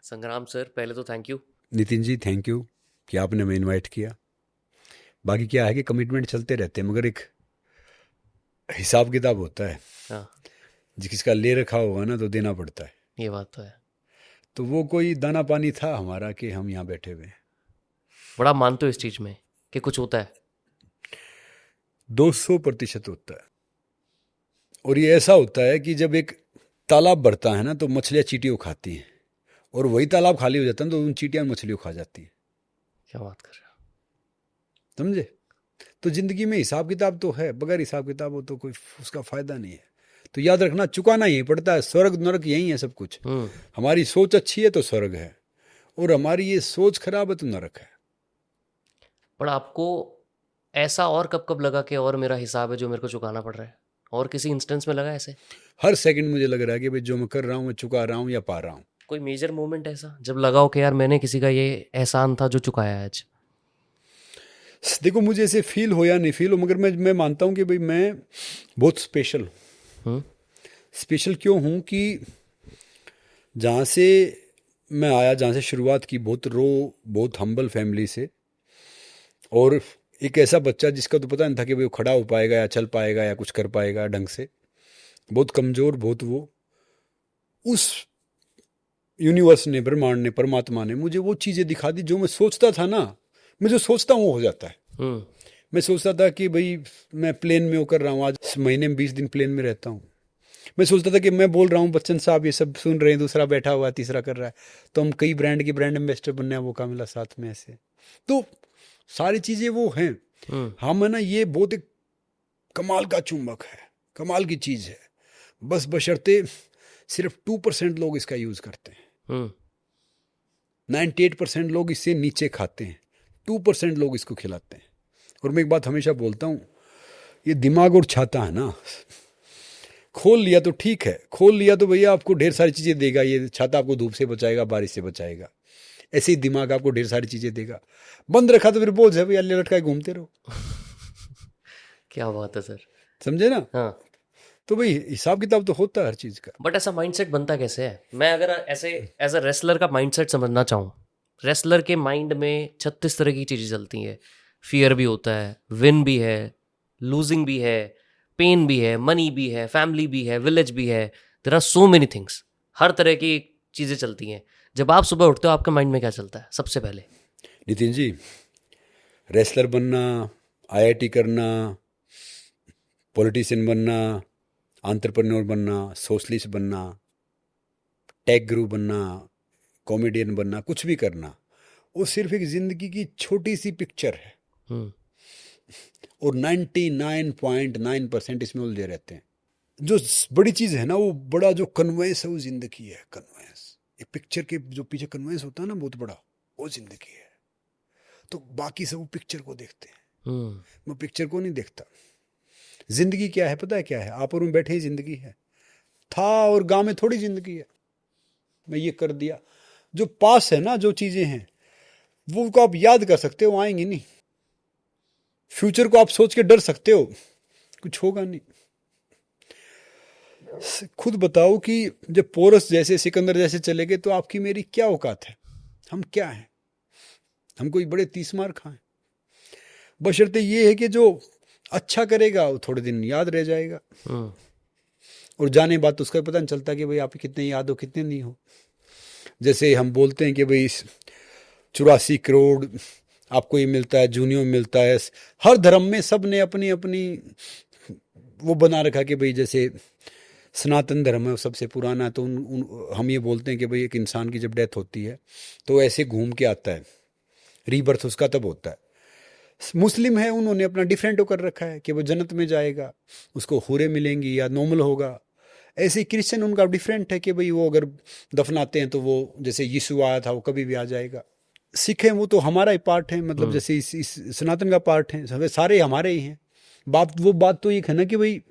संग्राम सर, पहले तो thank you. Nitin ji, thank you कि आपने हमें इनवाइट किया। बाकी क्या है कि कमिटमेंट चलते रहते हैं, मगर एक हिसाब किताब होता है। हाँ, जिसका ले रखा होगा ना तो देना पड़ता है। ये बात तो है। तो वो कोई दाना पानी था हमारा कि हम यहाँ बैठे हुए हैं। बड़ा मानते हो इस चीज में कि कुछ होता है। 200% होता है। और ये ऐसा होता है कि जब एक तालाब भरता है ना तो मछलियाँ चींटियों को खाती हैं, और वही तालाब खाली हो जाता है तो उन चींटियाँ मछलियों को खा जाती हैं। क्या बात कर रहे हो। समझे? तो जिंदगी में हिसाब किताब तो है, बगैर हिसाब किताब हो तो कोई उसका फायदा नहीं है। तो याद रखना, चुकाना यही पड़ता है। स्वर्ग नरक यही है सब कुछ। हम्म। हमारी सोच अच्छी है तो स्वर्ग है, और हमारी ये सोच खराब है तो नरक है। पर आपको ऐसा और कब कब लगा कि और मेरा हिसाब है जो मेरे को चुकाना पड़ रहा है? और किसी इंस्टेंस में लगा ऐसे? हर सेकंड मुझे लग रहा है कि भाई जो मैं कर रहा हूँ मैं चुका रहा हूँ या पा रहा हूँ। कोई मेजर मोमेंट ऐसा जब लगा हो कि यार मैंने किसी का ये एहसान था जो चुकाया है आज? देखो, मुझे ऐसे फील हो या नहीं फील हो, मगर मैं मानता हूँ कि भाई मैं बहुत स्पेशल हूँ। हम्म। स्पेशल क्यों हूँ कि जहाँ से मैं आया, जहाँ से शुरुआत की, बहुत हम्बल फैमिली से, और एक ऐसा बच्चा जिसका तो पता नहीं था कि भाई वो खड़ा हो पाएगा या चल पाएगा या कुछ कर पाएगा ढंग से, बहुत कमज़ोर, बहुत वो, उस यूनिवर्स ने, ब्रह्मांड ने, परमात्मा ने मुझे वो चीज़ें दिखा दी जो मैं सोचता था ना। मैं जो सोचता हूँ वो हो जाता है। हम्म। मैं सोचता था कि भाई मैं प्लेन में वो कर रहा हूँ, आज महीने में 20 दिन प्लेन में रहता हूँ। मैं सोचता था कि मैं बोल रहा हूँ, बच्चन साहब ये सब सुन रहे हैं, दूसरा बैठा हुआ है, तीसरा कर रहा है, तो हम कई ब्रांड के ब्रांड एम्बेसडर बनने का मौका मिला साथ में ऐसे। तो सारी चीज़ें वो हैं। हम्म। हम है ना, ये बहुत एक कमाल का चुंबक है, कमाल की चीज़ है। बस बशर्ते सिर्फ 2% लोग इसका यूज़ करते हैं। हम्म। 98% लोग इससे नीचे खाते हैं, 2% लोग इसको खिलाते हैं। और मैं एक बात हमेशा बोलता हूँ, ये दिमाग और छाता है ना, खोल लिया तो ठीक है, खोल लिया तो भैया आपको ढेर सारी चीज़ें देगा। ये छाता आपको धूप से बचाएगा, बारिश से बचाएगा, ऐसे ही दिमाग आपको ढेर सारी चीज़ें देगा। बंद रखा तो फिर बोझ है भैया, लटका के घूमते रहो। क्या बात है सर। समझे ना? हाँ। तो भाई हिसाब किताब तो होता है हर चीज़ का। बट ऐसा माइंडसेट बनता कैसे है? मैं अगर ऐसे एज अ रेसलर का माइंडसेट समझना चाहूँ, रेसलर के माइंड में 36 तरह की चीज़ें चलती हैं। फियर भी होता है, विन भी है, लूजिंग भी है, पेन भी है, मनी भी है, फैमिली भी है, विलेज भी है। There are so many things. हर तरह की चीज़ें चलती हैं। जब आप सुबह उठते हो आपके माइंड में क्या चलता है सबसे पहले? नितिन जी, रेसलर बनना, आईआईटी करना, पॉलिटिशियन बनना, एंटरप्रेन्योर बनना, सोशलिस्ट बनना, टेक गुरु बनना, कॉमेडियन बनना, कुछ भी करना, वो सिर्फ एक जिंदगी की छोटी सी पिक्चर है। हम्म। और 99.9% इसमें उलझे रहते हैं। जो बड़ी चीज़ है ना, वो बड़ा जो कन्वेंस है वो जिंदगी है। कन्वेंस, एक पिक्चर के जो पीछे कन्वेंस होता है ना बहुत बड़ा, वो जिंदगी है। तो बाकी सब वो पिक्चर को देखते हैं, हम्म। मैं पिक्चर को नहीं देखता। जिंदगी क्या है पता है? क्या है? आप और मैं बैठे ही जिंदगी है। था और गांव में थोड़ी जिंदगी है। मैं ये कर दिया, जो पास है ना, जो चीज़ें हैं वो को आप याद कर सकते हो, आएंगी नहीं। फ्यूचर को आप सोच के डर सकते हो, कुछ होगा नहीं। खुद बताओ कि जब पोरस जैसे, सिकंदर जैसे चले गए तो आपकी मेरी क्या औकात है? हम क्या हैं? हम कोई बड़े 30 मार खाएं? बशर्ते ये है कि जो अच्छा करेगा वो थोड़े दिन याद रह जाएगा, हम्म। और जाने बाद तो उसका पता नहीं चलता कि भाई आप कितने याद हो कितने नहीं हो। जैसे हम बोलते हैं कि भाई 84 करोड़ आपको ये मिलता है, जूनियों में मिलता है। हर धर्म में सब ने अपनी अपनी वो बना रखा कि भाई जैसे सनातन धर्म है वो सबसे पुराना है, तो हम ये बोलते हैं कि भाई एक इंसान की जब डेथ होती है तो ऐसे घूम के आता है, रीबर्थ उसका तब होता है। मुस्लिम है, उन्होंने अपना डिफरेंट कर रखा है कि वो जन्नत में जाएगा, उसको हुरे मिलेंगी या नॉर्मल होगा। ऐसे ही क्रिश्चियन उनका डिफरेंट है कि भाई वो अगर दफनाते हैं तो वो जैसे यीशु आया था वो कभी भी आ जाएगा। सिख है वो तो हमारा ही पार्ट है, मतलब जैसे इस सनातन का पार्ट है, सारे हमारे ही हैं। बात तो एक है ना कि भाई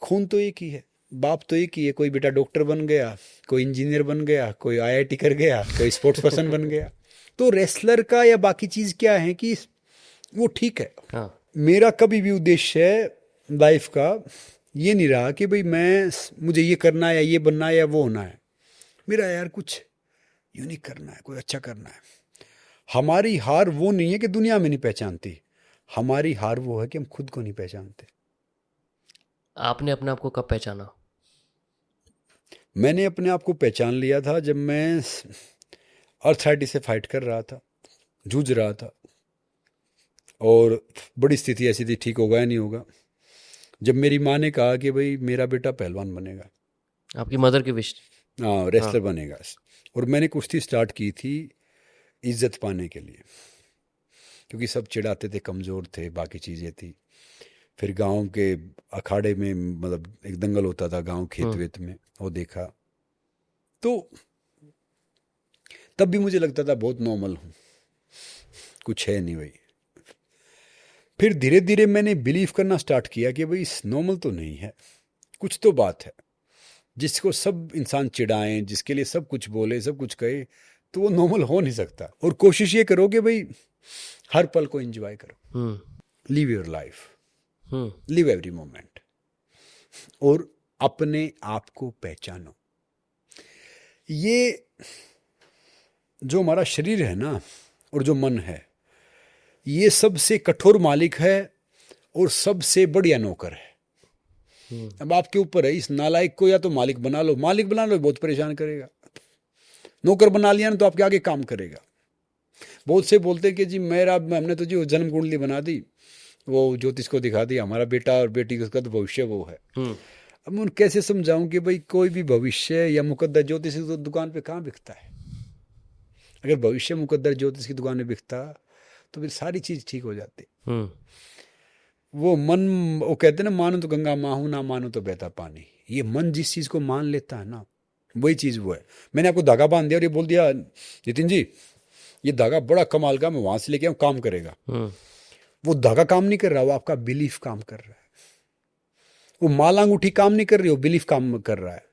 खून तो एक ही है, बाप तो एक ही है। कोई बेटा डॉक्टर बन गया, कोई इंजीनियर बन गया, कोई आईआईटी कर गया, कोई स्पोर्ट्स पर्सन बन गया। तो रेसलर का या बाकी चीज़ क्या है कि वो ठीक है। हाँ। मेरा कभी भी उद्देश्य है लाइफ का ये नहीं रहा कि भाई मुझे ये करना है या ये बनना है या वो होना है। मेरा यार कुछ यूनिक करना है, कोई अच्छा करना है। हमारी हार वो नहीं है कि दुनिया में नहीं पहचानती, हमारी हार वो है कि हम खुद को नहीं पहचानते। आपने अपने आप को कब पहचाना? मैंने अपने आप को पहचान लिया था जब मैं आर्थराइटिस से फाइट कर रहा था, जूझ रहा था, और बड़ी स्थिति ऐसी थी, ठीक होगा या नहीं होगा। जब मेरी माँ ने कहा कि भाई मेरा बेटा पहलवान बनेगा, आपकी मदर की विश? हाँ, रेसलर बनेगा, और मैंने कुश्ती स्टार्ट की थी इज्जत पाने के लिए, क्योंकि सब चिढ़ाते थे, कमज़ोर थे, बाकी चीज़ें थी। फिर गांव के अखाड़े में मतलब एक दंगल होता था गांव खेत वेत में, वो देखा, तो तब भी मुझे लगता था बहुत नॉर्मल हूँ, कुछ है नहीं भाई। फिर धीरे धीरे मैंने बिलीव करना स्टार्ट किया कि भाई इस नॉर्मल तो नहीं है, कुछ तो बात है। जिसको सब इंसान चिढ़ाएं, जिसके लिए सब कुछ बोले, सब कुछ कहे, तो वो नॉर्मल हो नहीं सकता। और कोशिश ये करो कि भाई हर पल को एंजॉय करो, live your life, live every moment, और अपने आप को पहचानो। ये जो हमारा शरीर है ना, और जो मन है, ये सबसे कठोर मालिक है और सबसे बढ़िया नौकर है। अब आपके ऊपर है, इस नालायक को या तो मालिक बना लो, मालिक बना लो बहुत परेशान करेगा, नौकर बना लिया ना तो आपके आगे काम करेगा। बहुत से बोलते हैं कि जी हमने तो जी वो जन्म कुंडली बना दी, वो ज्योतिष को दिखा दी, हमारा बेटा और बेटी का तो भविष्य वो है। अब मैं कैसे समझाऊं कि भाई कोई भी भविष्य या मुकद्दर ज्योतिष की तो दुकान पे कहाँ बिकता है? अगर भविष्य मुकद्दर ज्योतिष की दुकान में बिकता तो फिर सारी चीज ठीक हो जाती। वो मन, वो कहते हैं ना, मानो तो गंगा माहू, ना मानो तो बहता पानी। ये मन जिस चीज को मान लेता है ना, वही चीज वो है। मैंने आपको धागा बांध दिया और ये बोल दिया नितिन जी ये धागा बड़ा कमाल का, मैं वहां से लेके आऊं, काम करेगा। वो धागा काम नहीं कर रहा, वो आपका बिलीफ काम कर रहा है। वो माला अंगूठी काम नहीं कर रही, वो बिलीफ काम कर रहा है।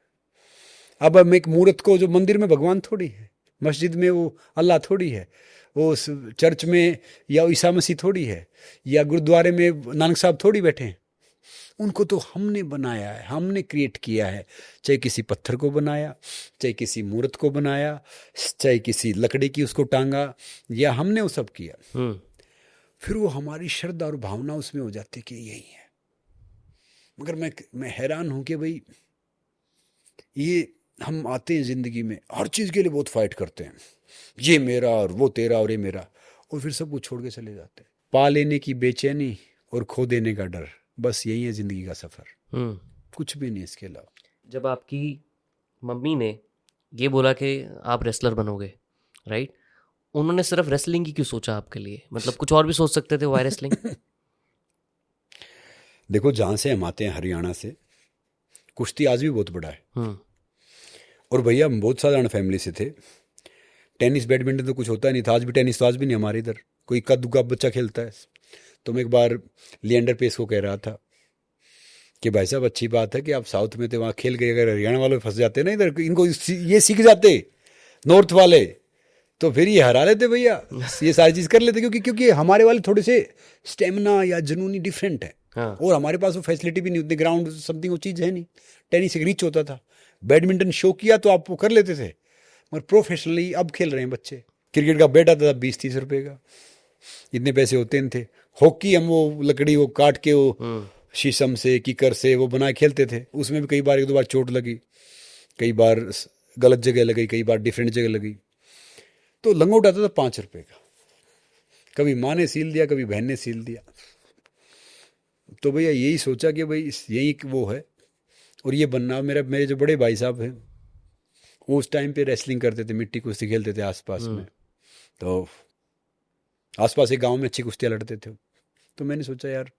अब हम एक मूर्त को, जो मंदिर में भगवान थोड़ी है, मस्जिद में वो अल्लाह थोड़ी है, वो चर्च में या ईसा मसीह थोड़ी है, या गुरुद्वारे में नानक साहब थोड़ी बैठे हैं। उनको तो हमने बनाया है, हमने क्रिएट किया है। चाहे किसी पत्थर को बनाया, चाहे किसी मूर्त को बनाया, चाहे किसी लकड़ी की उसको टांगा, या हमने वो सब किया। फिर वो हमारी श्रद्धा और भावना उसमें हो जाती कि यही है। मगर मैं हैरान हूं कि भाई ये हम आते हैं जिंदगी में, हर चीज के लिए बहुत फाइट करते हैं, ये मेरा और वो तेरा और ये मेरा, और फिर सब कुछ छोड़ के चले जाते हैं। पा लेने की बेचैनी और खो देने का डर, बस यही है जिंदगी का सफर, कुछ भी नहीं इसके अलावा। जब आपकी मम्मी ने ये बोला कि आप रेसलर बनोगे, राइट, उन्होंने सिर्फ रेसलिंग की क्यों सोचा आपके लिए? मतलब कुछ और भी सोच सकते थे, वाई रेसलिंग? देखो, जहां से हम आते हैं हरियाणा से, कुश्ती आज भी बहुत बड़ा है। और भैया हम बहुत साधारण फैमिली से थे। टेनिस बैडमिंटन तो कुछ होता नहीं था, आज भी टेनिस तो आज भी नहीं हमारे इधर, कोई इक्का दुक्का बच्चा खेलता है। तो मैं एक बार लिएंडर पेस को कह रहा था कि भाई साहब अच्छी बात है कि आप साउथ में थे, वहाँ खेल गए, अगर हरियाणा वाले फंस जाते ना इधर, इनको ये सीख जाते नॉर्थ वाले, तो फिर ये हरा लेते भैया, ये सारी चीज़ कर लेते। क्योंकि हमारे वाले थोड़े से स्टेमिना या जुनूनी डिफरेंट है। हाँ। और हमारे पास वो फैसिलिटी भी नहीं होती, ग्राउंड समथिंग वो चीज़ है नहीं। टेनिस एक रीच होता था, बैडमिंटन शो किया तो आप वो कर लेते थे, मगर प्रोफेशनली अब खेल रहे हैं बच्चे। क्रिकेट का बैट आता था 20-30 रुपए का, इतने पैसे होते नहीं थे। हॉकी हम वो लकड़ी वो काट के वो शीशम से कीकर से वो बनाए खेलते थे, उसमें भी कई बार 1-2 बार चोट लगी, कई बार गलत जगह लगी, कई बार डिफरेंट जगह लगी। तो लंगोट आता था 5 रुपए का, कभी माँ ने सील दिया, कभी बहन ने सील दिया। तो भैया यही सोचा कि भाई यही वो है और ये बनना। मेरे जो बड़े भाई साहब हैं वो उस टाइम पे रेसलिंग करते थे, मिट्टी कुश्ती खेलते थे आसपास में, तो आसपास एक गांव में अच्छी कुश्तियाँ लड़ते थे। तो मैंने सोचा यार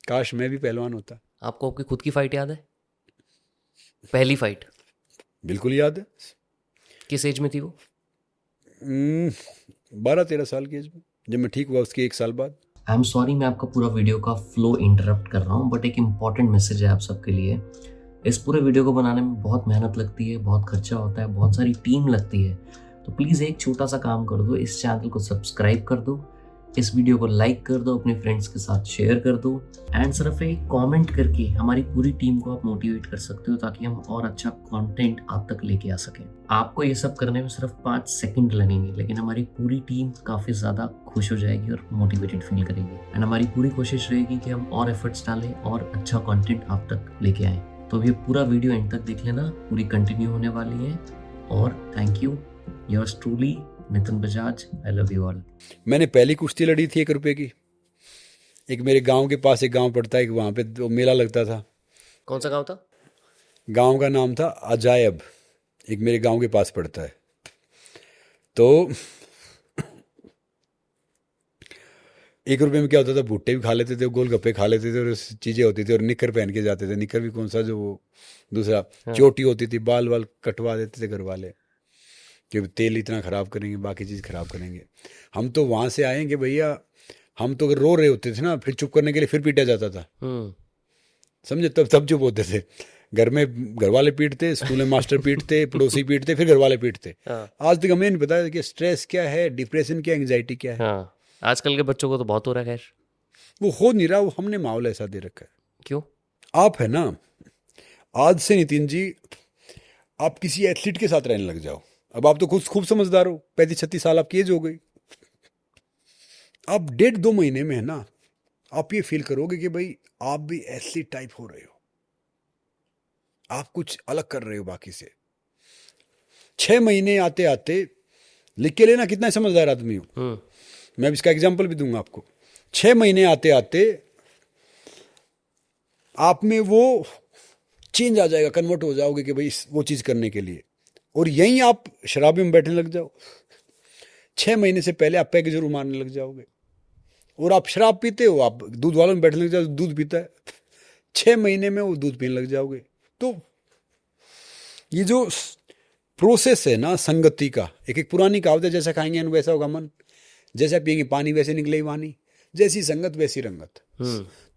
काश मैं भी पहलवान होता। आपको आपकी खुद की फाइट याद है? पहली फाइट? बिल्कुल याद है। किस एज में थी वो? 12-13 साल की एज में, जब मैं ठीक हुआ उसके 1 साल बाद। आई एम सॉरी मैं आपका पूरा वीडियो का फ्लो इंटरप्ट कर रहा हूँ, बट एक इम्पॉर्टेंट मैसेज है आप सबके लिए। इस पूरे वीडियो को बनाने में बहुत मेहनत लगती है, बहुत खर्चा होता है, बहुत सारी टीम लगती है। तो प्लीज़ एक छोटा सा काम कर दो, इस चैनल को सब्सक्राइब कर दो, इस वीडियो को लाइक कर दो, अपने फ्रेंड्स के साथ शेयर कर दो एंड सिर्फ एक कमेंट करके हमारी पूरी टीम को आप मोटिवेट कर सकते हो ताकि हम और अच्छा कंटेंट आप तक लेके आ सकें। आपको ये सब करने में सिर्फ 5 सेकंड लगेंगे, लेकिन हमारी पूरी टीम काफ़ी ज़्यादा खुश हो जाएगी और मोटिवेटेड फील करेगी एंड हमारी पूरी कोशिश रहेगी कि हम और एफर्ट्स डालें और अच्छा कंटेंट आप तक लेके आएँ। तो ये पूरा वीडियो एंड तक देख लेना, पूरी कंटिन्यू होने वाली है। और thank you, yours truly Nitin Bajaj. I love you all. मैंने पहली कुश्ती लड़ी थी 1 रुपए की। एक मेरे गांव के पास एक गांव पड़ता है, वहाँ पे तो मेला लगता था। कौन सा गांव था? गांव का नाम था अजायब, एक मेरे गांव के पास पड़ता है। तो 1 रुपए में क्या होता था, भुट्टे भी खा लेते थे, गोलगप्पे खा लेते थे और चीज़ें होती थी और निकर पहन के जाते थे। निकर भी कौन सा, जो वो दूसरा चोटी होती थी, बाल वाल कटवा देते थे घर वाले कि तेल इतना ख़राब करेंगे, बाकी चीज़ ख़राब करेंगे। हम तो वहाँ से आएंगे भैया, हम तो अगर रो रहे होते थे ना, फिर चुप करने के लिए फिर पीटा जाता था, समझे? तब चुप होते थे। घर में घर वाले पीटते, स्कूल में मास्टर पीटते, पड़ोसी पीटते, फिर घर वाले पीटते। आज तक हमें नहीं पता कि स्ट्रेस क्या है, डिप्रेशन क्या, एंग्जाइटी क्या है। आजकल के बच्चों को तो बहुत हो रहा है। खैर वो हो नहीं रहा, वो हमने माहौल ऐसा दे रखा है। क्यों? आप है ना, आज से नितिन जी आप किसी एथलीट के साथ रहने लग जाओ। अब आप तो खुद खूब समझदार हो, 35-36 साल आपकी एज हो गई। आप 1.5-2 महीने में है ना, आप ये फील करोगे कि भाई आप भी एथलीट टाइप हो रहे हो, आप कुछ अलग कर रहे हो बाकी से। 6 महीने आते आते लिख के लेना कितना समझदार आदमी हूं। मैं इसका एग्जाम्पल भी दूंगा आपको। 6 महीने आते आते आप में वो चेंज आ जाएगा, कन्वर्ट हो जाओगे कि भाई वो चीज़ करने के लिए। और यहीं आप शराबी में बैठने लग जाओ। 6 महीने से पहले आप पैक जरूर मारने लग जाओगे। और आप शराब पीते हो, आप दूध वालों में बैठने लग जाओ, दूध पीता है, 6 महीने में वो दूध पीने लग जाओगे। तो ये जो प्रोसेस है ना संगति का, एक पुरानी कहावत है, जैसा खाएंगे वैसा होगा मन, जैसा पिएंगे पानी वैसे निकले वानी, जैसी संगत वैसी रंगत।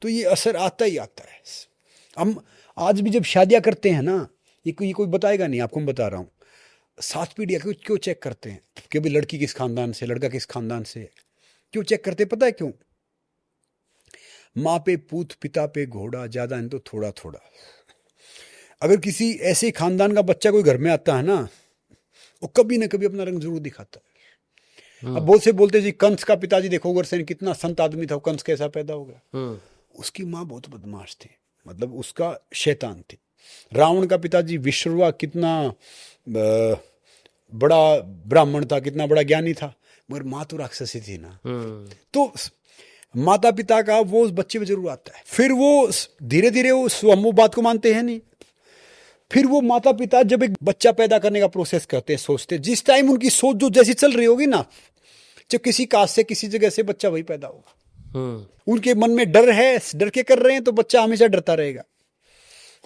तो ये असर आता ही आता है। हम आज भी जब शादियां करते हैं ना, ये कोई बताएगा नहीं आपको, मैं बता रहा हूँ। 7 पीढ़ियाँ क्यों चेक करते हैं कि भाई लड़की किस खानदान से, लड़का किस खानदान से, क्यों चेक करते हैं? पता है क्यों? माँ पे पूत, पिता पे घोड़ा, ज्यादा नहीं तो थोड़ा थोड़ा। अगर किसी ऐसे खानदान का बच्चा कोई घर में आता है ना, वो कभी ना कभी अपना रंग जरूर दिखाता है। अब बहुत से बोलते जी कंस का पिताजी देखो उग्रसेन कितना संत आदमी था, कंस कैसा पैदा हो गया? उसकी माँ बहुत बदमाश थी, मतलब उसका शैतान थी। रावण का पिताजी विश्ववा कितना बड़ा ब्राह्मण था, कितना बड़ा ज्ञानी था, मगर माँ तो राक्षसी थी ना। तो माता पिता का वो उस बच्चे में जरूर आता है। फिर वो धीरे धीरे वो बात को मानते हैं नहीं। फिर वो माता पिता जब एक बच्चा पैदा करने का प्रोसेस करते हैं, सोचते जिस टाइम उनकी सोच जो जैसी चल रही होगी ना, जब किसी कास्ट से किसी जगह से बच्चा वही पैदा होगा। उनके मन में डर है, डर के कर रहे हैं, तो बच्चा हमेशा डरता रहेगा।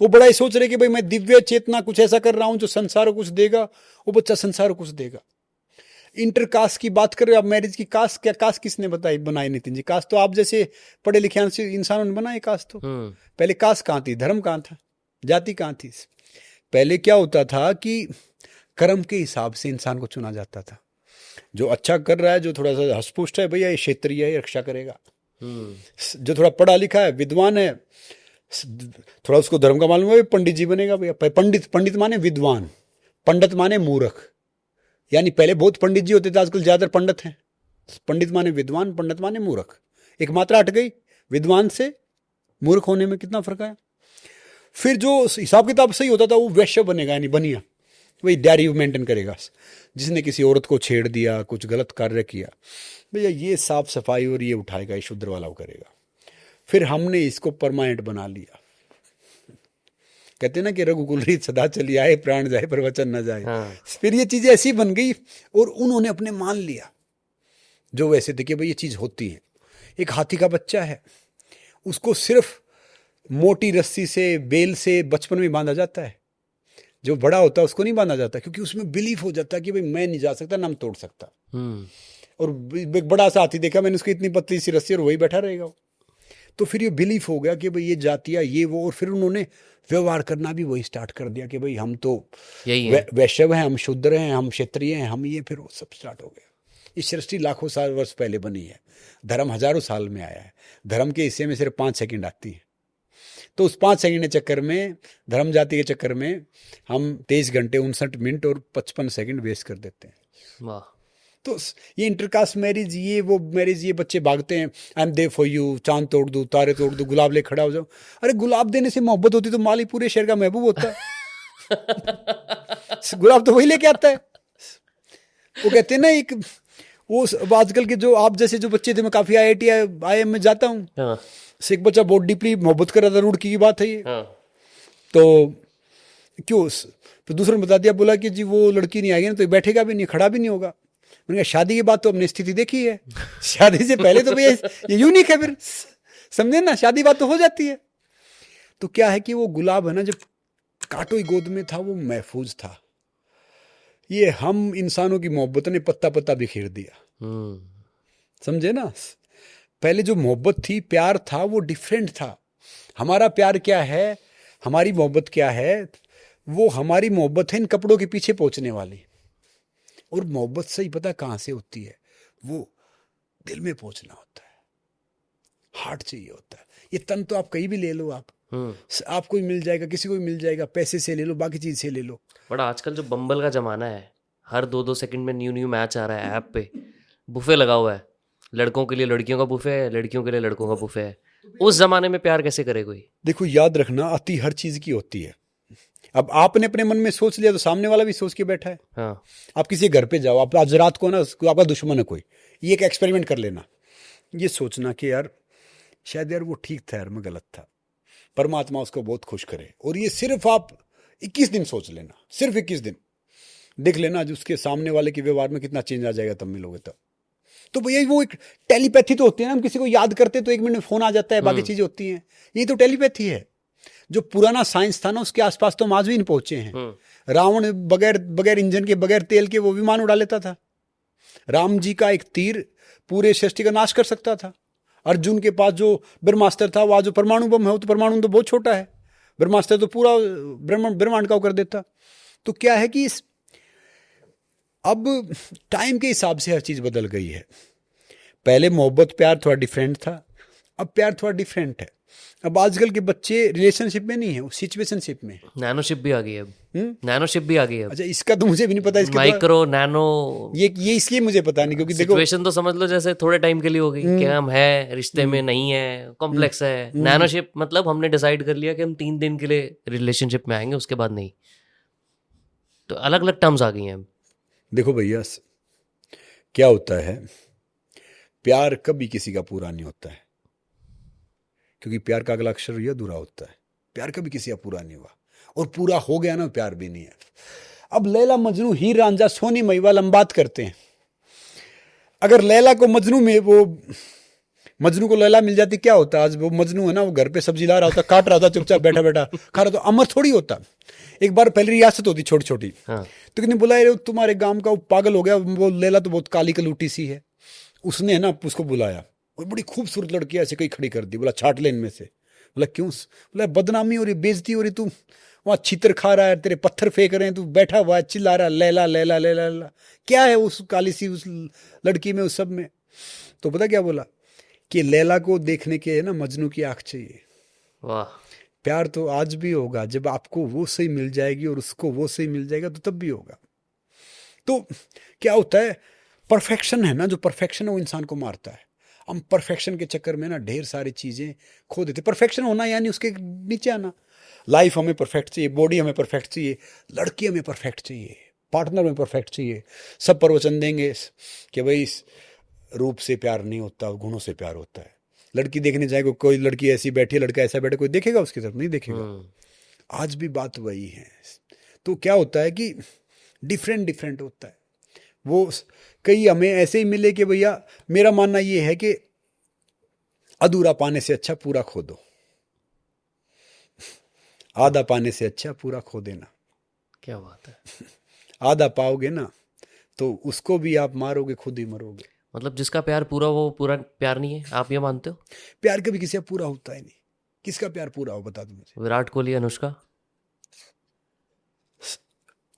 वो बड़ा ही सोच रहे कि भाई मैं दिव्य चेतना कुछ ऐसा कर रहा हूं जो संसार को कुछ देगा, वो बच्चा संसार को कुछ देगा। इंटरकास्ट की बात कर रहे हो आप, मैरिज की कास्ट क्या, कास्ट किसने बनाई नितिन जी? कास्ट तो आप जैसे पढ़े लिखे इंसानों ने बनाए कास्ट तो। पहले कास्ट कहाँ थी, धर्म कहाँ था, जाति कहाँ थी? पहले क्या होता था कि कर्म के हिसाब से इंसान को चुना जाता था। जो अच्छा कर रहा है, जो थोड़ा सा हष्टपुष्ट है, भैया ये क्षेत्रीय है, रक्षा करेगा। जो थोड़ा पढ़ा लिखा है, विद्वान है, थोड़ा उसको धर्म का मालूम है, पंडित जी बनेगा भैया। पंडित माने विद्वान, पंडित माने मूर्ख। यानी पहले बहुत पंडित जी होते थे, आजकल ज्यादा पंडित हैं। पंडित माने विद्वान, पंडित माने मूर्ख। एक मात्रा हट गई, विद्वान से मूर्ख होने में कितना फर्क है। फिर जो हिसाब किताब सही होता था वो वैश्य बनेगा, यानी बनिया, वही डायरी मेंटेन करेगा। जिसने किसी औरत को छेड़ दिया, कुछ गलत कार्य किया, भैया ये साफ सफाई और ये उठाएगा, ये शुद्र वाला वो करेगा। फिर हमने इसको परमानेंट बना लिया। कहते हैं ना कि रघुकुल रीत सदा चली आए, प्राण जाए पर वचन न जाए। फिर ये चीजें ऐसी बन गई और उन्होंने अपने मान लिया जो वैसे थे कि भाई ये चीज होती है। एक हाथी का बच्चा है, उसको सिर्फ मोटी रस्सी से, बेल से बचपन में बांधा जाता है। जो बड़ा होता है उसको नहीं बांधा जाता, क्योंकि उसमें बिलीफ हो जाता है कि भाई मैं नहीं जा सकता, ना मैं तोड़ सकता। और एक बड़ा सा हाथी देखा मैंने, उसकी इतनी पतली सी रस्सी और वही बैठा रहेगा। तो फिर ये बिलीफ हो गया कि भाई ये जातियाँ ये वो, और फिर उन्होंने व्यवहार करना भी वही स्टार्ट कर दिया कि भाई हम तो वैश्य हैं, हम शूद्र हैं, हम क्षत्रिय हैं, हम ये, फिर वो सब स्टार्ट हो गया। ये सृष्टि लाखों साल वर्ष पहले बनी है, धर्म हजारों साल में आया है, धर्म के हिस्से में सिर्फ 5 सेकंड आती है। तो उस 5 सेकंड के चक्कर में, धर्म जाति के चक्कर में हम 23 घंटे 59 मिनट और 55 सेकंड वेस्ट कर देते हैं। वाह। तो ये इंटरकास्ट मैरिज, ये वो मैरिज, ये बच्चे भागते हैं, I am there for you, चांद तोड़ दूं, तारे तोड़ दूं, गुलाब ले खड़ा हो जाओ। अरे गुलाब देने से मोहब्बत होती तो माली पूरे शहर का महबूब होता है। गुलाब तो वही लेके आता है। वो कहते हैं ना, एक वो आजकल के जो आप जैसे जो बच्चे थे, मैं काफी IIT IIM में जाता हूँ, हाँ। एक बच्चा बहुत डीपली मोहब्बत कर रहा था, रुड़की की बात है ये। हाँ। तो क्यों, फिर दूसरे ने बता दिया, बोला कि जी वो लड़की नहीं आएगी ना तो ये बैठेगा भी नहीं, खड़ा भी नहीं होगा। मैंने कहा शादी के बाद तो हमने स्थिति देखी है, शादी से पहले तो भैया ये यूनिक है, फिर समझे ना, शादी बात तो हो जाती है। तो क्या है कि वो गुलाब है ना, जब काटोई गोद में था वो महफूज था। ये हम इंसानों की मोहब्बत ने पत्ता पत्ता बिखेर दिया, समझे ना। पहले जो मोहब्बत थी, प्यार था, वो डिफरेंट था। हमारा प्यार क्या है, हमारी मोहब्बत क्या है, वो हमारी मोहब्बत है इन कपड़ों के पीछे पहुंचने वाली। और मोहब्बत सही पता कहाँ से होती है, वो दिल में पहुंचना होता है, हार्ट चाहिए होता है। ये तन तो आप कहीं भी ले लो, आपको ही मिल जाएगा, किसी को भी मिल जाएगा, पैसे से ले लो, बाकी चीज से ले लो। बट आजकल जो बम्बल का जमाना है, हर 2-2 सेकंड में न्यू मैच आ रहा है ऐप पे, बुफे लगा हुआ है, लड़कों के लिए लड़कियों का बुफे है, लड़कियों के लिए लड़कों का बुफे है। उस जमाने में प्यार कैसे करे कोई? देखो याद रखना, अति हर चीज की होती है। अब आपने अपने मन में सोच लिया तो सामने वाला भी सोच के बैठा है। हाँ। आप किसी घर पे जाओ, आप आज रात को ना, आपका दुश्मन है कोई, ये एक एक्सपेरिमेंट कर लेना, ये सोचना कि यार शायद यार वो ठीक था, यार मैं गलत था, परमात्मा उसको बहुत खुश करे। और ये सिर्फ आप 21 दिन सोच लेना, सिर्फ 21 दिन देख लेना, जो उसके सामने वाले के व्यवहार में कितना चेंज आ जाएगा, तब मिलोगे तब। तो भैया वो एक टेलीपैथी तो होती है ना, हम किसी को याद करते तो 1 मिनट में फोन आ जाता है, बाकी चीजें होती हैं, ये तो टेलीपैथी है। जो पुराना साइंस था ना, उसके आसपास तो हम आज भी नहीं पहुंचे हैं। रावण बगैर इंजन के, बगैर तेल के वो विमान उड़ा लेता था। राम जी का एक तीर पूरे सृष्टि का नाश कर सकता था। अर्जुन के पास जो ब्रह्मास्त्र था, वो आज जो परमाणु बम है, वो तो परमाणु तो बहुत छोटा है, ब्रह्मास्त्र तो पूरा ब्रह्मांड का कर देता। तो क्या है कि अब टाइम के हिसाब से हर चीज बदल गई है। पहले मोहब्बत प्यार थोड़ा डिफरेंट था, अब प्यार थोड़ा डिफरेंट है। अब आजकल के बच्चे रिलेशनशिप में नहीं है, वो सिचुएशनशिप में। नैनोशिप भी आ गई है अब। नैनोशिप भी आ गई है। अच्छा, इसका तो मुझे भी नहीं पता, इसके माइक्रो नैनो, ये इसलिए मुझे पता नहीं, क्योंकि देखो सिचुएशन तो समझ लो जैसे थोड़े टाइम के लिए हो गई कि हम है रिश्ते में, नहीं है, कॉम्प्लेक्स है। नैनोशिप मतलब हमने डिसाइड कर लिया कि हम 3 दिन के लिए रिलेशनशिप में आएंगे, उसके बाद नहीं। तो अलग अलग टर्म्स आ गई हैं। देखो भैया, क्या होता है, प्यार कभी किसी का पूरा नहीं होता है, क्योंकि प्यार का अगला अक्षर ये अधूरा होता है। प्यार कभी किसी का पूरा नहीं हुआ, और पूरा हो गया ना, प्यार भी नहीं है। अब लैला मजनू, हीर रांझा, सोनी महिवाल हम बात करते हैं। अगर लैला को मजनू में, वो मजनू को लैला मिल जाती, क्या होता? आज वो मजनू है ना, वो घर पे सब्जी ला रहा होता, काट रहा था, चुपचाप बैठा बैठा खा रहा, तो अमर थोड़ी होता। एक बार पहले रियासत होती छोटी छोटी। हाँ। तो कितने बुलाया, तुम्हारे गांव का पागल हो गया, वो लैला तो बहुत काली कलूटी सी है। उसने ना उसको बुलाया, और बड़ी खूबसूरत लड़की ऐसे कहीं खड़ी कर दी। बोला छाट ले इनमें से। बोला क्यों? बोला बदनामी हो रही, बेइज्जती हो रही, तू वहाँ छितर खा रहा है, तेरे पत्थर फेंक रहे हैं, तू बैठा हुआ है, चिल्ला रहा है लैला लैला लैला लैला। क्या है उस काली सी उस लड़की में, उस सब में? तो पता क्या बोला कि लैला को देखने के ना मजनू की आंख चाहिए। वाह। प्यार तो आज भी होगा, जब आपको वो सही मिल जाएगी और उसको वो सही मिल जाएगा, तो तब भी होगा। तो क्या होता है, परफेक्शन है ना, जो परफेक्शन है वो इंसान को मारता है। हम परफेक्शन के चक्कर में ना ढेर सारी चीजें खो देते। परफेक्शन होना यानी उसके नीचे आना। लाइफ हमें परफेक्ट चाहिए, बॉडी हमें परफेक्ट चाहिए, लड़की हमें परफेक्ट चाहिए, पार्टनर में परफेक्ट चाहिए। सब प्रवचन देंगे कि भाई रूप से प्यार नहीं होता, गुणों से प्यार होता है। लड़की देखने जाएगा, कोई लड़की ऐसी बैठी, लड़का ऐसा बैठा, कोई देखेगा उसकी तरफ? नहीं देखेगा। आज भी बात वही है। तो क्या होता है कि डिफरेंट होता है। वो कई हमें ऐसे ही मिले कि भैया, मेरा मानना ये है कि अधूरा पाने से अच्छा पूरा खो दो, आधा पाने से अच्छा पूरा खो देना। क्या बात है। आधा पाओगे ना तो उसको भी आप मारोगे, खुद ही मरोगे। मतलब जिसका प्यार पूरा, वो पूरा प्यार नहीं है, आप ये मानते हो? प्यार कभी किसी का पूरा होता ही नहीं। किसका प्यार पूरा हो, बता दो मुझे। विराट कोहली, अनुष्का?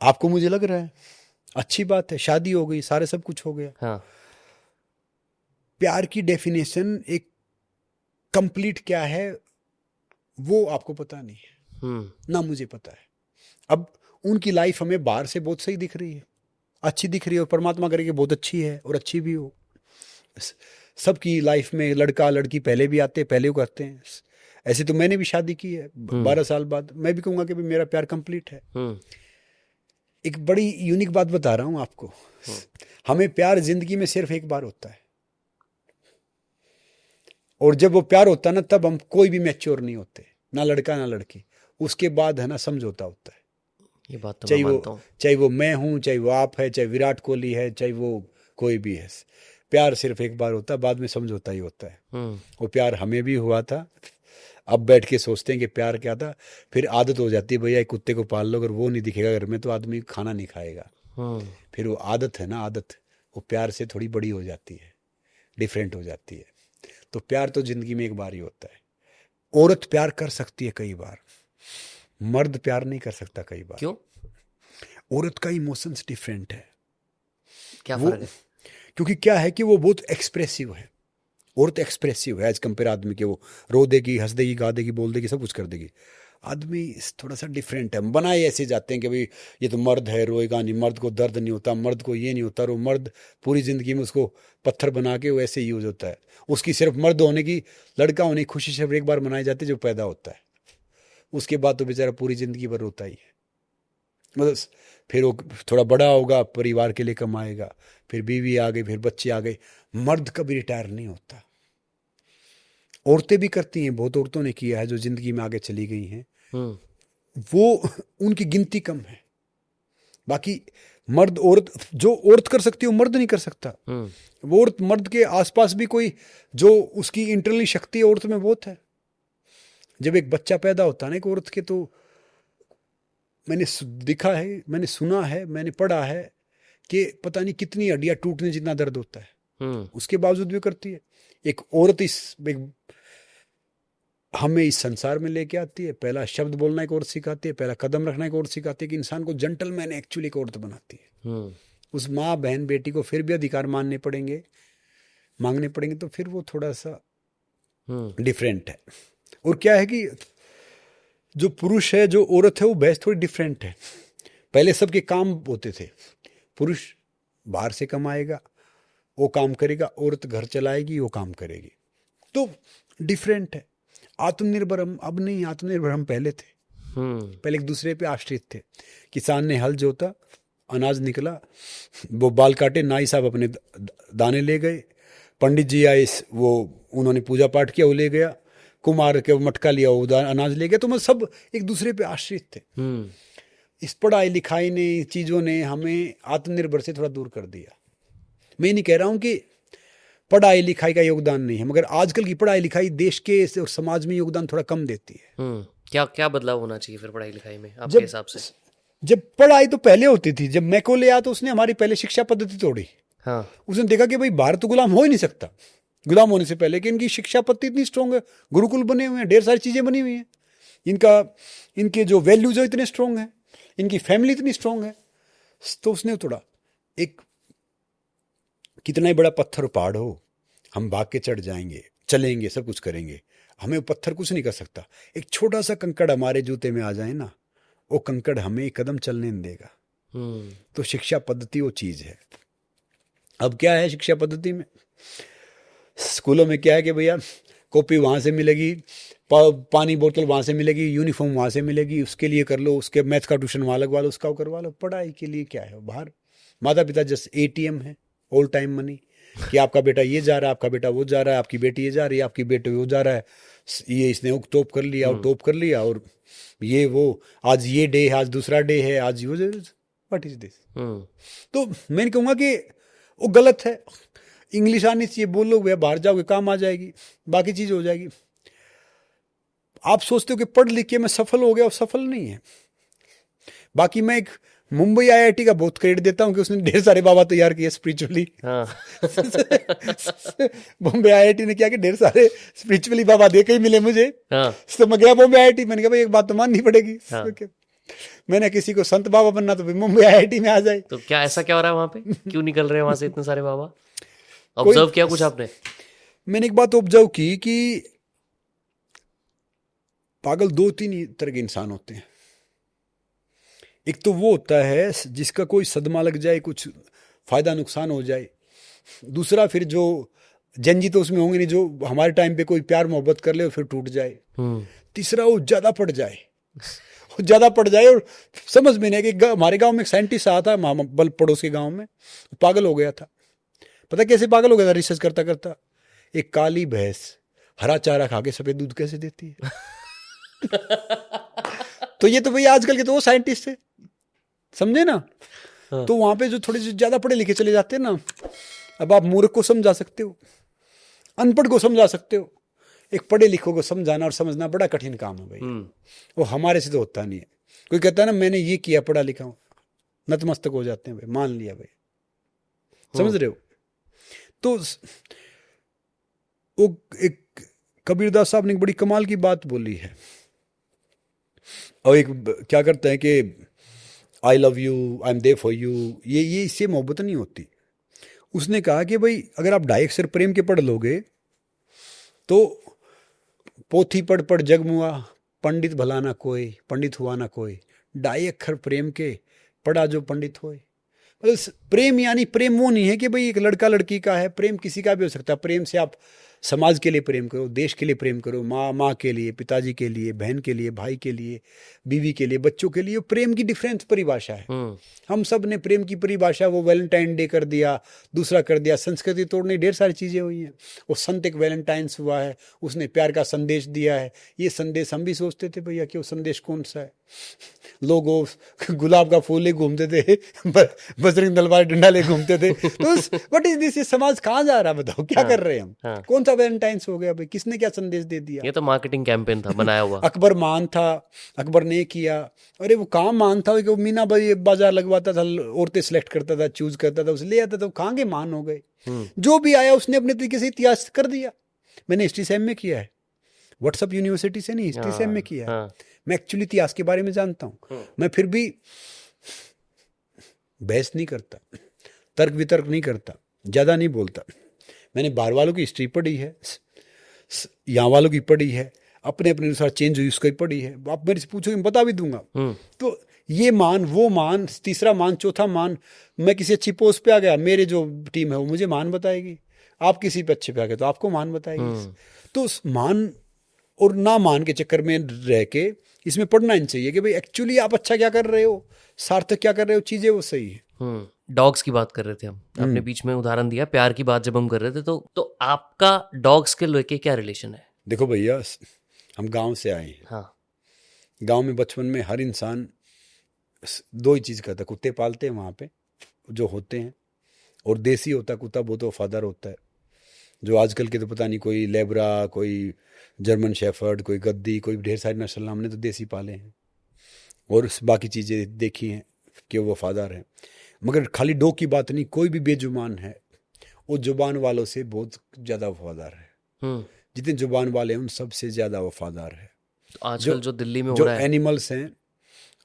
आपको मुझे लग रहा है अच्छी बात है, शादी हो गई, सारे सब कुछ हो गया। हाँ। प्यार की डेफिनेशन एक कंप्लीट क्या है वो आपको पता नहीं है, ना मुझे पता है। अब उनकी लाइफ हमें बाहर से बहुत सही दिख रही है, अच्छी दिख रही है, और परमात्मा करे कि बहुत अच्छी है और अच्छी भी हो। सबकी लाइफ में लड़का लड़की पहले भी आते हैं, पहले वो करते हैं। ऐसे तो मैंने भी शादी की है 12 साल बाद, मैं भी कहूँगा कि मेरा प्यार कंप्लीट है। एक बड़ी यूनिक बात बता रहा हूँ आपको, हमें प्यार जिंदगी में सिर्फ एक बार होता है, और जब वो प्यार होता है ना, तब हम कोई भी मैच्योर नहीं होते, ना लड़का ना लड़की। उसके बाद है ना समझौता होता है। ये बात तो मैं मानता हूँ। चाहे वो मैं हूँ, चाहे वो आप है, चाहे विराट कोहली है, चाहे वो कोई भी है, प्यार सिर्फ एक बार होता है, बाद में समझौता ही होता है। वो प्यार हमें भी हुआ था। अब बैठ के सोचते हैं कि प्यार क्या था, फिर आदत हो जाती है, भैया एक कुत्ते को पाल लो, अगर वो नहीं दिखेगा घर में तो आदमी खाना नहीं खाएगा। फिर वो आदत है ना, आदत वो प्यार से थोड़ी बड़ी हो जाती है, डिफरेंट हो जाती है। तो प्यार तो जिंदगी में एक बार ही होता है। औरत प्यार कर सकती है कई बार, मर्द प्यार नहीं कर सकता कई बार। क्यों? औरत का इमोशंस डिफरेंट है। क्या फर्क है? क्योंकि क्या है कि वो बहुत एक्सप्रेसिव है। औरत एक्सप्रेसिव है एज कंपेयर आदमी के, वो रो देगी, हंस देगी, गा देगी, बोल देगी, सब कुछ कर देगी। आदमी थोड़ा सा डिफरेंट है, बनाए ऐसे जाते हैं कि भाई ये तो मर्द है, रोएगा नहीं, मर्द को दर्द नहीं होता, मर्द को ये नहीं होता, और वो मर्द पूरी ज़िंदगी में उसको पत्थर बना के वैसे यूज होता है। उसकी सिर्फ मर्द होने की, लड़का होने की खुशी सिर्फ एक बार मनाई जाती है जो पैदा होता है, उसके बाद तो बेचारा पूरी ज़िंदगी भर रोता ही है। मतलब फिर वो थोड़ा बड़ा होगा, परिवार के लिए कमाएगा, फिर बीवी आ गई, फिर बच्चे आ गए। मर्द कभी रिटायर नहीं होता। औरतें भी करती हैं, बहुत औरतों ने किया है जो ज़िंदगी में आगे चली गई हैं, वो उनकी गिनती कम है। बाकी मर्द, औरत, जो औरत कर सकती है वो मर्द नहीं कर सकता। वो औरत, मर्द के आसपास भी कोई जो उसकी इंटरनली शक्ति है औरत में बहुत है। जब एक बच्चा पैदा होता है ना एक औरत के, तो मैंने देखा है, मैंने सुना है, मैंने पढ़ा है कि पता नहीं कितनी हड्डियां टूटने जितना दर्द होता है, उसके बावजूद भी करती है। एक औरत हमें इस संसार में लेके आती है, पहला शब्द बोलना एक औरत सिखाती है, पहला कदम रखना एक औरत सिखाती है, कि इंसान को जेंटलमैन एक्चुअली एक औरत बनाती है। उस माँ बहन बेटी को फिर भी अधिकार मांगने पड़ेंगे, तो फिर वो थोड़ा सा डिफरेंट है। और क्या है कि जो पुरुष है, जो औरत है, वो बहस थोड़ी डिफरेंट है। पहले सबके काम होते थे, पुरुष बाहर से कमाएगा, वो काम करेगा, औरत घर चलाएगी, वो काम करेगी, तो डिफरेंट है। आत्मनिर्भर हम अब नहीं, आत्मनिर्भर हम पहले थे। पहले एक दूसरे पे आश्रित थे। किसान ने हल जोता, अनाज निकला, वो बाल काटे, नाई साहब अपने दाने ले गए, पंडित जी आए, वो उन्होंने पूजा पाठ किया, वो ले गया, कुमार के मटका लिया, वो अनाज ले गया। तो मैं सब एक दूसरे पे आश्रित थे। इस पढ़ाई लिखाई ने, चीज़ों ने हमें आत्मनिर्भर से थोड़ा दूर कर दिया। मैं नहीं कह रहा हूँ कि पढ़ाई लिखाई का योगदान नहीं है, मगर आजकल की पढ़ाई लिखाई देश के और समाज में योगदान थोड़ा कम देती है। क्या क्या बदलाव होना चाहिए फिर पढ़ाई लिखाई में आपके हिसाब से? जब पढ़ाई तो पहले होती थी, जब मैकोले आया तो उसने हमारी पहले शिक्षा पद्धति तोड़ी। उसने देखा कि भाई भारत तो गुलाम हो ही नहीं सकता, गुलाम होने से पहले, कि इनकी शिक्षा पद्धति इतनी स्ट्रॉन्ग है, गुरुकुल बने हुए हैं, ढेर सारी चीज़ें बनी हुई हैं, इनके जो वैल्यूज है इतने स्ट्रॉन्ग हैं, इनकी फैमिली इतनी स्ट्रॉन्ग है। तो उसने तोड़ा। एक कितना ही बड़ा पत्थर पहाड़ हो, हम भाग के चढ़ जाएंगे, चलेंगे, सब कुछ करेंगे, हमें वो पत्थर कुछ नहीं कर सकता। एक छोटा सा कंकड़ हमारे जूते में आ जाए ना, वो कंकड़ हमें एक कदम चलने नहीं देगा। तो शिक्षा पद्धति वो चीज़ है। अब क्या है शिक्षा पद्धति में, स्कूलों में क्या है कि भैया कॉपी वहाँ से मिलेगी, पानी बोतल वहाँ से मिलेगी, यूनिफॉर्म वहाँ से मिलेगी, उसके लिए कर लो, उसके मैथ का ट्यूशन वहाँ लगवा लो, उसका वो करवा लो। पढ़ाई के लिए क्या है बाहर, माता पिता जस्ट ATM है, ऑल टाइम मनी, कि आपका बेटा ये जा रहा है, आपका बेटा वो जा रहा है, आपकी बेटी ये जा रही है, आपकी बेटी वो जा रहा है, ये इसने टॉप कर लिया और टॉप कर लिया, और ये वो, आज ये डे है, आज दूसरा डे है, आज वो, व्हाट इज दिस। तो मैं कहूँगा कि वो गलत है। इंग्लिश आनी चाहिए, बोलो भैया, बाहर जाओगे काम आ जाएगी, बाकी चीज़ हो जाएगी। आप सोचते हो कि पढ़ लिख के मैं सफल हो गया, और सफल नहीं है। बाकी मैं एक मुंबई IIT का बहुत क्रेडिट देता हूँ कि उसने ढेर सारे बाबा तैयार किए स्पिरिचुअली। बॉम्बे IIT ने क्या कि ढेर सारे स्पिरिचुअली बाबा दे के ही मिले मुझे। तो मैं गया बॉम्बे IIT, मैंने कहा भाई एक बात तो माननी पड़ेगी। मैंने किसी को संत बाबा बनना तो मुंबई IIT में आ जाए। तो क्या ऐसा क्या हो रहा है वहाँ पे, क्यों निकल रहे हैं वहाँ से इतने सारे बाबा? ऑब्जर्व किया कुछ आपने? मैंने एक बात ऑब्जर्व की कि पागल 2-3 तरह के इंसान होते हैं। एक तो वो होता है जिसका कोई सदमा लग जाए, कुछ फायदा नुकसान हो जाए। दूसरा फिर जो जंजी तो उसमें होंगे नहीं, जो हमारे टाइम पे कोई प्यार मोहब्बत कर ले और फिर टूट जाए। तीसरा वो ज्यादा पड़ जाए, और समझ में नहीं कि हमारे गांव में एक साइंटिस्ट आया था, बल पड़ोस के गांव में, पागल हो गया था। पता कैसे पागल हो गया था? रिसर्च करता करता, एक काली भैंस हरा चारा खा के सफेद दूध कैसे देती है? तो ये तो भैया आजकल के तो वो साइंटिस्ट है, समझे ना? हाँ। तो वहां पे जो थोड़े ज्यादा पढ़े लिखे चले जाते हैं ना, अब आप मूर्ख को समझा सकते हो, अनपढ़ को समझा सकते हो, एक पढ़े लिखों को समझाना और समझना बड़ा कठिन काम है भाई। वो हमारे से तो होता नहीं है। कोई कहता है ना मैंने ये किया, पढ़ा लिखा हूं, नतमस्तक हो जाते हैं भाई, मान लिया भाई, समझ रहे हो? तो वो एक कबीरदास साहब ने एक बड़ी कमाल की बात बोली है, और एक क्या करते हैं कि I love you, I am there for you, ये इससे मोहब्बत नहीं होती। उसने कहा कि भाई अगर आप 2.5 अक्षर प्रेम के पढ़ लोगे तो पोथी पढ़ पढ़ जग मुआ, पंडित भला ना कोई, पंडित हुआ ना कोई, 2.5 अक्षर प्रेम के पढ़ा जो पंडित होए। मतलब प्रेम यानी प्रेम वो नहीं है कि भाई एक लड़का लड़की का है, प्रेम किसी का भी हो सकता है। प्रेम से आप समाज के लिए प्रेम करो, देश के लिए प्रेम करो, माँ के लिए, पिताजी के लिए, बहन के लिए, भाई के लिए, बीवी के लिए, बच्चों के लिए। प्रेम की डिफरेंट परिभाषा है। हम सब ने प्रेम की परिभाषा वो वैलेंटाइन डे कर दिया, दूसरा कर दिया, संस्कृति तोड़ने ढेर सारी चीज़ें हुई हैं। वो संत एक वैलेंटाइंस हुआ है, उसने प्यार का संदेश दिया है। ये संदेश हम भी सोचते थे भैया कि वो संदेश कौन सा है। लोग गुलाब का फूल ले घूमते थे, बजरंग दल वाले डंडा ले घूमते थे। तो व्हाट इज दिस? ये समाज कहाँ जा रहा है? बताओ क्या कर रहे हैं हम? कौन सा वैलेंटाइंस हो गया भाई? किसने क्या संदेश दे दिया? ये तो मार्केटिंग कैंपेन था बनाया हुआ। अकबर मान था, अकबर ने किया। अरे वो कहाँ मान था कि मीना बाजार लगवाता था, औरतें सिलेक्ट करता था, चूज करता था, उसे ले आता था। कहाँ के मान हो गए? जो भी आया उसने अपने तरीके से इतिहास कर दिया। मैंने हिस्ट्री से एमए किया है, व्हाट्सएप यूनिवर्सिटी से नहीं, हिस्ट्री से एमए किया है। मैं एक्चुअली इतिहास के बारे में जानता हूँ। मैं फिर भी बहस नहीं करता, तर्क वितर्क नहीं करता, ज्यादा नहीं बोलता। मैंने बाहर वालों की हिस्ट्री पढ़ी है, यहाँ वालों की पढ़ी है, अपने अपने अनुसार चेंज हुई उसकी पढ़ी है। आप मेरे से पूछोगे मैं बता भी दूंगा। तो ये मान, वो मान, तीसरा मान, चौथा मान। मैं किसी अच्छी पोस्ट पे आ गया, मेरे जो टीम है वो मुझे मान बताएगी। आप किसी पे अच्छे पे आ गए तो आपको मान बताएगी। तो उस मान और ना मान के चक्कर में रह के इसमें पढ़ना ही चाहिए कि भाई एक्चुअली आप अच्छा क्या कर रहे हो, सार्थक क्या कर रहे हो, चीजें वो सही है। डॉग्स की बात कर रहे थे हम, आपने बीच में उदाहरण दिया प्यार की बात जब हम कर रहे थे, तो आपका डॉग्स के लेके क्या रिलेशन है? देखो भैया, हम गांव से आए हैं। हाँ। गांव में बचपन में हर इंसान 2 ही चीज़ करता है, कुत्ते पालते हैं वहाँ पे जो होते हैं, और देसी होता है कुत्ता, बहुत वफादार होता है। जो आजकल के तो पता नहीं, कोई लेब्रा, कोई जर्मन शेफर्ड, कोई गद्दी, कोई ढेर सारी नस्ल, हमने तो देसी पाले हैं और बाकी चीज़ें देखी हैं कि वो वफादार हैं। मगर खाली डॉग की बात नहीं, कोई भी बेजुबान है वो जुबान वालों से बहुत ज़्यादा वफादार है। जितने जुबान वाले हैं उन सबसे ज़्यादा वफादार है। तो आजकल जो दिल्ली में हो रहा है, जो एनिमल्स हैं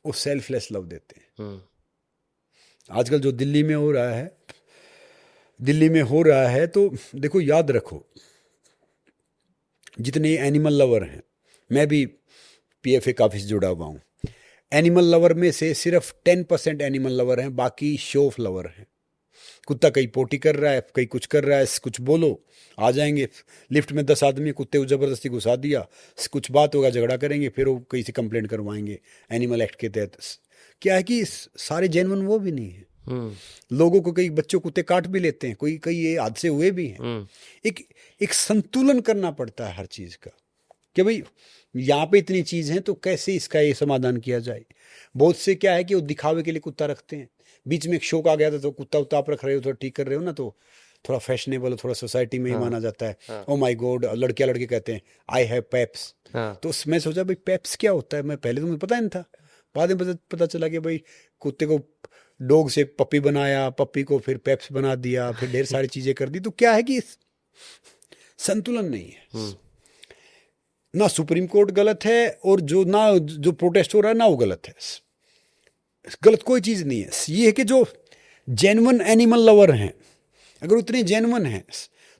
वो सेल्फलेस लव देते हैं। आजकल जो दिल्ली में हो रहा है, तो देखो याद रखो, जितने एनिमल लवर हैं, मैं भी पीएफए काफ़ी से जुड़ा हुआ हूँ, एनिमल लवर में से सिर्फ 10% एनिमल लवर हैं, बाकी शो ऑफ लवर हैं। कुत्ता कहीं पोटी कर रहा है, कहीं कुछ कर रहा है, कुछ बोलो आ जाएंगे। लिफ्ट में 10 आदमी, कुत्ते को ज़बरदस्ती घुसा दिया, कुछ बात होगा, झगड़ा करेंगे, फिर वो कहीं से कंप्लेंट करवाएंगे एनिमल एक्ट के तहत। क्या है कि सारे जेन्युइन वो भी नहीं है। लोगों को, कई बच्चों कुत्ते काट भी लेते हैं, कई ये हादसे हुए भी हैं। एक संतुलन करना पड़ता है हर चीज़ का कि भाई यहाँ पे इतनी चीज़ हैं तो कैसे इसका ये समाधान किया जाए। बहुत से क्या है कि वो दिखावे के लिए कुत्ता रखते हैं। बीच में एक शौक आ गया था तो कुत्ता उत्ता आप रख रहे हो, थोड़ा ठीक कर रहे हो ना, तो थोड़ा फैशनेबल, थोड़ा सोसाइटी में ही माना जाता है। ओ माय गॉड, लड़के कहते हैं आई हैव पेप्स। तो मैं सोचा भाई पेप्स क्या होता है, मैं पहले तो मुझे पता नहीं था। बाद में पता चला कि भाई कुत्ते को डॉग से पप्पी बनाया, पप्पी को फिर पेप्स बना दिया, फिर ढेर सारी चीज़ें कर दी। तो क्या है कि संतुलन नहीं है। ना सुप्रीम कोर्ट गलत है और जो प्रोटेस्ट हो रहा है ना वो गलत है। गलत कोई चीज़ नहीं है। ये है कि जो जेन्युइन एनिमल लवर हैं अगर उतने जेन्युइन हैं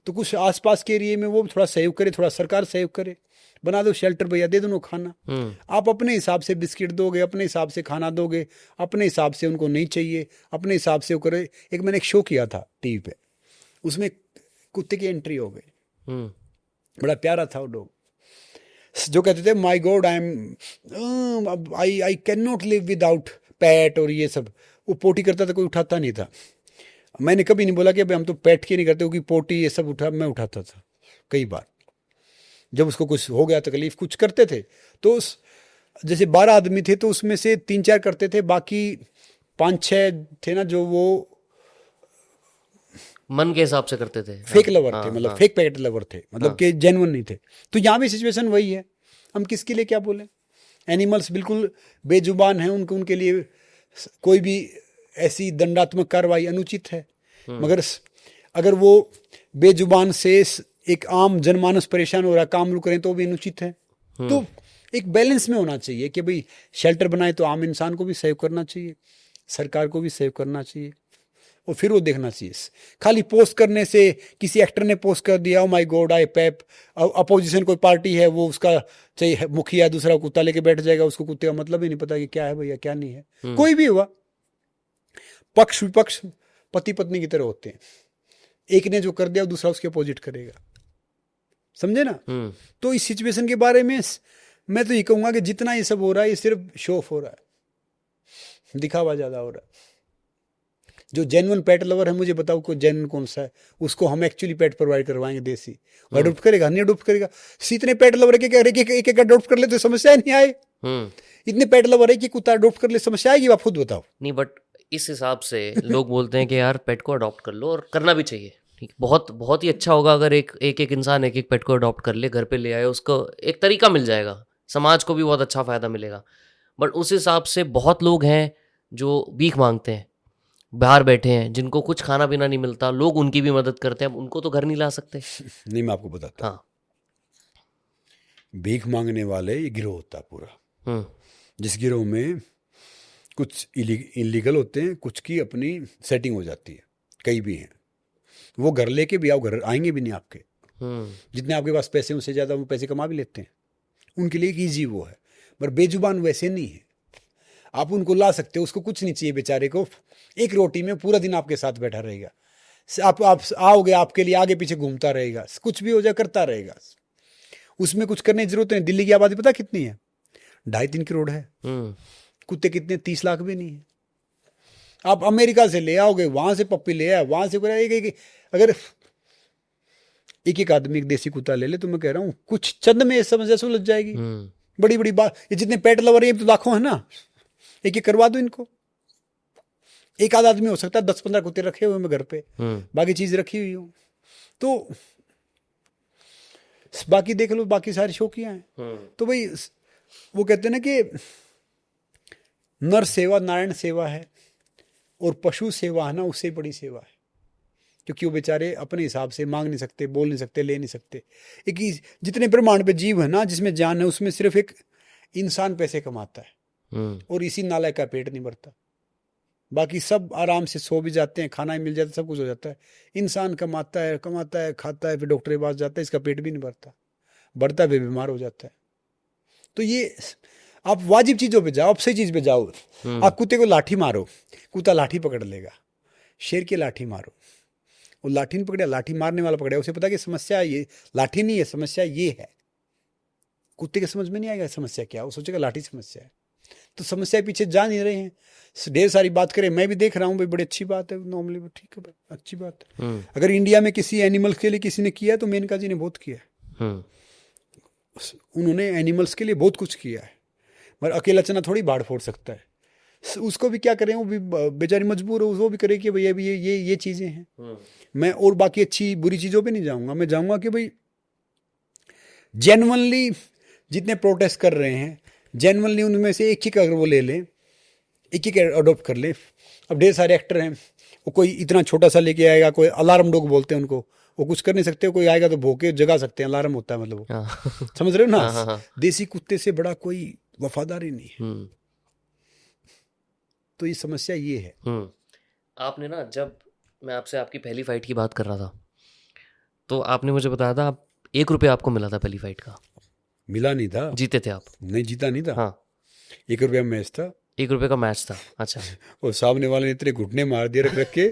तो कुछ आसपास के एरिया में वो थोड़ा सहयोग करे, थोड़ा सरकार सहयोग करे, बना दो शेल्टर, भैया दे दो खाना। आप अपने हिसाब से बिस्किट दोगे, अपने हिसाब से खाना दोगे, अपने हिसाब से उनको नहीं चाहिए, अपने हिसाब से वो करे। मैंने एक शो किया था टीवी पे, उसमें कुत्ते की एंट्री हो गई, बड़ा प्यारा था वो डॉग, जो कहते थे my God I can not live without pet, और ये सब। वो पोटी करता था, कोई उठाता नहीं था। मैंने कभी नहीं बोला कि भाई हम तो पैट की नहीं करते, क्योंकि पोटी ये सब मैं उठाता था कई बार। जब उसको कुछ हो गया तकलीफ, कुछ करते थे तो जैसे 12 आदमी थे तो उसमें से 3-4 करते थे, बाकी 5-6 थे ना जो वो मन के हिसाब से करते थे, फेक लवर थे, मतलब फेक पैकेट लवर थे, मतलब कि जेन्युइन नहीं थे। तो यहाँ भी सिचुएशन वही है, हम किसके लिए क्या बोले। एनिमल्स बिल्कुल बेजुबान हैं, उनके लिए कोई भी ऐसी दंडात्मक कार्रवाई अनुचित है, मगर अगर वो बेजुबान से एक आम जनमानस परेशान हो रहा है, काम रुक रहे हैं, तो भी अनुचित है। तो एक बैलेंस में होना चाहिए कि भाई शेल्टर बनाए तो आम इंसान को भी सहयोग करना चाहिए, सरकार को भी सहयोग करना चाहिए, और फिर वो देखना चाहिए। खाली पोस्ट करने से, किसी एक्टर ने पोस्ट कर दिया, oh my God I Pep, opposition कोई पार्टी है, वो उसका चाहिए मुखिया दूसरा कुत्ता लेके बैठ जाएगा, उसको कुत्ते का मतलब ही नहीं पता कि क्या है भैया क्या नहीं है। कोई भी हुआ, पक्ष विपक्ष पति पत्नी की तरह होते हैं, एक ने जो कर दिया दूसरा उसके अपोजिट करेगा, समझे ना। तो इस सिचुएशन के बारे में मैं तो ये कहूंगा कि जितना ये सब हो रहा है, ये सिर्फ शो ऑफ हो रहा है, दिखावा ज्यादा हो रहा है। जो जेन्युइन पेट लवर है, मुझे बताओ कोई जेन्युइन कौन सा है, उसको हम एक्चुअली पेट प्रोवाइड करवाएंगे देसी, अडोप्ट करेगा नहीं अडोप्ट करेगा। इतने पेट लवर है कि एक अडोप्ट कर ले तो समस्या नहीं आए, इतने पेट लवर है कि कुत्ता अडोप्ट कर ले समस्या आएगी, आप खुद बताओ। नहीं, बट इस हिसाब से लोग बोलते हैं कि यार पेट को अडॉप्ट कर लो, और करना भी चाहिए। ठीक, बहुत बहुत ही अच्छा होगा अगर एक इंसान एक पेट को अडॉप्ट कर ले, घर पे ले आए, उसको एक तरीका मिल जाएगा, समाज को भी बहुत अच्छा फ़ायदा मिलेगा। बट उस हिसाब से बहुत लोग हैं जो भीख मांगते हैं, बाहर बैठे हैं, जिनको कुछ खाना पीना नहीं मिलता, लोग उनकी भी मदद करते हैं, उनको तो घर नहीं ला सकते। नहीं, मैं आपको बताता हूँ। भीख मांगने वाले ये गिरोह होता है पूरा, जिस गिरोह में कुछ इलीगल होते हैं, कुछ की अपनी सेटिंग हो जाती है, कई भी हैं वो घर लेके भी आओ, घर आएंगे भी नहीं आपके, जितने आपके पास पैसे उनसे ज़्यादा वो पैसे कमा भी लेते हैं, उनके लिए एक ईजी वो है। पर बेजुबान वैसे नहीं है, आप उनको ला सकते हो, उसको कुछ नहीं चाहिए बेचारे को, एक रोटी में पूरा दिन आपके साथ बैठा रहेगा, आप आओगे आपके लिए आगे पीछे घूमता रहेगा, कुछ भी हो जाए करता रहेगा, उसमें कुछ करने की जरूरत नहीं। दिल्ली की आबादी पता कितनी है? 2.5-3 करोड़ है, कुत्ते कितने? 30 लाख भी नहीं है। आप अमेरिका से ले आओगे, वहां से पप्पी ले आए, वहां से अगर एक आदमी एक देसी कुत्ता ले ले तो मैं कह रहा हूँ कुछ चंद में समस्या सुलझ जाएगी। बड़ी बड़ी बात, ये जितने पेट लवर है तो लाखों है ना, एक करवा दो इनको। एक आध आदमी हो सकता है 10-15 कुत्ते रखे हुए मैं घर पे, बाकी चीज रखी हुई हो, तो बाकी देख लो, बाकी सारी शौकियां हैं। तो भाई वो कहते हैं ना कि नर सेवा नारायण सेवा है, और पशु सेवा है ना उससे बड़ी सेवा है, क्योंकि वो बेचारे अपने हिसाब से मांग नहीं सकते, बोल नहीं सकते, ले नहीं सकते। एक जितने ब्रह्मांड पे जीव है ना, जिसमें जान है, उसमें सिर्फ एक इंसान पैसे कमाता है, और इसी नालायक का पेट नहीं भरता। बाकी सब आराम से सो भी जाते हैं, खाना ही मिल जाता है, सब कुछ हो जाता है। इंसान कमाता है खाता है, फिर डॉक्टर के पास जाता है, इसका पेट भी नहीं भरता, बढ़ता है, बीमार हो जाता है। तो ये आप वाजिब चीज़ों पे जाओ, आप सही चीज़ पे जाओ। आप कुत्ते को लाठी मारो, कुत्ता लाठी पकड़ लेगा। शेर की लाठी मारो, वो लाठी नहीं पकड़े, लाठी मारने वाला पकड़े, उसे पता कि समस्या ये लाठी नहीं है, समस्या ये है। कुत्ते के समझ में नहीं आएगा समस्या क्या, वो सोचेगा लाठी समस्या है। तो समस्या पीछे जा नहीं रहे हैं, ढेर सारी बात करें। मैं भी देख रहा हूँ भाई, बड़ी अच्छी बात है, नॉर्मली ठीक है, अच्छी बात है। अगर इंडिया में किसी एनिमल्स के लिए किसी ने किया तो मेनका जी ने बहुत किया, उन्होंने एनिमल्स के लिए बहुत कुछ किया है, मगर अकेला चना थोड़ी बाढ़ फोड़ सकता है। उसको भी क्या करें, वो भी बेचारी मजबूर है, वो भी करे कि भाई अभी ये चीज़ें हैं। मैं और बाकी अच्छी बुरी चीज़ों पे नहीं जाऊंगा, मैं जाऊंगा कि भाई जेन्युइनली जितने प्रोटेस्ट कर रहे हैं, जेन्युइनली उनमें से एक अगर वो ले लें, एक अडोप्ट कर ले। अब ढेर सारे एक्टर हैं, वो कोई इतना छोटा सा लेके आएगा, कोई अलार्म डॉग बोलते हैं उनको, वो कुछ कर नहीं सकते, कोई आएगा तो भौंके जगा सकते हैं, अलार्म होता है मतलब वो, समझ रहे हो ना। देसी कुत्ते से बड़ा कोई वफादारी नहीं है। तो ये समस्या ये है। आपने ना जब मैं आपसे आपकी पहली फाइट की बात कर रहा था, तो आपने मुझे बताया था आप 1 रुपया आपको मिला था पहली फाइट का, मिला नहीं था। जीते थे आप? नहीं, जीता नहीं था। हाँ, 1 रुपया मैच था। 1 रुपये का मैच था। अच्छा। और सामने वाले ने इतने घुटने मार दिए रख रख के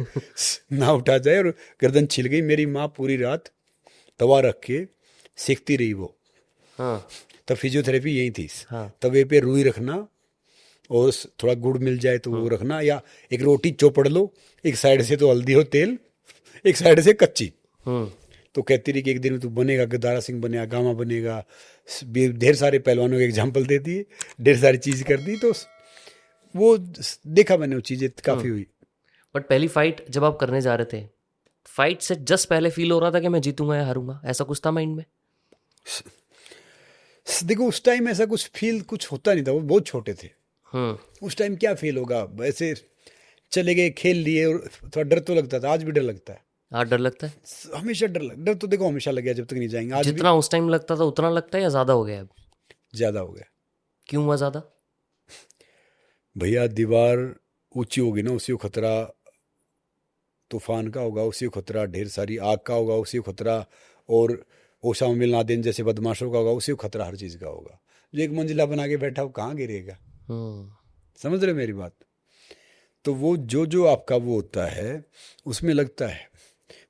ना उठा जाए, और गर्दन छिल गई। मेरी माँ पूरी रात तवा रख के सेकती रही वो। हाँ तब फिजियोथेरेपी यही थी। हाँ। तवे पे रुई रखना, और थोड़ा गुड़ मिल जाए तो वो रखना, या एक रोटी चौपड़ लो, एक साइड से तो हल्दी और तेल, एक साइड से कच्ची। हम्म। तो कहती रही कि एक दिन में तू बनेगा, गदारा सिंह बनेगा, गामा बनेगा। ढेर सारे पहलवानों के एग्जाम्पल देती है, ढेर सारी चीज़ कर दी। तो वो देखा मैंने, वो चीज़ें काफ़ी हुई। बट पहली फाइट जब आप करने जा रहे थे, फाइट से जस्ट पहले फील हो रहा था कि मैं जीतूंगा या हारूंगा, ऐसा कुछ था माइंड में? देखो, उस टाइम ऐसा कुछ फील कुछ होता नहीं था, वो बहुत छोटे थे। हम्म। उस टाइम क्या फील होगा, वैसे चले गए, खेल लिए, और थोड़ा डर तो लगता था। आज भी डर लगता है, आज डर लगता है? हमेशा डर तो देखो हमेशा लग गया जब तक नहीं जाएंगे। आज भी जितना उस टाइम लगता था उतना लगता है या ज्यादा हो गया अब? ज़्यादा हो गया क्यों हुआ ज्यादा? भैया। दीवार ऊंची होगी ना, उसी को खतरा। तूफान का होगा, उसी को खतरा। ढेर सारी आग का होगा, उसी को खतरा। और ओसामा बिन लादेन जैसे बदमाशों का होगा, उसी को खतरा। हर चीज़ का होगा। जो एक मंजिला बना के बैठा, वो कहाँ गिरेगा? हम्म। समझ रहे मेरी बात? तो वो जो जो आपका वो होता है, उसमें लगता है।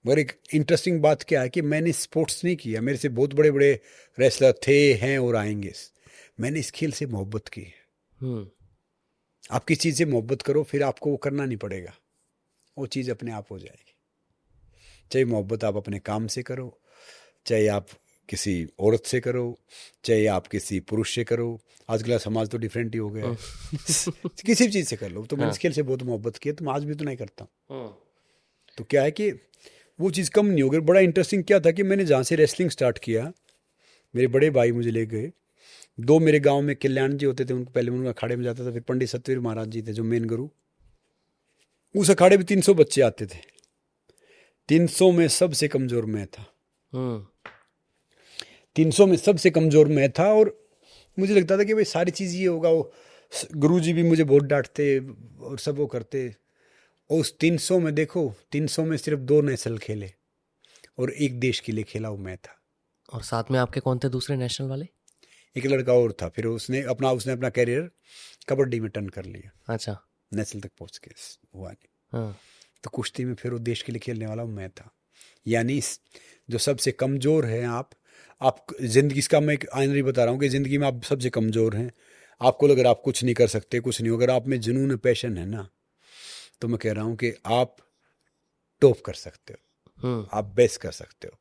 मगर एक इंटरेस्टिंग बात क्या है कि मैंने स्पोर्ट्स नहीं किया। मेरे से बहुत बड़े बड़े रेसलर थे, हैं और आएंगे। मैंने इस खेल से मोहब्बत की। हम्म। आप किस चीज़ से मोहब्बत करो, फिर आपको वो करना नहीं पड़ेगा, वो चीज़ अपने आप हो जाएगी। चाहे मोहब्बत आप अपने काम से करो, चाहे आप किसी औरत से करो, चाहे आप किसी पुरुष से करो। आजकल समाज तो डिफरेंट ही हो गया है। किसी भी चीज़ से कर लो। तो मैंने इस खेल से बहुत मोहब्बत की है, तो मैं आज भी तो नहीं करता हूँ। तो क्या है कि वो चीज़ कम नहीं हो गई। बड़ा इंटरेस्टिंग क्या था कि मैंने जहाँ से रेसलिंग स्टार्ट किया, मेरे बड़े भाई मुझे ले गए। दो मेरे गांव में कल्याण जी होते थे, उनको पहले मैं उनके अखाड़े में जाता था। फिर पंडित सतवीर महाराज जी थे जो मेन गुरु। उस अखाड़े में 300 बच्चे आते थे। 300 में सबसे कमज़ोर मैं था। हम्म। 300 में सबसे कमज़ोर मैं था। और मुझे लगता था कि भाई सारी चीज़ ये होगा। वो गुरु जी भी मुझे बहुत डांटते और सब वो करते। और उस 300 में देखो, 300 में सिर्फ 2 नेशनल खेले और एक देश के लिए खेला, वो मैं था। और साथ में आपके कौन थे दूसरे नेशनल वाले? एक लड़का और था। फिर उसने अपना कैरियर कबड्डी में टर्न कर लिया, अच्छा। नेशनल तक पहुंच के हुआ नहीं। हाँ। तो कुश्ती में फिर वो देश के लिए खेलने वाला मैं था। यानी जो सबसे कमज़ोर है आप जिंदगी, इसका मैं एक आइनरी बता रहा हूँ कि ज़िंदगी में आप सबसे कमज़ोर हैं। आपको अगर आप कुछ नहीं कर सकते, कुछ नहीं, अगर आप में जुनून पैशन है ना, तो मैं कह रहा हूँ कि आप टॉप कर सकते हो, आप बेस्ट कर सकते हो।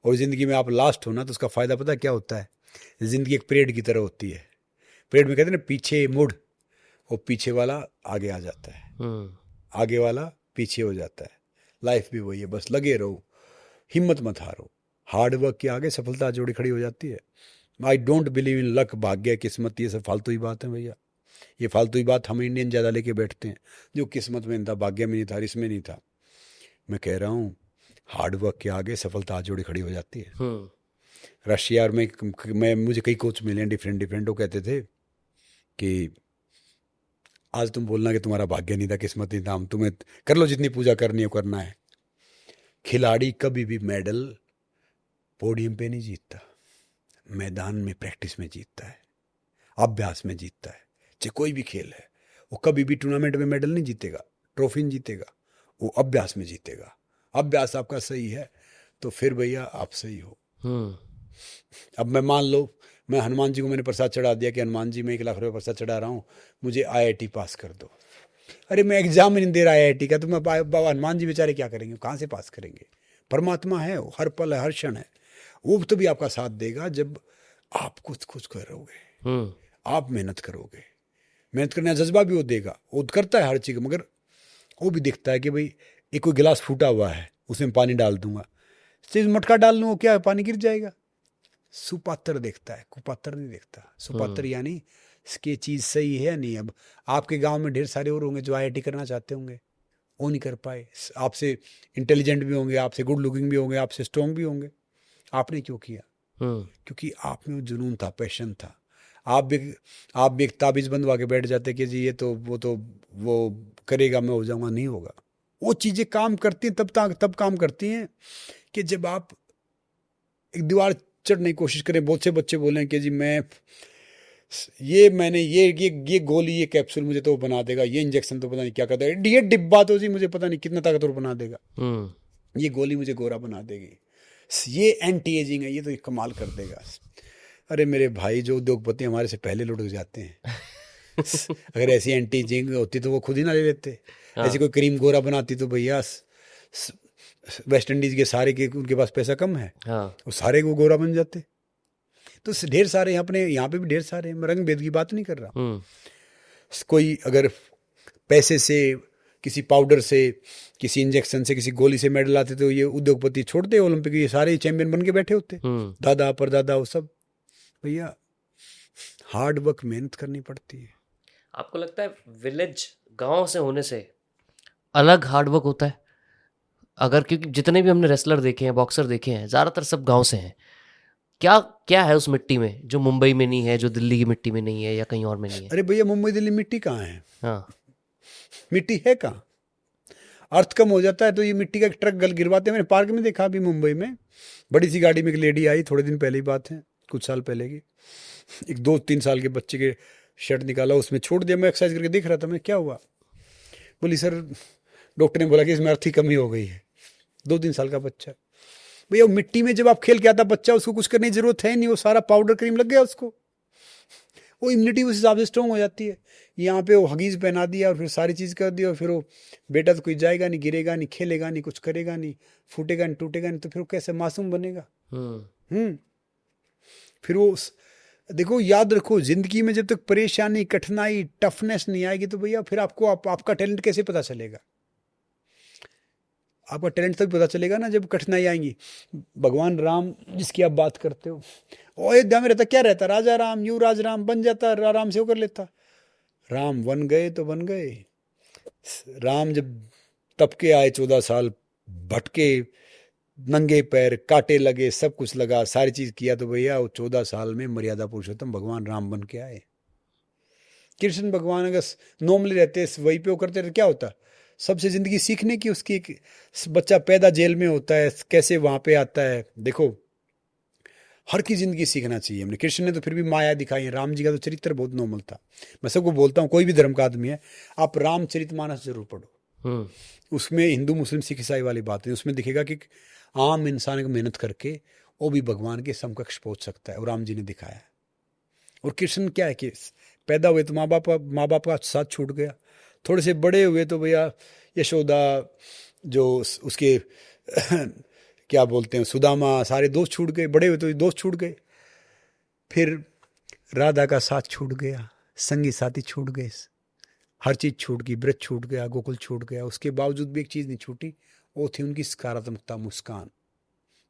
और ज़िंदगी में आप लास्ट हो ना, तो उसका फ़ायदा पता क्या होता है? ज़िंदगी एक परेड की तरह होती है। परेड में कहते हैं ना, पीछे मुड़, और पीछे वाला आगे आ जाता है, आगे वाला पीछे हो जाता है। लाइफ भी वही है, बस लगे रहो, हिम्मत मत हारो। हार्ड वर्क के आगे सफलता जोड़ी खड़ी हो जाती है। I don't believe in luck, भाग्य, किस्मत, ये सब फालतू ही बात है भैया। ये फालतू ही बात हम इंडियन ज़्यादा लेके बैठते हैं। जो किस्मत में नहीं था, भाग्य में नहीं था, इसमें नहीं था। मैं कह रहा हूँ, हार्ड वर्क के आगे सफलता जोड़ी खड़ी हो जाती है। रशिया में मुझे कई कोच मिले हैं डिफरेंट डिफरेंट। वो कहते थे कि आज तुम बोलना कि तुम्हारा भाग्य नहीं था, किस्मत नहीं था, हम तुम्हें कर लो जितनी पूजा करनी है करना है। खिलाड़ी कभी भी मेडल पोडियम पे नहीं जीतता, मैदान में प्रैक्टिस में जीतता है, अभ्यास में जीतता है। चाहे कोई भी खेल है, वो कभी भी टूर्नामेंट में मेडल नहीं जीतेगा, ट्रॉफी नहीं जीतेगा, वो अभ्यास में जीतेगा। अभ्यास आपका सही है तो फिर भैया आप सही हो। अब मैं मान लो, मैं हनुमान जी को मैंने प्रसाद चढ़ा दिया कि हनुमान जी मैं 1 लाख रुपये प्रसाद चढ़ा रहा हूँ, मुझे IIT पास कर दो। अरे मैं एग्जाम नहीं दे रहा IIT का, तो मैं बाबा हनुमान जी बेचारे क्या करेंगे? कहाँ से पास करेंगे? परमात्मा है वो, हर पल है, हर क्षण है। वो तो भी आपका साथ देगा जब आप कुछ करोगे, आप मेहनत करोगे। मेहनत करने का जज्बा भी वो देगा, वो करता है हर चीज़। मगर वो भी देखता है कि भाई एक कोई गिलास फूटा हुआ है, उसमें पानी डाल दूंगा, सिर्फ मटका डाल लूँ, क्या पानी गिर जाएगा? सुपात्र देखता है, कुपात्र नहीं देखता। सुपात्र यानी इसकी चीज़ सही है या नहीं। अब आपके गांव में ढेर सारे और होंगे जो IIT करना चाहते होंगे, वो नहीं कर पाए। आपसे इंटेलिजेंट भी होंगे, आपसे गुड लुकिंग भी होंगे, आपसे स्ट्रॉन्ग भी होंगे। आपने क्यों किया? क्योंकि आप में वो जुनून था, पैशन था। आप भी एक ताबीज़ बंधवा के बैठ जाते कि जी ये तो वो करेगा, मैं हो जाऊंगा, नहीं होगा। वो चीज़ें काम करती हैं तब काम करती हैं कि जब आप एक दीवार चढ़ने की कोशिश करें। बहुत से बच्चे बोलें कि जी मैंने ये गोली, ये कैप्सूल मुझे तो बना देगा, ये इंजेक्शन तो पता नहीं क्या कर देगा, ये डिब्बा तो जी मुझे पता नहीं कितना ताकतवर बना देगा, ये गोली मुझे गोरा बना देगी, ये एंटी एजिंग है, ये तो कमाल कर देगा। अरे मेरे भाई, जो उद्योगपति हमारे से पहले लुढ़क जाते हैं अगर ऐसी एंटी एजिंग होती तो वो खुद ही ना ले लेते। ऐसी कोई क्रीम गोरा बनाती तो भैया वेस्ट इंडीज के सारे के उनके पास पैसा कम है, वो सारे वो गोरा बन जाते। तो ढेर सारे अपने यहाँ पे भी ढेर सारे, मैं रंग भेद की बात नहीं कर रहा। कोई अगर पैसे से, किसी पाउडर से, किसी इंजेक्शन से, किसी गोली से मेडल आते तो ये उद्योगपति छोड़ते ओलंपिक, ये सारे चैंपियन बन के बैठे होते, दादा परदादा वो सब। भैया हार्ड वर्क, मेहनत करनी पड़ती है। आपको लगता है विलेज, गांव से होने से अलग हार्ड वर्क होता है? अगर, क्योंकि जितने भी हमने रेसलर देखे हैं, बॉक्सर देखे हैं, ज़्यादातर सब गांव से हैं। क्या है उस मिट्टी में जो मुंबई में नहीं है, जो दिल्ली की मिट्टी में नहीं है, या कहीं और में नहीं है? अरे भैया, मुंबई दिल्ली मिट्टी कहाँ है? हाँ, मिट्टी है कहाँ? अर्थ कम हो जाता है तो ये मिट्टी का एक ट्रक गिरवाते हैं। मैंने पार्क में देखा अभी मुंबई में, बड़ी सी गाड़ी में एक लेडी आई, थोड़े दिन पहले ही बात है, कुछ साल पहले की, एक 2-3 साल के बच्चे के शर्ट निकाला, उसमें छोड़ दिया। मैं एक्सरसाइज करके देख रहा था, मैं क्या हुआ? बोली सर डॉक्टर ने बोला कि इसमें अर्थ की कमी हो गई है। 2-3 साल का बच्चा। भैया मिट्टी में जब आप खेल के आता बच्चा, उसको कुछ करने की जरूरत है नहीं, वो सारा पाउडर क्रीम लग गया उसको, वो इम्यूनिटी उस हिसाब से स्ट्रॉन्ग हो जाती है। यहाँ पे वो हगीज पहना दिया और फिर सारी चीज़ कर दी, और फिर वो बेटा तो कोई जाएगा नहीं, गिरेगा नहीं, खेलेगा नहीं, कुछ करेगा नहीं, फूटेगा नहीं, टूटेगा नहीं, तो फिर वो कैसे मासूम बनेगा? फिर वो देखो, याद रखो, जिंदगी में जब तक परेशानी, कठिनाई, टफनेस नहीं आएगी तो भैया फिर आपको आपका टैलेंट कैसे पता चलेगा? आपका टैलेंट तभी पता चलेगा ना जब कठिनाई आएंगी। भगवान राम जिसकी आप बात करते हो, अयोध्या में रहता, क्या रहता? राजा राम, युवराज राम बन जाता, आराम से वो कर लेता। राम बन गए तो बन गए। राम जब तप के आए 14 साल, भटके, नंगे पैर, कांटे लगे, सब कुछ लगा, सारी चीज किया, तो भैया वो 14 साल में मर्यादा पुरुषोत्तम भगवान राम बन के आए। कृष्ण भगवान अगर नॉर्मली रहते, वही पे वो करते रहते, क्या होता? सबसे जिंदगी सीखने की उसकी। एक बच्चा पैदा जेल में होता है, कैसे वहां पे आता है। देखो, हर की जिंदगी सीखना चाहिए हमने। कृष्ण ने तो फिर भी माया दिखाई है, राम जी का तो चरित्र बहुत नॉर्मल था। मैं सबको बोलता हूँ, कोई भी धर्म का आदमी है, आप रामचरितमानस जरूर पढ़ो। उसमें हिंदू मुस्लिम सिख ईसाई वाली बात है, उसमें दिखेगा कि आम इंसान को मेहनत करके वो भी भगवान के समकक्ष पहुंच सकता है, और राम जी ने दिखाया है। और कृष्ण क्या है कि पैदा हुए तो माँ बाप का साथ छूट गया, थोड़े से बड़े हुए तो भैया यशोदा, जो उसके क्या बोलते हैं, सुदामा, सारे दोस्त छूट गए। बड़े हुए तो दोस्त छूट गए, फिर राधा का साथ छूट गया, संगी साथी छूट गए, हर चीज छूट गई, ब्रज छूट गया, गोकुल छूट गया। उसके बावजूद भी एक चीज नहीं छूटी, वो थी उनकी सकारात्मकता, मुस्कान।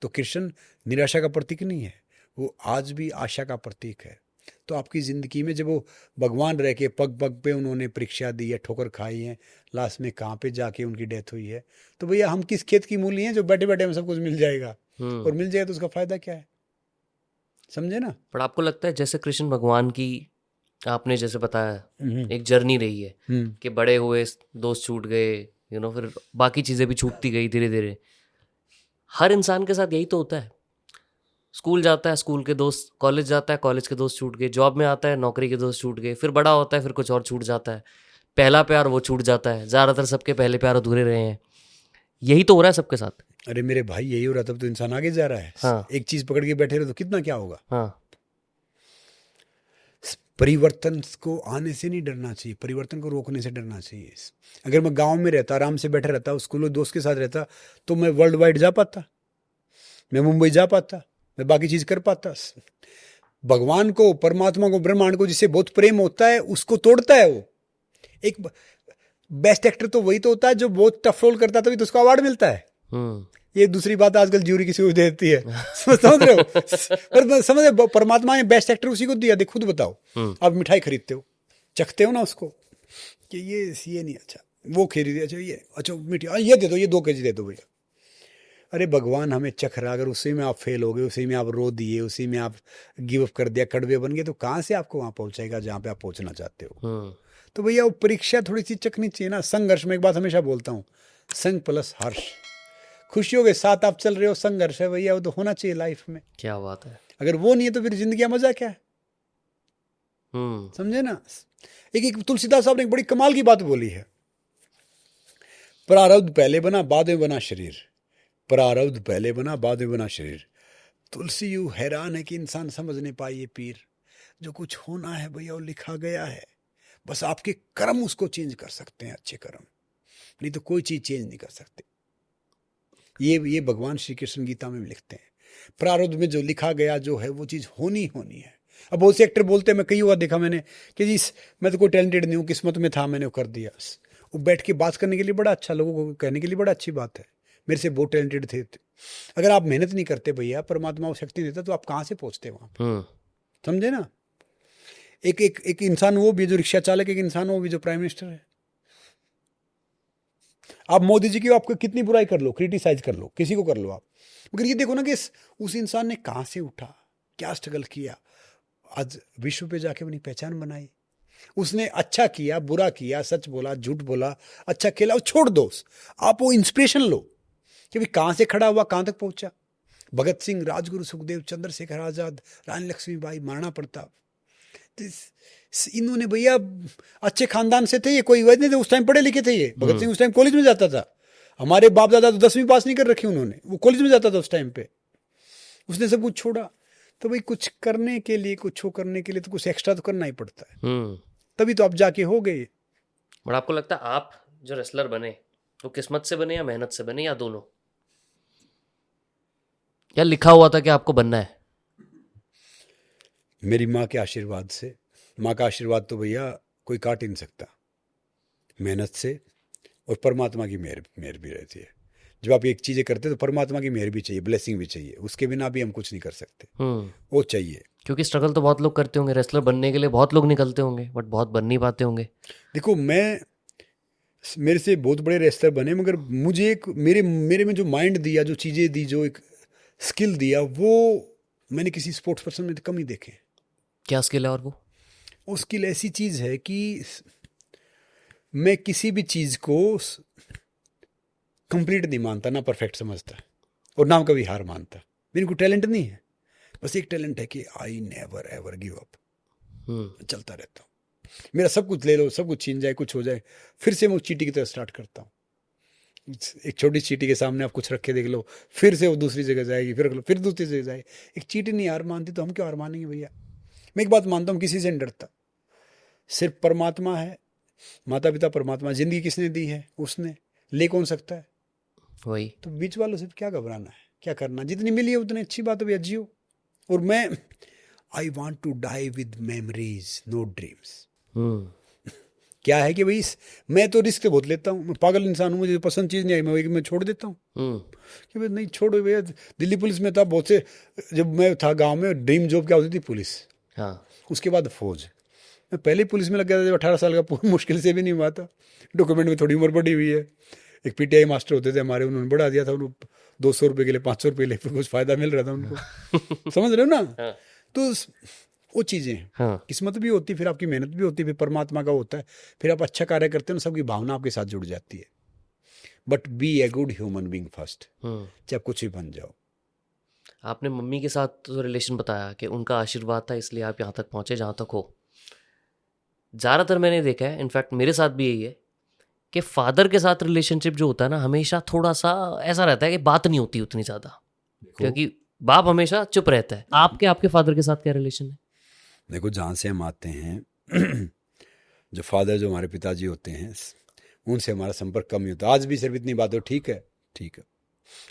तो कृष्ण निराशा का प्रतीक नहीं है, वो आज भी आशा का प्रतीक है। तो आपकी ज़िंदगी में जब वो भगवान रह के पग पग पे उन्होंने परीक्षा दी है, ठोकर खाई है, लास्ट में कहाँ पे जाके उनकी डेथ हुई है, तो भैया हम किस खेत की मूली हैं जो बैठे बैठे हमें सब कुछ मिल जाएगा? और मिल जाएगा तो उसका फायदा क्या है? समझे ना? पर आपको लगता है जैसे कृष्ण भगवान की, आपने जैसे बताया, एक जर्नी रही है कि बड़े हुए, दोस्त छूट गए, फिर बाकी चीज़ें भी छूटती गई धीरे धीरे। हर इंसान के साथ यही तो होता है। स्कूल जाता है, स्कूल के दोस्त, कॉलेज जाता है, कॉलेज के दोस्त छूट गए, जॉब में आता है, नौकरी के दोस्त छूट गए, फिर बड़ा होता है, फिर कुछ और छूट जाता है, पहला प्यार वो छूट जाता है। ज़्यादातर सबके पहले प्यार अधूरे रहे हैं। यही तो हो रहा है सबके साथ। अरे मेरे भाई, यही हो रहा, तब तो इंसान आगे जा रहा है। हाँ। एक चीज पकड़ के बैठे रहे तो कितना क्या होगा? हाँ। परिवर्तन को आने से नहीं डरना चाहिए, परिवर्तन को रोकने से डरना चाहिए। अगर मैं गांव में रहता, आराम से बैठा रहता, स्कूल में दोस्त के साथ रहता, तो मैं वर्ल्ड वाइड जा पाता, मैं मुंबई जा पाता, मैं बाकी चीज कर पाता। भगवान को, परमात्मा को, ब्रह्मांड को जिससे बहुत प्रेम होता है, उसको तोड़ता है वो। एक बेस्ट एक्टर तो वही तो होता है जो बहुत टफ रोल करता है, तभी तो उसको अवार्ड मिलता है। ये दूसरी बात, आजकल ज्यूरी किसी को देती है, समझ रहे हो? पर समझ, परमात्मा ने बेस्ट एक्टर उसी को दिया। खुद बताओ, आप मिठाई खरीदते हो, चखते हो ना उसको कि ये नहीं अच्छा, वो खरीदे, अच्छा ये, अच्छा मिठाई ये दे दो, ये 2 kg दे दो भैया। अरे भगवान हमें चख रहा, अगर उसी में आप फेल हो गए, उसी में आप रो दिए, उसी में आप गिव अप कर दिया, कड़वे बन गए, तो कहाँ से आपको वहाँ पहुँचाएगा जहाँ पे आप पहुँचना चाहते हो? तो भैया वो परीक्षा थोड़ी सी चखनी चाहिए ना। संघर्ष में एक बात हमेशा बोलता हूँ, संग प्लस हर्ष। खुशियों के साथ आप चल रहे हो, संघर्ष है भैया, वो तो होना चाहिए लाइफ में। क्या बात है। अगर वो नहीं है तो फिर जिंदगी का मजा क्या है? हम्म। समझे ना? एक तुलसीदास साहब ने एक बड़ी कमाल की बात बोली है, प्रारब्ध पहले बना बाद में बना शरीर, प्रारब्ध पहले बना बाद में बना शरीर। तुलसी यूं हैरान है कि इंसान समझ नहीं पाए ये पीर, जो कुछ होना है भैया वो लिखा गया है, बस आपके कर्म उसको चेंज कर सकते हैं, अच्छे कर्म, नहीं तो कोई चीज चेंज नहीं कर सकते। ये भगवान श्री कृष्ण गीता में भी लिखते हैं, प्रारब्ध में जो लिखा गया जो है वो चीज होनी होनी है। अब बहुत से एक्टर बोलते हैं, मैं कई बार देखा मैंने कि जी मैं तो कोई टैलेंटेड नहीं हूँ, किस्मत में था मैंने वो कर दिया। वो बैठ के बात करने के लिए बड़ा अच्छा, लोगों को कहने के लिए बड़ा अच्छी बात है, मेरे से बहुत टैलेंटेड थे। अगर आप मेहनत नहीं करते भैया, परमात्मा वो शक्ति देता, तो आप कहाँ से पहुंचते वहां पर? समझे ना? एक इंसान वो भी जो रिक्शा चालक, एक इंसान वो भी जो प्राइम मिनिस्टर है। आप मोदी जी की आपको कितनी बुराई कर लो, क्रिटिसाइज कर लो, किसी को कर लो आप, मगर ये देखो ना कि उस इंसान ने कहाँ से उठा, क्या स्ट्रगल किया, आज विश्व पे जाके अपनी पहचान बनाई। उसने अच्छा किया, बुरा किया, सच बोला, झूठ बोला, अच्छा खेला, और छोड़ दो। आप वो इंस्पिरेशन लो कि भाई कहाँ से खड़ा हुआ, कहाँ तक पहुंचा। भगत सिंह, राजगुरु, सुखदेव, चंद्रशेखर आजाद, रानी लक्ष्मीबाई, महाराणा प्रताप, इन्होंने भैया अच्छे खानदान से थे, ये कोई वजह नहीं थे, उस टाइम पढ़े लिखे थे। ये भगत सिंह उस टाइम कॉलेज में जाता था, हमारे बाप दादा तो 10वीं पास नहीं कर रखी उन्होंने, वो कॉलेज में जाता था उस टाइम पे। उसने सब कुछ छोड़ा, तो भाई कुछ करने के लिए, कुछ हो करने के लिए तो कुछ एक्स्ट्रा तो करना ही पड़ता है, तभी तो आप जाके हो गए। बट आपको लगता है आप जो रेसलर बने वो किस्मत से बने या मेहनत से बने, या दोनों, या लिखा हुआ था कि आपको बनना है? मेरी माँ के आशीर्वाद से, माँ का आशीर्वाद तो भैया कोई काट ही नहीं सकता, मेहनत से और परमात्मा की मेहर भी रहती है। जब आप एक चीज़ें करते हैं तो परमात्मा की मेहर भी चाहिए, ब्लेसिंग भी चाहिए, उसके बिना भी हम कुछ नहीं कर सकते, वो चाहिए। क्योंकि स्ट्रगल तो बहुत लोग करते होंगे, रेसलर बनने के लिए बहुत लोग निकलते होंगे, बट बहुत बन नहीं पाते होंगे। देखो मेरे से बहुत बड़े रेसलर बने, मगर मुझे एक मेरे में जो माइंड दिया, जो चीज़ें दी, जो एक स्किल दिया, वो मैंने किसी स्पोर्ट्स पर्सन में कम ही देखे। क्या स्किल है? और वो स्किल ऐसी चीज़ है कि मैं किसी भी चीज़ को कंप्लीट नहीं मानता, ना परफेक्ट समझता, और ना कभी हार मानता। मेरे को टैलेंट नहीं है, बस एक टैलेंट है कि I never ever give up, चलता रहता हूँ। मेरा सब कुछ ले लो, सब कुछ छीन जाए, कुछ हो जाए, फिर से मैं चींटी की तरह स्टार्ट करता हूँ। एक छोटी चींटी के सामने आप कुछ रख के देख लो, फिर से वो दूसरी जगह जाएगी, फिर दूसरी जगह जाएगी। एक चींटी नहीं हार मानती, तो हम क्यों हार मानेंगे भैया? मैं एक बात मानता हूँ, किसी से नहीं डरता, सिर्फ परमात्मा है, माता पिता परमात्मा, जिंदगी किसने दी है, उसने, ले कौन सकता है? वही। तो बीच वालों से क्या घबराना है, क्या करना, जितनी मिली है उतनी अच्छी बात है भैया, जियो। और मैं I want to die with memories, no dreams. क्या है कि भाई मैं तो रिस्क बहुत लेता हूँ, मैं पागल इंसान हूँ, मुझे पसंद चीज़ नहीं आई मैं छोड़ देता हूँ कि भाई नहीं, छोड़ो भैया। दिल्ली पुलिस में था, बहुत से, जब मैं था गांव में, ड्रीम जॉब क्या होती थी, पुलिस, उसके बाद फौज। मैं पहले पुलिस में लग गया था जब 18 साल का, मुश्किल से भी नहीं हुआ था, डॉक्यूमेंट में थोड़ी उम्र बढ़ी हुई है। एक पीटीआई मास्टर होते थे हमारे, उन्होंने बढ़ा दिया था, उनको 200 रुपये के लिए 500 रुपये ले, फिर कुछ फायदा मिल रहा था उनको। समझ रहे हो ना? तो वो चीज़ें हैं, किस्मत भी होती, फिर आपकी मेहनत भी होती, फिर परमात्मा का होता है, फिर आप अच्छा कार्य करते हो ना, सबकी भावना आपके साथ जुड़ जाती है। But be a good human being first, चाहे कुछ भी बन जाओ। आपने मम्मी के साथ तो रिलेशन बताया कि उनका आशीर्वाद था इसलिए आप यहाँ तक पहुँचे जहाँ तक हो। ज़्यादातर मैंने देखा है, इनफैक्ट मेरे साथ भी यही है, कि फादर के साथ रिलेशनशिप जो होता है ना, हमेशा थोड़ा सा ऐसा रहता है कि बात नहीं होती उतनी ज़्यादा, क्योंकि बाप हमेशा चुप रहता है। आपके फादर के साथ क्या रिलेशन है? देखो, जहाँ से हम आते हैं जो फादर, जो हमारे पिताजी होते हैं, उनसे हमारा संपर्क कम ही होता है। आज भी सिर्फ इतनी बात हो, ठीक है, ठीक है,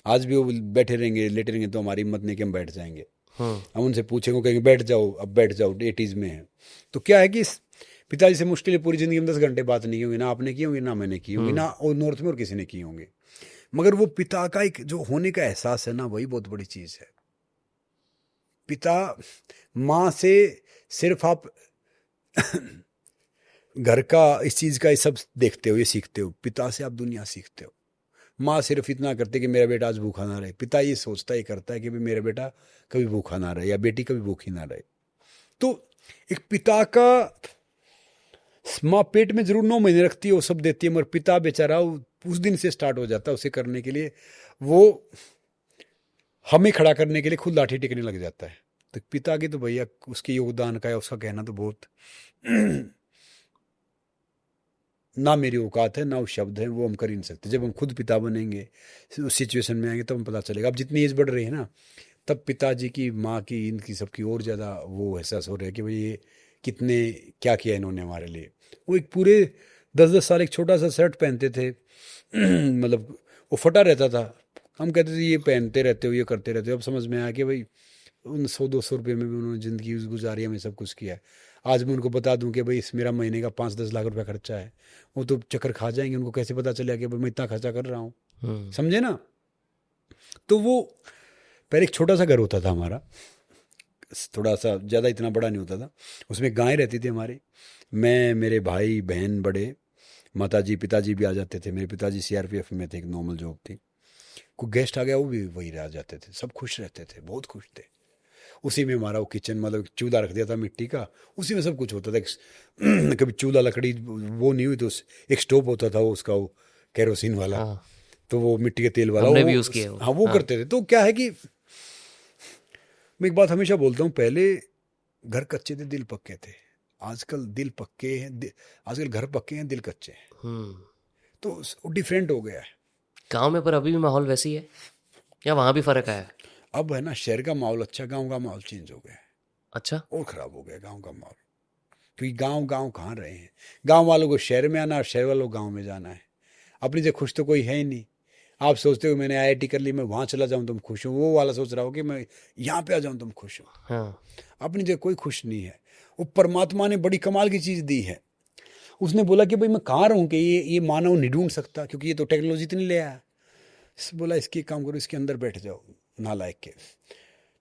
आज भी वो बैठे रहेंगे, लेटे रहेंगे, तो हमारी हिम्मत नहीं कि हम बैठ जाएंगे। हम उनसे पूछेंगे, कहेंगे बैठ जाओ, अब बैठ जाओ, 80s में है। तो क्या है कि पिताजी से मुश्किल है, पूरी ज़िंदगी में 10 घंटे बात नहीं होगी, ना आपने की होंगी, ना मैंने की होंगी, ना और नॉर्थ में और किसी ने की होंगे, मगर वो पिता का एक जो होने का एहसास है ना, वही बहुत बड़ी चीज़ है। पिता, माँ से सिर्फ आप घर का, इस चीज़ का ये सब देखते हो, ये सीखते हो, पिता से आप दुनिया सीखते हो। माँ सिर्फ इतना करते कि मेरा बेटा आज भूखा ना रहे, पिता ये सोचता, ये करता है कि भाई मेरा बेटा कभी भूखा ना रहे, या बेटी कभी भूखी ना रहे। तो एक पिता का, माँ पेट में जरूर 9 महीने रखती है, वो सब देती है, मगर पिता बेचारा उस दिन से स्टार्ट हो जाता है उसे करने के लिए। वो हमें खड़ा करने के लिए खुद लाठी टेकने लग जाता है। तो पिता की तो भैया उसके योगदान का है, उसका कहना तो बहुत ना मेरी औकात है ना वो शब्द है, वो हम कर ही नहीं सकते। जब हम खुद पिता बनेंगे, उस सिचुएशन में आएंगे, तब हम पता चलेगा। अब जितनी एज बढ़ रही है ना, तब पिताजी की, माँ की, इनकी सबकी और ज़्यादा वो एहसास हो रहा है कि भाई ये कितने क्या किया इन्होंने हमारे लिए। वो एक पूरे 10-10 साल एक छोटा सा शर्ट पहनते थे मतलब वो फटा रहता था, हम कहते थे ये पहनते रहते हो, ये करते रहते हो। अब समझ में आया कि भाई उन 100-200 रुपये में भी उन्होंने ज़िंदगी गुजारी, हमें सब कुछ किया है। आज मैं उनको बता दूं कि भाई इस मेरा महीने का 5-10 लाख रुपया खर्चा है, वो तो चक्कर खा जाएंगे। उनको कैसे पता चलेगा कि भाई मैं इतना खर्चा कर रहा हूँ, समझे ना। तो वो पहले एक छोटा सा घर होता था हमारा, थोड़ा सा ज़्यादा, इतना बड़ा नहीं होता था। उसमें गायें रहती थी हमारी, मैं, मेरे भाई बहन बड़े, माताजी पिताजी भी आ जाते थे। मेरे पिताजी सीआरपीएफ में थे, एक नॉर्मल जॉब थी। कोई गेस्ट आ गया वो भी वही रह जाते थे, सब खुश रहते थे, बहुत खुश थे। उसी में हमारा वो किचन, मतलब चूल्हा रख दिया था मिट्टी का, उसी में सब कुछ होता था। कभी चूल्हा लकड़ी वो नहीं हुई तो एक स्टोव होता था वो, उसका वो केरोसिन वाला, हाँ, तो वो मिट्टी के तेल वाला, हमने वो भी यूज किया है वो। हाँ वो करते थे। तो क्या है कि मैं एक बात हमेशा बोलता हूँ, पहले घर कच्चे थे, दिल पक्के थे। आजकल दिल पक्के हैं, आजकल घर पक्के हैं, दिल कच्चे हैं। तो डिफरेंट हो गया है। गांव में पर अभी भी माहौल वैसी है या वहां भी फर्क आया है? अब है ना, शहर का माहौल अच्छा, गांव का माहौल चेंज हो गया है, अच्छा। और ख़राब हो गया गांव का माहौल। क्योंकि गांव गांव कहाँ रहे हैं, गांव वालों को शहर में आना और शहर वालों को गांव में जाना है। अपनी से खुश तो कोई है ही नहीं। आप सोचते हो मैंने आईआईटी कर ली, मैं वहाँ चला जाऊँ तुम खुश हूँ, वो वाला सोच रहा हो कि मैं यहाँ पे आ जाऊँ तुम खुश हूँ। हाँ। अपनी जगह कोई खुश नहीं है। वो परमात्मा ने बड़ी कमाल की चीज़ दी है। उसने बोला कि भाई मैं कहाँ रहूँ कि ये मानव नहीं ढूंढ सकता, क्योंकि ये तो टेक्नोलॉजी इतनी ले आया। बोला इसके काम करो, इसके अंदर बैठ जाओ नालायक के।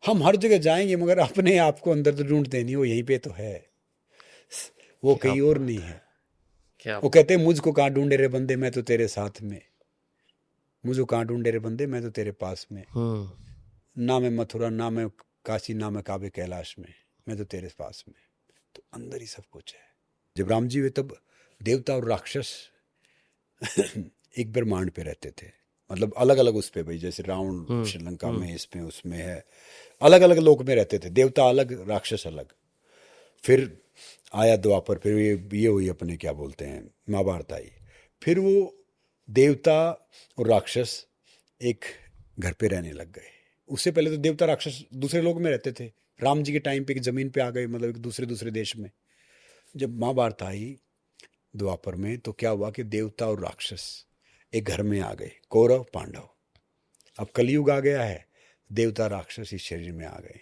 हम हर जगह जाएंगे मगर अपने आप को अंदर तो ढूंढते नहीं, वो यहीं पे तो है, वो क्या कहीं और बात नहीं है, है। क्या वो कहते हैं मुझको कहाँ ढूंढे रे बंदे, मैं तो तेरे साथ में, मुझको कहाँ ढूंढे रे बंदे, मैं तो तेरे पास में। ना मैं मथुरा, ना मैं काशी, ना मैं काबे कैलाश में, मैं तो तेरे पास में। तो अंदर ही सब कुछ है। जब राम जी हुए तब देवता और राक्षस एक ब्रह्मांड पे रहते थे, मतलब अलग अलग उस पे भाई, जैसे रावण श्रीलंका में, इसमें उसमें है, अलग अलग लोक में रहते थे, देवता अलग राक्षस अलग। फिर आया द्वापर, फिर ये हुई अपने क्या बोलते हैं महाभारत आई। फिर वो देवता और राक्षस एक घर पे रहने लग गए। उससे पहले तो देवता राक्षस दूसरे लोक में रहते थे। राम जी के टाइम पे एक जमीन पे आ गए, मतलब एक दूसरे दूसरे देश में। जब महाभारत आई द्वापर में, तो क्या हुआ कि देवता और राक्षस एक घर में आ गए, कौरव पांडव। अब कलयुग आ गया है, देवता राक्षस इस शरीर में आ गए।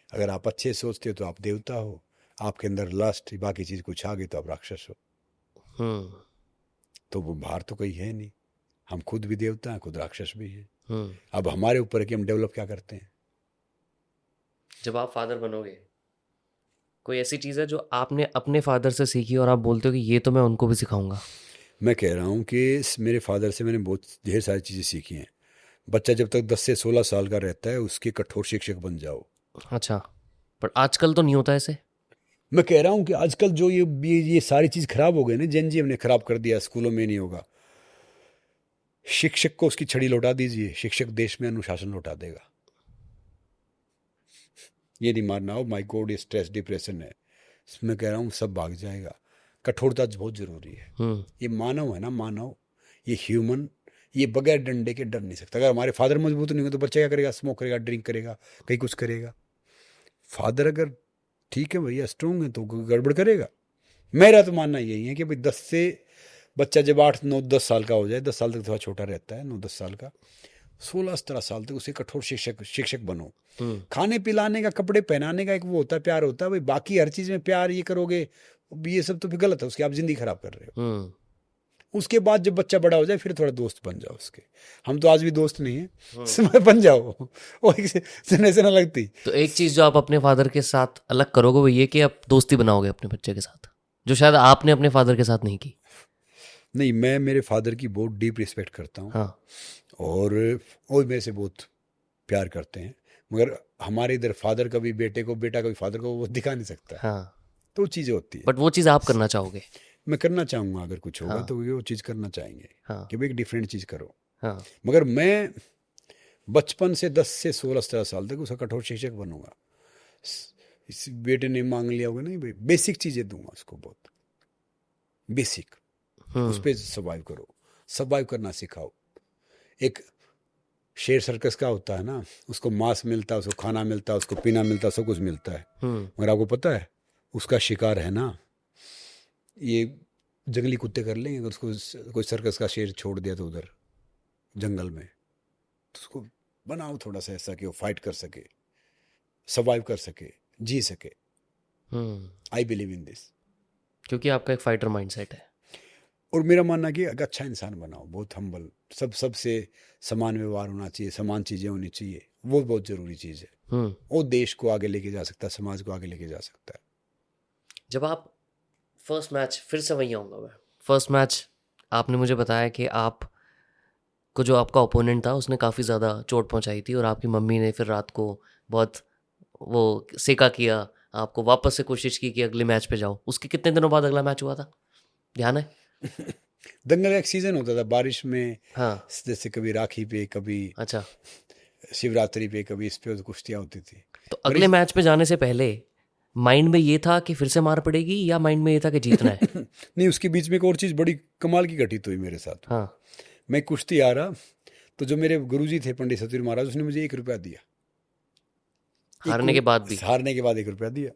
अगर आप अच्छे सोचते हो तो आप देवता हो, आपके अंदर लस्ट बाकी चीज कुछ आ गई तो आप राक्षस हो। तो वो बाहर तो कोई है नहीं, हम खुद भी देवता हैं, खुद राक्षस भी हैं। अब हमारे ऊपर है कि हम डेवलप क्या करते हैं। जब आप फादर बनोगे, कोई ऐसी चीज़ है जो आपने अपने फादर से सीखी और आप बोलते हो कि ये तो मैं उनको भी सिखाऊंगा? मैं कह रहा हूँ कि मेरे फादर से मैंने बहुत ढेर सारी चीज़ें सीखी हैं। बच्चा जब तक 10 से 16 साल का रहता है, उसके कठोर शिक्षक बन जाओ। अच्छा, पर आजकल तो नहीं होता ऐसे। मैं कह रहा हूँ कि आजकल जो ये सारी चीज़ खराब हो गई ना, जेन जी हमने खराब कर दिया, स्कूलों में नहीं होगा। शिक्षक को उसकी छड़ी लौटा दीजिए, शिक्षक देश में अनुशासन लौटा देगा। ये नहीं मारना हो माई गॉड ये स्ट्रेस डिप्रेशन है, मैं कह रहा हूँ सब भाग जाएगा। कठोरता बहुत जरूरी है। ये मानव है ना, मानव, ये ह्यूमन, ये बगैर डंडे के डर नहीं सकता। अगर हमारे फादर मजबूत नहीं हो तो बच्चा क्या करेगा, स्मोक करेगा, ड्रिंक करेगा, कहीं कुछ करेगा। फादर अगर ठीक है भैया, स्ट्रोंग है, तो गड़बड़ करेगा। मेरा तो मानना यही है कि भाई 10 से बच्चा जब 8-9-10 साल का हो जाए, 10 साल तक थोड़ा छोटा रहता है, 9-10 साल का, 16-17 साल तक उसे कठोर शिक्षक बनो। खाने पिलाने का, कपड़े पहनाने का एक वो होता है, प्यार होता है भाई। बाकी हर चीज़ में प्यार ये करोगे, ये सब तो फिर गलत है, उसकी आप जिंदगी खराब कर रहे हो। उसके बाद जब बच्चा बड़ा हो जाए, फिर थोड़ा दोस्त बन जाओ उसके। हम तो आज भी दोस्त नहीं है, समय बन जाओ, वो जनरेशन अलग थी। तो एक चीज़ जो आप अपने फादर के साथ अलग करोगे वो ये कि आप दोस्ती बनाओगे अपने बच्चे के साथ, जो शायद आपने अपने फादर के साथ नहीं की। नहीं, मैं मेरे फादर की बहुत डीप रिस्पेक्ट करता हूँ। हाँ। और वो मेरे से बहुत प्यार करते हैं, मगर हमारे इधर फादर कभी बेटे को, बेटा कभी फादर को वो दिखा नहीं सकता है। हाँ, तो चीज़ें होती है। बट वो चीज़ आप करना चाहोगे। मैं करना चाहूँगा, अगर कुछ होगा हाँ। तो वो चीज़ करना चाहेंगे हाँ कि भाई एक डिफरेंट चीज़ करो। हाँ मगर मैं बचपन से 10 से 16-17 साल तक उसका कठोर शिक्षक बनूंगा। इस बेटे ने मांग लिया होगा, नहीं भाई, बेसिक चीज़ें दूंगा उसको, बहुत बेसिक, उस पर सर्वाइव करो, सर्वाइव करना सिखाओ। एक शेर सर्कस का होता है ना, उसको मांस मिलता है, उसको खाना मिलता है, उसको पीना मिलता है, सब कुछ मिलता है, मगर आपको पता है उसका शिकार है ना ये जंगली कुत्ते कर लेंगे। अगर उसको कोई सर्कस का शेर छोड़ दिया तो उधर जंगल में, तो उसको बनाओ थोड़ा सा ऐसा कि वो फाइट कर सके, सर्वाइव कर सके, जी सके। I believe in this. क्योंकि आपका एक फाइटर माइंडसेट है। और मेरा मानना कि एक अच्छा इंसान बनाओ, बहुत हम्बल, सबसे समान व्यवहार होना चाहिए, समान चीज़ें होनी चाहिए, वो बहुत ज़रूरी चीज़ है। वो देश को आगे लेके जा सकता है, समाज को आगे लेके जा सकता है। जब आप फर्स्ट मैच, फिर से वहीं आऊँगा मैं, फर्स्ट मैच आपने मुझे बताया कि आप को जो आपका ओपोनेंट था उसने काफ़ी ज़्यादा चोट पहुंचाई थी और आपकी मम्मी ने फिर रात को बहुत वो सेका किया, आपको वापस से कोशिश की कि अगले मैच पे जाओ। उसके कितने दिनों बाद अगला मैच हुआ था, ध्यान है? दंगल का एक सीजन होता था बारिश में, हाँ जैसे कभी राखी पे, कभी अच्छा। शिवरात्रि पे, कभी इस पे कुश्तियाँ होती थी। तो अगले मैच पे जाने से पहले माइंड में ये था कि फिर से मार पड़ेगी, या माइंड में ये था कि जीतना है? नहीं, उसके बीच में एक और चीज़ बड़ी कमाल की घटित हुई मेरे साथ। हाँ मैं कुश्ती आ रहा, तो जो मेरे गुरुजी थे पंडित सतवीर महाराज, उसने मुझे 1 रुपया दिया। हारने के बाद भी? हारने के बाद 1 रुपया दिया।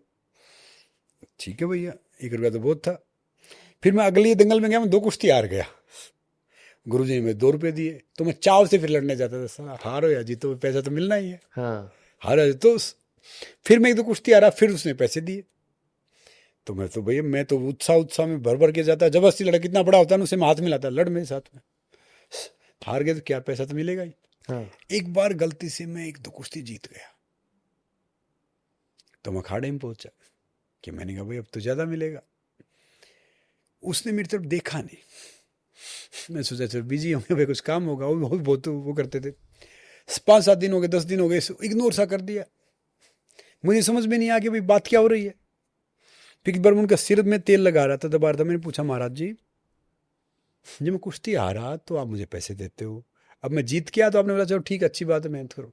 ठीक है भैया, 1 रुपया तो बहुत था। फिर मैं अगली दंगल में गया, मैं 2 कुश्ती हार गया। गुरुजी ने मुझे 2 रुपये दिए, तो मैं चाव से फिर लड़ने जाता था, साला हारो या जीतो पैसा तो मिलना ही है। हाँ हारा तो फिर मैं 1-2 कुश्ती हारा, फिर उसने पैसे दिए। तो मैं तो भैया, मैं तो उत्साह में भर भर के जाता, जबरदस्ती लड़ा, कितना बड़ा होता है ना, उसे मैं हाथ मिलाता, लड़ मेरे साथ में। हार गए तो क्या, पैसा तो मिलेगा ही। हाँ एक बार गलती से मैं 1-2 कुश्ती जीत गया, तो मैं अखाड़े में पहुंचा कि मैंने कहा भाई अब तो ज़्यादा मिलेगा। उसने मेरी तरफ देखा नहीं, मैं सोचा चल बिजी होंगे भाई, कुछ काम होगा, वो बहुत वो करते थे। 5-7 दिन हो गए, 10 दिन हो गए, इग्नोर सा कर दिया। मुझे समझ में नहीं आ कि भाई बात क्या हो रही है। फिर एक बार उनका सिर में तेल लगा रहा था, दबा रहा था, मैंने पूछा महाराज जी, जब मैं कुश्ती हारा तो आप मुझे पैसे देते हो, अब मैं जीत के आया तो आपने बोला चलो ठीक, अच्छी बात है, मेहनत करो।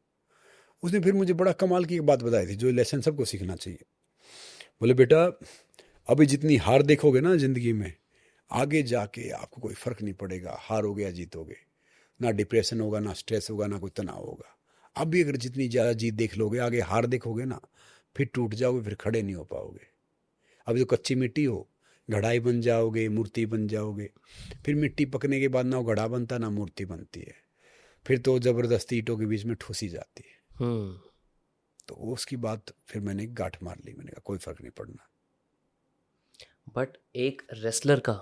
उसने फिर मुझे बड़ा कमाल की एक बात बताई थी, जो लेसन सबको सीखना चाहिए। बोले बेटा, अभी जितनी हार देखोगे ना ज़िंदगी में, आगे जाके आपको कोई फ़र्क नहीं पड़ेगा, हारोगे या जीतोगे, ना डिप्रेशन होगा, ना स्ट्रेस होगा, ना कोई तनाव होगा। अभी अगर जितनी ज़्यादा जीत देख लोगे, आगे हार देखोगे ना, फिर टूट जाओगे, फिर खड़े नहीं हो पाओगे। अभी तो कच्ची मिट्टी हो, घड़ाई बन जाओगे, मूर्ति बन जाओगे। फिर मिट्टी पकने के बाद ना वो घड़ा बनता, ना मूर्ति बनती है, फिर तो ज़बरदस्ती ईंटों के बीच में ठूसी जाती है। तो उसकी बात फिर मैंने गांठ मार ली, मैंने कहा कोई फ़र्क नहीं पड़ना। बट एक रेसलर का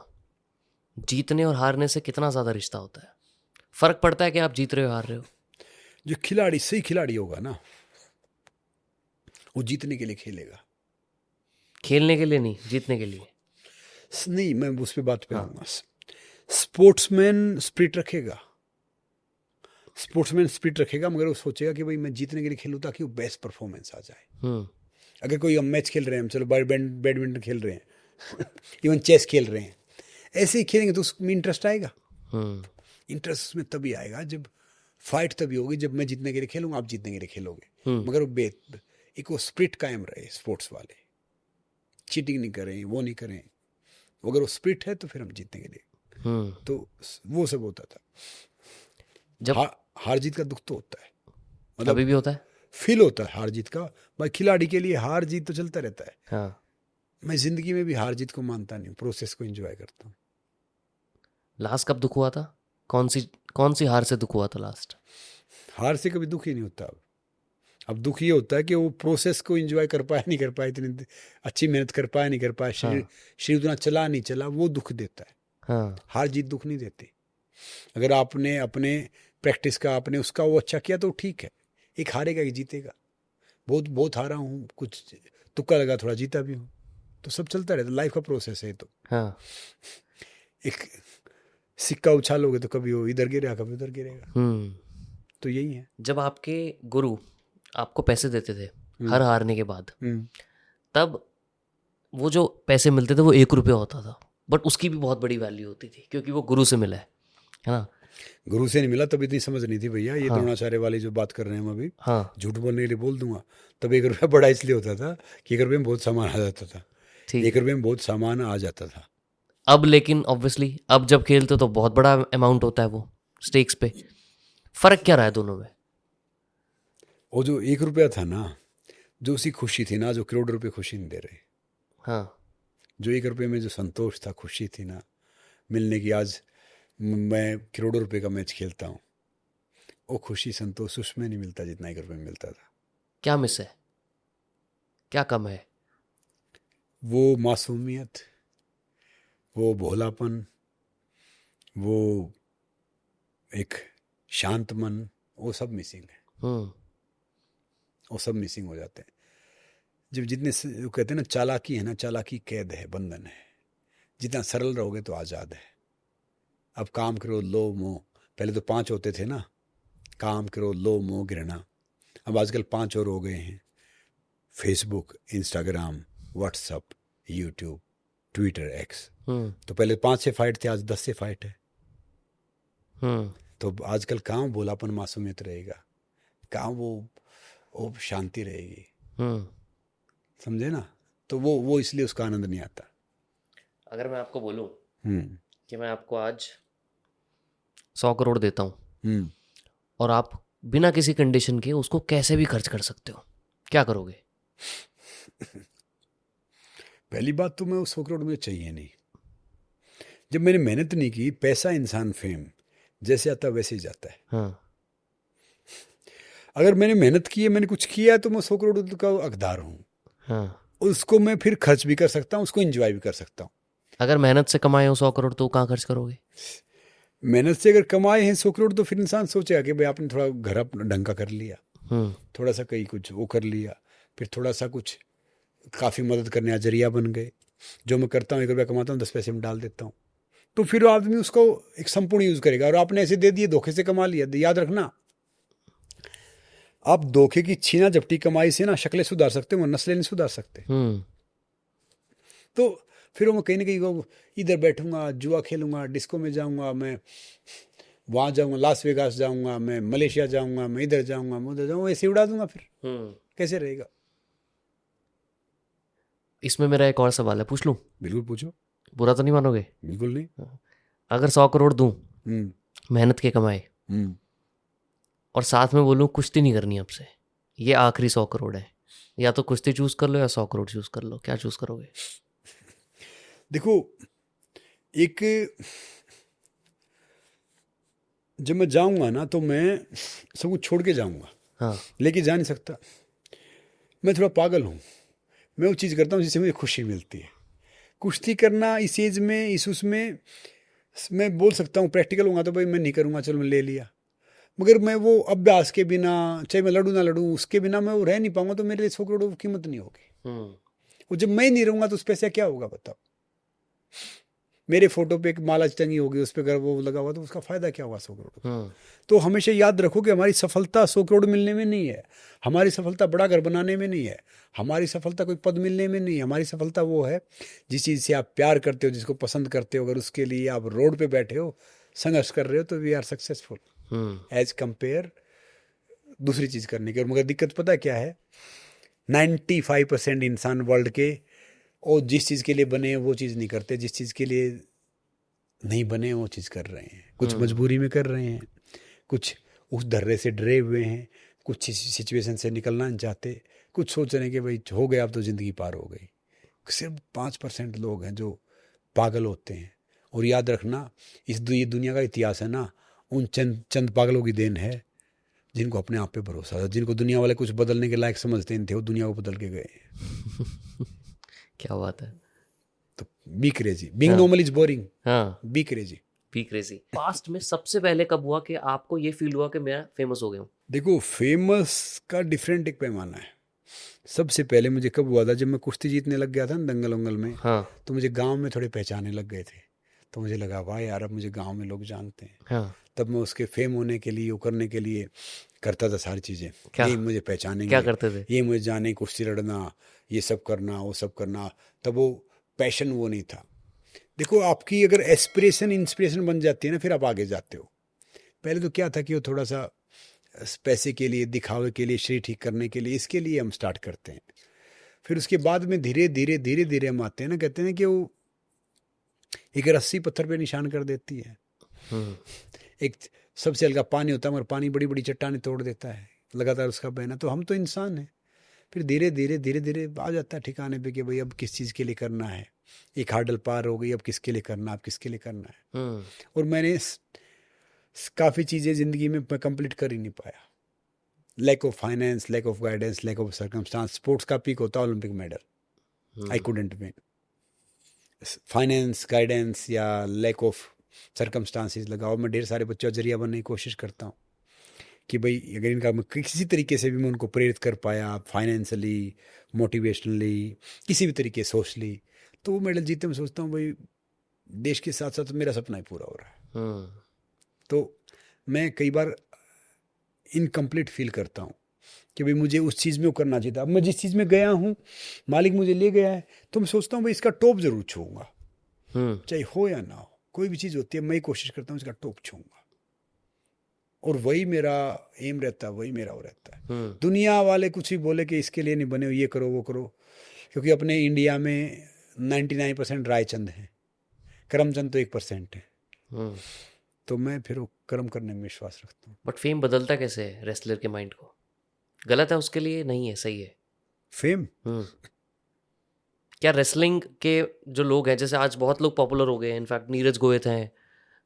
जीतने और हारने से कितना ज़्यादा रिश्ता होता है? फर्क पड़ता है कि आप जीत रहे हो हार रहे हो? जो खिलाड़ी सही खिलाड़ी होगा ना, वो जीतने के लिए खेलेगा, खेलने के लिए नहीं, जीतने के लिए। नहीं, मैं उस पर बात पे हाँ। आऊँगा। स्पोर्ट्समैन स्पिरिट रखेगा, स्पोर्ट्समैन स्पिरिट रखेगा, मगर वो सोचेगा कि भाई मैं जीतने के लिए खेलूँ ताकि वो बेस्ट परफॉर्मेंस आ जाए। अगर कोई हम मैच खेल रहे हैं, हम चलो बैडमिंटन खेल रहे हैं इवन चेस खेल रहे हैं, ऐसे ही खेलेंगे तो उसमें इंटरेस्ट आएगा। इंटरेस्ट उसमें तभी आएगा जब फाइट तभी होगी, जब मैं जीतने के लिए खेलूंगा, आप जीतने के लिए खेलोगे। मगर वो एक वो स्पिरिट कायम रहे, स्पोर्ट्स वाले चीटिंग नहीं करें, वो नहीं करें, अगर वो स्पिरिट है तो फिर हम जीतने के लिए। तो वो सब होता था। जब हार जीत का दुख तो होता है, मतलब अभी भी होता है। फील होता है हार जीत का। भाई खिलाड़ी के लिए हार जीत तो चलता रहता है। हाँ। मैं जिंदगी में भी हार जीत को मानता नहीं हूँ, प्रोसेस को एंजॉय करता हूँ। लास्ट कब दुख हुआ था? कौन सी हार से दुख हुआ था लास्ट? हार से कभी दुख ही नहीं होता। अब दुख ये होता है कि वो प्रोसेस को एंजॉय कर पाया नहीं कर पाया, इतनी अच्छी मेहनत कर पाया नहीं कर पाया, शरीर उतना चला नहीं चला, वो दुख देता है। हाँ। हार जीत दुख नहीं देती। अगर आपने अपने प्रैक्टिस का, आपने उसका वो अच्छा किया तो ठीक है। एक हारेगा, एक जीतेगा। बहुत हारा हूँ, कुछ तुक्का लगा, थोड़ा जीता भी हूँ, तो सब चलता रहता, लाइफ का प्रोसेस है। तो हाँ। एक सिक्का उछालोगे तो कभी वो इधर गिरेगा, कभी उधर गिरेगा। तो यही है। जब आपके गुरु आपको पैसे देते थे हर हारने के बाद, तब वो जो पैसे मिलते थे वो 1 रुपया होता था, बट उसकी भी बहुत बड़ी वैल्यू होती थी क्योंकि वो गुरु से मिला है ना। गुरु से नहीं मिला तब इतनी समझ नहीं थी भैया। ये हाँ। द्रोणाचार्य वाली जो बात कर रहे हैं हम अभी, हाँ झूठ बोलने के लिए बोल दूंगा, तब 1 रुपया बड़ा इसलिए होता था कि 1 रुपये में बहुत सामान आ जाता था। ठीक 1 रुपये में बहुत सामान आ जाता था। अब लेकिन ऑब्वियसली अब जब खेलते तो बहुत बड़ा अमाउंट होता है वो स्टेक्स पे। फर्क क्या रहा है दोनों में? वो जो 1 रुपया था ना, जो उसकी खुशी थी ना, जो करोड़ रुपए खुशी नहीं दे रहे। हाँ जो 1 रुपये में जो संतोष था, खुशी थी ना मिलने की, आज मैं करोड़ों रुपए का मैच खेलता हूँ, वो खुशी संतोष उसमें नहीं मिलता जितना 1 रुपये में मिलता था। क्या मिस है, क्या कम है? वो मासूमियत, वो भोलापन, वो एक शांत मन, वो सब मिसिंग है। वो सब मिसिंग हो जाते हैं जब वो कहते हैं ना, चालाकी है ना, चालाकी कैद है, बंधन है। जितना सरल रहोगे तो आज़ाद है। अब काम करो, लोभ मोह, पहले तो 5 होते थे ना, काम करो, लोभ मोह घृणा। अब आजकल 5 और हो गए हैं, Facebook, Instagram, WhatsApp, YouTube, Twitter, X. तो पहले 5 से फाइट थे, आज 10 से फाइट है। तो आजकल कहाँ भोलापन मासूमियत रहेगा, कहाँ वो शांति रहेगी, समझे ना। तो वो इसलिए उसका आनंद नहीं आता। अगर मैं आपको बोलूं कि मैं आपको आज 100 करोड़ देता हूं और आप बिना किसी कंडीशन के उसको कैसे भी खर्च कर सकते हो, क्या करोगे? पहली बात तो मैं उस 100 करोड़ मुझे चाहिए नहीं। जब मैंने मेहनत नहीं की, पैसा, इंसान, फेम जैसे आता वैसे ही जाता है। हाँ। अगर मैंने मेहनत की है, मैंने कुछ किया है, तो मैं 100 करोड़ का हकदार हूँ। हाँ। उसको मैं फिर खर्च भी कर सकता हूँ, उसको एंजॉय भी कर सकता हूँ। अगर मेहनत से कमाए हो 100 करोड़ तो कहाँ खर्च करोगे? मेहनत से अगर कमाए हैं 100 करोड़ तो फिर इंसान सोचेगा कि भाई आपने थोड़ा घर अपना ढंग का कर लिया, थोड़ा सा कहीं कुछ वो कर लिया, फिर थोड़ा सा कुछ काफ़ी मदद करने का जरिया बन गए। जो मैं करता हूँ, 1 रुपया कमाता हूँ, 10 पैसे में डाल देता हूँ, तो फिर आदमी उसको एक संपूर्ण यूज करेगा। और आपने ऐसे दे दिए, धोखे से कमा लिया, याद रखना, आप धोखे की छीना झपटी कमाई से ना शक्लें सुधार सकते हो, नस्लें नहीं सुधार सकते। तो फिर वो कहीं ना कहीं इधर बैठूंगा, जुआ खेलूंगा, डिस्को में जाऊंगा, मैं वहां जाऊंगा, लास वेगास जाऊंगा, मैं मलेशिया जाऊंगा, मैं इधर जाऊंगा, मैं उधर जाऊंगा, ऐसे उड़ा दूंगा, फिर कैसे रहेगा? इसमें मेरा एक और सवाल है, पूछ लूं? बिल्कुल पूछो। बुरा तो नहीं मानोगे? बिल्कुल नहीं। अगर 100 करोड़ दूं मेहनत के कमाए और साथ में बोलूं कुश्ती नहीं करनी आपसे, ये आखिरी 100 करोड़ है, या तो कुश्ती चूज कर लो या 100 करोड़ चूज कर लो, क्या चूज करोगे? देखो, एक जब मैं जाऊंगा ना तो मैं सब कुछ छोड़ के जाऊंगा। हाँ। लेके जा नहीं सकता। मैं थोड़ा पागल हूँ। मैं वो चीज़ करता हूँ जिससे मुझे खुशी मिलती है। कुश्ती करना इस एज में, इस उसमें मैं बोल सकता हूँ, प्रैक्टिकल होगा तो भाई मैं नहीं करूँगा, चलो मैं ले लिया। मगर मैं वो अभ्यास के बिना, चाहे मैं लड़ूँ ना लड़ूँ, उसके बिना मैं वो रह नहीं पाऊंगा, तो मेरे लिए 100 करोड़ की कीमत नहीं होगी। वो जब मैं नहीं रहूँगा तो उस पैसे क्या होगा बताओ? मेरे फोटो पे एक माला टंगी होगी, उस पर अगर वो लगा हुआ तो उसका फायदा क्या होगा 100 करोड़? तो हमेशा याद रखो कि हमारी सफलता 100 करोड़ मिलने में नहीं है, हमारी सफलता बड़ा घर बनाने में नहीं है, हमारी सफलता कोई पद मिलने में नहीं है। हमारी सफलता वो है जिस चीज़ से आप प्यार करते हो, जिसको पसंद करते हो, अगर उसके लिए आप रोड पे बैठे हो, संघर्ष कर रहे हो, तो we are successful as compare दूसरी चीज़ करने की। और मगर दिक्कत पता क्या है, 95% इंसान वर्ल्ड के और जिस चीज़ के लिए बने वो चीज़ नहीं करते, जिस चीज़ के लिए नहीं बने वो चीज़ कर रहे हैं। कुछ मजबूरी में कर रहे हैं, कुछ उस धर्रे से डरे हुए हैं, कुछ सिचुएशन से निकलना नहीं चाहते, कुछ सोच रहे हैं कि भाई हो गया अब तो ज़िंदगी पार हो गई। सिर्फ 5% लोग हैं जो पागल होते हैं। और याद रखना, ये दुनिया का इतिहास है ना, उन चंद पागलों की देन है जिनको अपने आप पे भरोसा था, जिनको दुनिया वाले कुछ बदलने के लायक समझते नहीं थे, वो दुनिया को बदल के गए। क्या बात है। तो be crazy, being normal is boring. हाँ, be crazy. Be crazy. Past में सबसे पहले कब हुआ कि आपको ये फील हुआ कि मैं फेमस हो गया हूँ? देखो, फेमस का डिफरेंट एक पैमाना है। सबसे पहले मुझे कब हुआ था, जब मैं कुश्ती जीतने लग गया था ना दंगल वंगल में। हाँ। तो मुझे गांव में थोड़े पहचाने लग गए थे, तो मुझे लगा वाह यार, अब मुझे गांव में लोग जानते हैं। हाँ। तब मैं उसके फेम होने के लिए, वो करने के लिए करता था सारी चीज़ें। ये मुझे पहचानेंगे, क्या करते थे? ये मुझे जाने, कुश्ती लड़ना, ये सब करना, वो सब करना। तब वो पैशन वो नहीं था। देखो, आपकी अगर एस्पिरेशन इंस्पिरेशन बन जाती है ना, फिर आप आगे जाते हो। पहले तो क्या था कि वो थोड़ा सा पैसे के लिए, दिखावे के लिए, शरीर ठीक करने के लिए, इसके लिए हम स्टार्ट करते हैं। फिर उसके बाद में धीरे धीरे धीरे धीरे हम आते हैं ना, कहते हैं कि वो एक रस्सी पत्थर पे निशान कर देती है। एक सबसे हल्का पानी होता है, मगर पानी बड़ी बड़ी चट्टानें तोड़ देता है लगातार उसका बहना। तो हम तो इंसान हैं। फिर धीरे धीरे धीरे धीरे आ जाता है ठिकाने पे कि भाई अब किस चीज़ के लिए करना है। एक हार्डल पार हो गई, अब किसके लिए करना, अब किसके लिए करना है। और मैंने काफ़ी चीज़ें ज़िंदगी में कंप्लीट कर ही नहीं पाया। Lack of finance, lack of guidance, lack of circumstance. Sports का पीक होता है Olympic medal, I couldn't win. Finance, guidance या लैक ऑफ सर्कमस्टांसिस लगाओ, मैं ढेर सारे बच्चों का जरिया बनने की कोशिश करता हूँ कि भाई अगर इनका मैं किसी तरीके से भी मैं उनको प्रेरित कर पाया, फाइनेंशियली, मोटिवेशनली, किसी भी तरीके सोशली, तो वो मेडल जीते। मैं सोचता हूँ भाई देश के साथ साथ मेरा सपना ही पूरा हो रहा है। तो मैं कई बार इनकम्प्लीट फील करता हूँ कि भाई मुझे उस चीज़ में वो करना चाहिए था। अब मैं जिस चीज़ में गया हूँ, मालिक मुझे ले गया है, तो मैं सोचता हूँ भाई इसका टॉप जरूर छूऊंगा, चाहे हो या ना हो। कोई भी चीज़ होती है, मैं ही कोशिश करता हूँ इसका टॉप छूऊंगा। और वही मेरा एम रहता है, वही मेरा वो रहता है। दुनिया वाले कुछ भी बोले कि इसके लिए नहीं बने हो, ये करो वो करो, क्योंकि अपने इंडिया में 99% रायचंद हैं, करमचंद तो 1% है। तो मैं फिर वो कर्म करने में विश्वास रखता हूँ। बट फेम बदलता कैसे है रेसलर के माइंड को? गलत है उसके लिए? नहीं है, सही है फेम? क्या रेसलिंग के जो लोग हैं, जैसे आज बहुत लोग पॉपुलर हो गए हैं, इनफैक्ट नीरज गोयत हैं,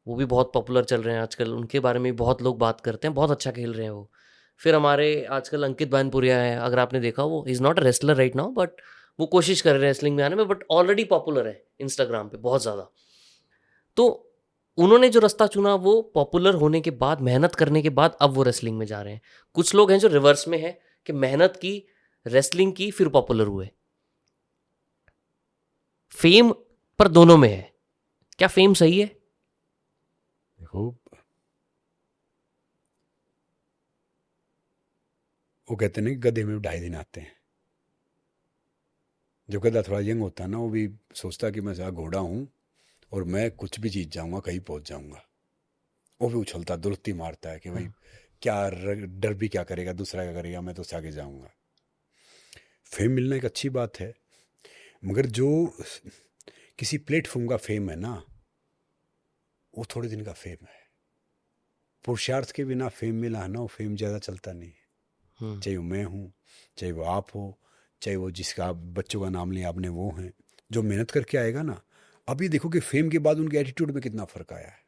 वो भी बहुत पॉपुलर चल रहे हैं आजकल, उनके बारे में भी बहुत लोग बात करते हैं, बहुत अच्छा खेल रहे हैं वो। फिर हमारे आजकल अंकित बैनपुरिया है, अगर आपने देखा, वो is not a wrestler right now, but वो कोशिश कर रहे हैं रेसलिंग में आने में, बट ऑलरेडी पॉपुलर है इंस्टाग्राम पे बहुत ज़्यादा। तो उन्होंने जो रास्ता चुना, वो पॉपुलर होने के बाद, मेहनत करने के बाद, अब वो रेसलिंग में जा रहे हैं। कुछ लोग हैं जो रिवर्स में है, कि मेहनत की, रेसलिंग की, फिर पॉपुलर हुए। फेम पर दोनों में है, क्या फेम सही है? देखो, वो कहते हैं ना कि गधे में 2.5 दिन आते हैं। जो गधा थोड़ा यंग होता है ना, वो भी सोचता है कि मैं घोड़ा हूँ और मैं कुछ भी जीत जाऊंगा, कहीं पहुंच जाऊंगा। वो भी उछलता, दुलत्ती मारता है कि भाई क्या डर भी क्या करेगा, दूसरा क्या करेगा, मैं तो उससे आगे जाऊंगा। फेम मिलना एक अच्छी बात है, मगर जो किसी प्लेटफॉर्म का फेम है ना, वो थोड़े दिन का फेम है। पुरुषार्थ के बिना फेम मिला है ना, वो फेम ज़्यादा चलता नहीं है। चाहे वो मैं हूँ, चाहे वो आप हो, चाहे वो जिसका बच्चों का नाम लिया आपने वो हैं, जो मेहनत करके आएगा ना। अभी देखो कि फेम के बाद उनके एटीट्यूड में कितना फ़र्क आया है।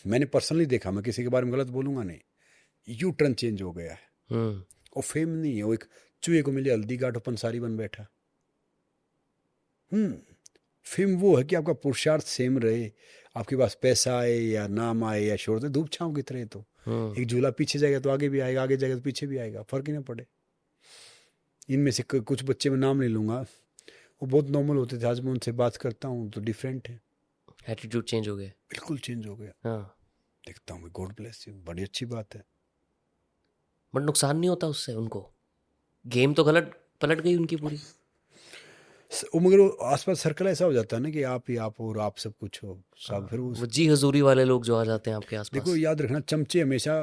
मैंने पर्सनली देखा, मैं किसी के बारे में गलत बोलूँगा नहीं, यू टर्न चेंज हो गया है। वो फेम नहीं है, वो एक चूहे को मिले हल्दी गांठ पंसारी बन बैठा। फेम वो है कि आपका पुरुषार्थ सेम रहे, आपके पास पैसा आए या नाम आए या शोहरत, धूप छांव की तरह। तो एक झूला पीछे जाएगा तो आगे भी आएगा, आगे जाएगा तो पीछे भी आएगा, फर्क ही ना पड़े। इनमें से कुछ बच्चे, मैं नाम नहीं लूँगा, वो बहुत नॉर्मल होते थे, आज मैं उनसे बात करता हूँ तो डिफरेंट है। एटीट्यूड चेंज हो गया, बिल्कुल चेंज हो गया। हाँ। देखता हूँ, गॉड ब्लेस यू, बड़ी अच्छी बात है। बट नुकसान नहीं होता उससे उनको? गेम तो गलत पलट गई उनकी पूरी। वो मगर वो आसपास सर्कल ऐसा हो जाता है ना कि आप ही आप हो और आप सब कुछ हो सब। फिर वो जी हजूरी वाले लोग जो आ जाते हैं आपके आसपास। देखो, याद रखना, चमचे हमेशा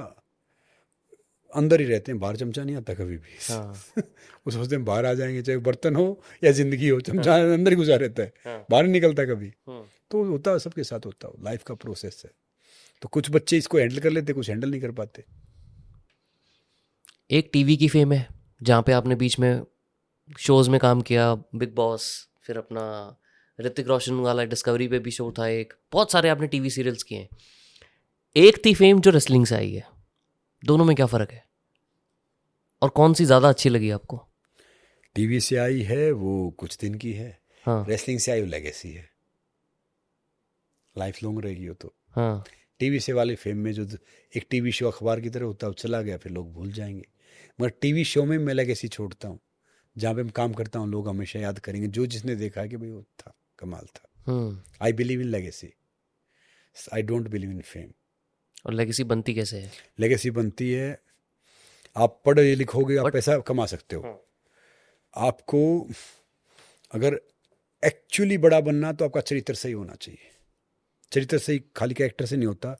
अंदर ही रहते हैं, बाहर चमचा नहीं आता कभी भी। वो सोचते हैं बाहर आ जाएंगे, चाहे बर्तन हो या जिंदगी हो, चमचा अंदर ही घुसा रहता है, बाहर नहीं निकलता कभी। तो होता है, सबके साथ होता है, लाइफ का प्रोसेस है। तो कुछ बच्चे इसको हैंडल कर लेते, कुछ हैंडल नहीं कर पाते। एक टीवी की फेम है, जहाँ पे आपने बीच में शोज़ में काम किया, बिग बॉस, फिर अपना ऋतिक रोशन वाला डिस्कवरी पे भी शो था एक, बहुत सारे आपने टीवी सीरियल्स किए हैं। एक थी फेम जो रेसलिंग से आई है, दोनों में क्या फ़र्क है और कौन सी ज़्यादा अच्छी लगी आपको? टीवी से आई है वो कुछ दिन की है, हाँ रेसलिंग से आई वो लेगेसी है, लाइफ लॉन्ग रहेगी वो तो। हाँ। टीवी से वाली फेम में जो एक टीवी शो अखबार की तरह होता है, वो चला गया, फिर लोग भूल जाएंगे। मगर टीवी शो में मैं लेगेसी छोड़ता हूँ, जहाँ पे मैं काम करता हूँ, लोग हमेशा याद करेंगे, जो जिसने देखा है कि भाई वो था, कमाल था। I believe in legacy, I don't believe in fame. और लेगेसी बनती कैसे है? लेगेसी बनती है, आप पढ़े लिखोगे, आप पैसा कमा सकते हो। आपको अगर एक्चुअली बड़ा बनना तो आपका चरित्र सही होना चाहिए। चरित्र सही खाली कैरेक्टर से नहीं होता,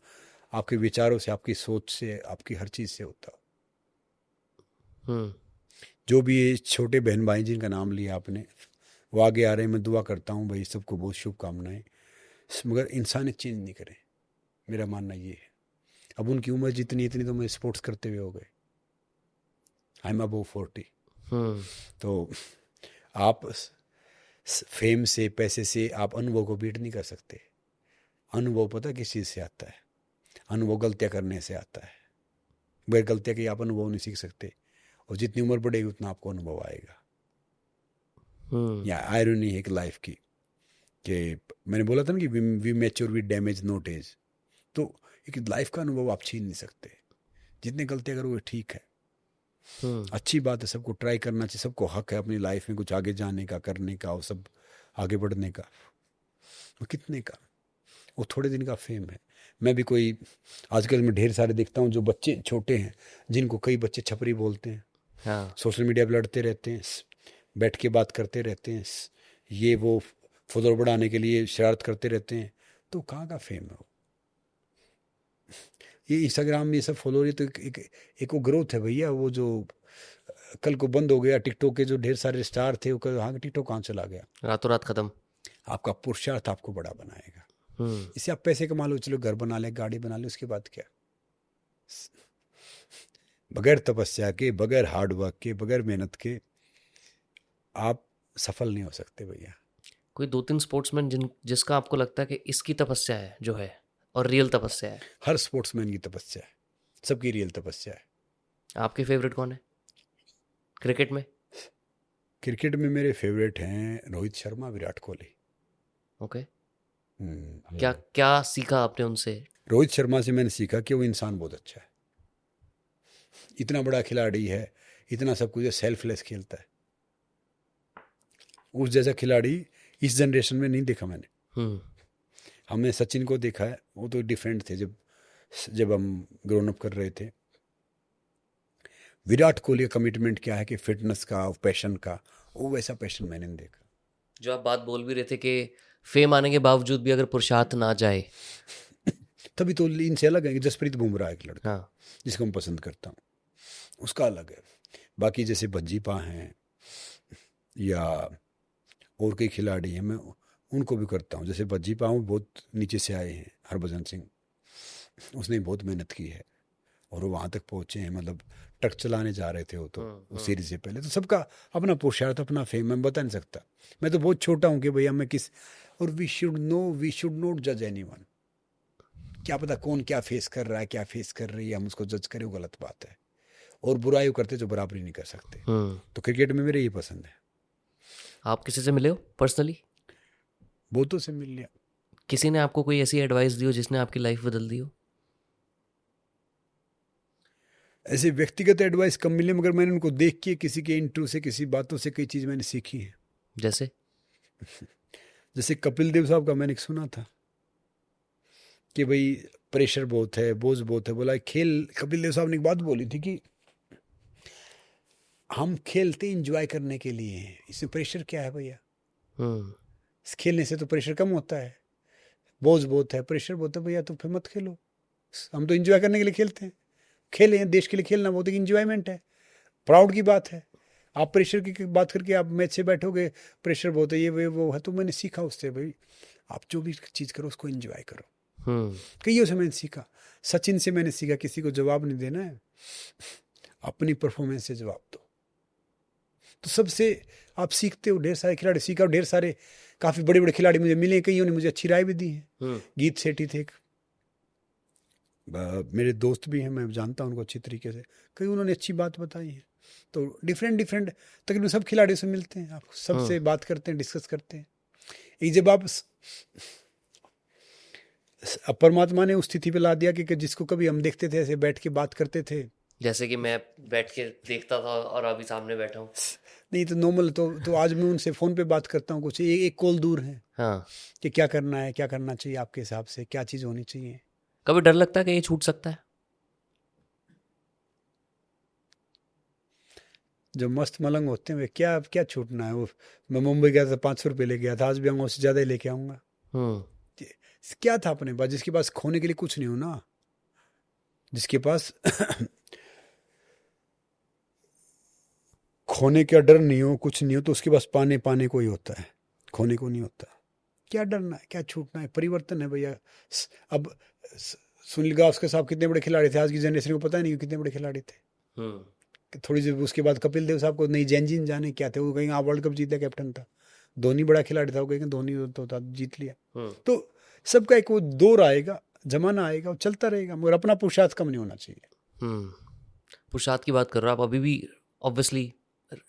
आपके विचारों से, आपकी सोच से, आपकी हर चीज़ से होता। हम्म। जो भी ये छोटे बहन भाई जिनका नाम लिया आपने, वो आगे आ रहे हैं, मैं दुआ करता हूँ भाई सबको बहुत शुभकामनाएं, मगर इंसान चेंज नहीं करें, मेरा मानना ये है। अब उनकी उम्र जितनी इतनी तो मैं स्पोर्ट्स करते हुए हो गए, आई एम अबव 40। हम्म। तो आप फेम से, पैसे से आप अनुभव को बीट नहीं कर सकते। अनुभव पता किस चीज़ से आता है? अनुभव गलतियाँ करने से आता है। बगैर गलतियाँ की आप अनुभव नहीं सीख सकते, और जितनी उम्र बढ़ेगी उतना आपको अनुभव आएगा। या आयरनी है एक लाइफ की, कि मैंने बोला था ना कि we mature with damage not age. तो एक लाइफ का अनुभव आप छीन नहीं सकते। जितनी गलतियाँ करोगे ठीक है, अच्छी बात है, सबको ट्राई करना चाहिए, सबको हक है अपनी लाइफ में कुछ आगे जाने का, करने का, और सब आगे बढ़ने का। वो कितने का, वो थोड़े दिन का फेम है। मैं भी कोई, आजकल मैं ढेर सारे देखता हूँ जो बच्चे छोटे हैं, जिनको कई बच्चे छपरी बोलते हैं, हाँ। सोशल मीडिया पे लड़ते रहते हैं, बैठ के बात करते रहते हैं, ये वो फॉलोअर बढ़ाने के लिए शरारत करते रहते हैं। तो कहाँ का फेम है वो? ये इंस्टाग्राम में ये सब फॉलोअर, ये तो एक वो ग्रोथ है भैया। वो जो कल को बंद हो गया टिकटॉक के जो ढेर सारे स्टार थे, वो हाँ टिकटॉक कहाँ चला गया? रातों रात खत्म। आपका पुरुषार्थ आपको बड़ा बनाएगा। हम्म। इससे आप पैसे कमा लो, चलो घर बना ले, गाड़ी बना ले, उसके बाद क्या? बगैर तपस्या के, बगैर हार्ड वर्क के, बगैर मेहनत के आप सफल नहीं हो सकते भैया। कोई 2-3 स्पोर्ट्समैन जिसका आपको लगता है कि इसकी तपस्या है जो है, और रियल तपस्या है? हर स्पोर्ट्समैन की तपस्या है, सबकी रियल तपस्या है। आपके फेवरेट कौन है क्रिकेट में? क्रिकेट में मेरे फेवरेट हैं रोहित शर्मा, विराट कोहली। ओके। हम्म। क्या क्या सीखा आपने उनसे? रोहित शर्मा से मैंने सीखा कि वो इंसान बहुत अच्छा है। इतना बड़ा खिलाड़ी है, इतना सब कुछ, सेल्फलेस खेलता है। उस जैसा खिलाड़ी इस जनरेशन में नहीं देखा मैंने। हम्म। हमने सचिन को देखा है, वो तो डिफरेंट थे जब जब हम ग्रोन अप कर रहे थे। विराट कोहली का कमिटमेंट क्या है कि फिटनेस का, पैशन का, वो वैसा पैशन मैंने नहीं देखा। जो आप बात बोल भी रहे थे कि फेम आने के बावजूद भी अगर पुरुषार्थ ना जाए। तभी तो इनसे अलग है कि जसप्रीत बुमराह एक लड़का, हाँ। जिसको मैं पसंद करता हूँ, उसका अलग है। बाकी जैसे भज्जीपा हैं या और कई खिलाड़ी हैं, मैं उनको भी करता हूँ। जैसे भज्जीपा हूँ, बहुत नीचे से आए हैं, हरभजन सिंह, उसने बहुत मेहनत की है और वो वहाँ तक पहुँचे हैं। मतलब ट्रक चलाने जा रहे थे वो, तो वो सीरीज से पहले। तो सबका अपना पुरुषार्थ, अपना फेम, मैं बता नहीं सकता। मैं तो बहुत छोटा हूँ कि भैया मैं किस, और वी शुड नॉट जज एनीवन। क्या पता कौन क्या फेस कर रहा है, क्या फेस कर रही है, हम उसको जज करें, वो गलत बात है। और बुराई करते जो बराबरी नहीं कर सकते। तो क्रिकेट में मेरे ये पसंद है। आप किसी से मिले हो पर्सनली? बहुतों से मिल लिया। किसी ने आपको कोई ऐसी एडवाइस दी हो जिसने आपकी लाइफ बदल दी हो? ऐसे व्यक्तिगत एडवाइस कम मिले, मगर मैंने उनको देख के, किसी के इंटरव्यू से, किसी बातों से कई चीज़ मैंने सीखी है। जैसे? जैसे कपिल देव साहब का मैंने सुना था कि भाई प्रेशर बहुत है, बोझ बहुत है। बोला खेल, कपिल देव साहब ने एक बात बोली थी कि हम खेलते इंजॉय करने के लिए हैं, इसमें प्रेशर क्या है भैया? खेलने से तो प्रेशर कम होता है। बोझ बहुत है, प्रेशर बहुत है भैया, तो फिर मत खेलो। हम तो इंजॉय करने के लिए खेलते हैं। खेले हैं, देश के लिए खेलना बहुत एक इंजॉयमेंट है, प्राउड की बात है। आप प्रेशर की बात करके आप मैच से बैठोगे, प्रेशर बहुत है, ये वो है। तो मैंने सीखा उससे, भाई आप जो भी चीज़ करो उसको इंजॉय करो। कईयों से मैंने सीखा। सचिन से मैंने सीखा किसी को जवाब नहीं देना है, अपनी परफॉर्मेंस से जवाब दो। तो सबसे आप सीखते हो। ढेर सारे खिलाड़ी सीखा, ढेर सारे काफ़ी बड़े बड़े खिलाड़ी मुझे मिले, कईयों ने मुझे अच्छी राय भी दी है। गीत सेठी थे, मेरे दोस्त भी हैं, मैं जानता हूँ उनको अच्छी तरीके से, कई उन्होंने अच्छी बात बताई है। तो डिफरेंट तकरीबन सब खिलाड़ियों से मिलते हैं, आप सबसे बात करते हैं, डिस्कस करते हैं। एक जब आप परमात्मा ने उस स्थिति पे ला दिया कि जिसको कभी हम देखते थे ऐसे बैठ के बात करते थे, जैसे कि मैं बैठ के देखता था और अभी सामने बैठा हूँ। नहीं तो नॉर्मल, तो आज मैं उनसे फ़ोन पे बात करता हूँ, कुछ एक कॉल दूर है। हाँ। कि क्या करना है, क्या करना चाहिए आपके हिसाब से, क्या चीज़ होनी चाहिए। कभी डर लगता है कि ये छूट सकता है? जो मस्त मलंग होते हैं वे क्या क्या छूटना है। वो मैं मुंबई गया था, 500 रुपये ले गया था, आज भी आऊँगा उससे ज़्यादा ही लेके आऊँगा। क्या था अपने पास? जिसके पास खोने के लिए कुछ नहीं हो ना, जिसके पास खोने का डर नहीं हो, कुछ नहीं हो, तो उसके पास पाने पाने को ही होता है, खोने को नहीं होता। क्या डरना है, क्या छूटना है? परिवर्तन है भैया। अब सुनील गावस्कर साहब कितने बड़े खिलाड़ी थे, आज की जनरेशन को पता नहीं कि कितने बड़े खिलाड़ी थे। थोड़ी सी उसके बाद कपिल देव साहब को नहीं जैनजिन जाने क्या थे, वो कहीं आप वर्ल्ड कप जीता कैप्टन था। धोनी बड़ा खिलाड़ी था, वो कहेंगे धोनी तो था, जीत लिया। तो सबका एक वो दौर आएगा, जमाना आएगा, वो चलता रहेगा, मगर अपना पुरुषार्थ कम नहीं होना चाहिए। पुरुषार्थ की बात कर रहे हो आप अभी भी, ऑब्वियसली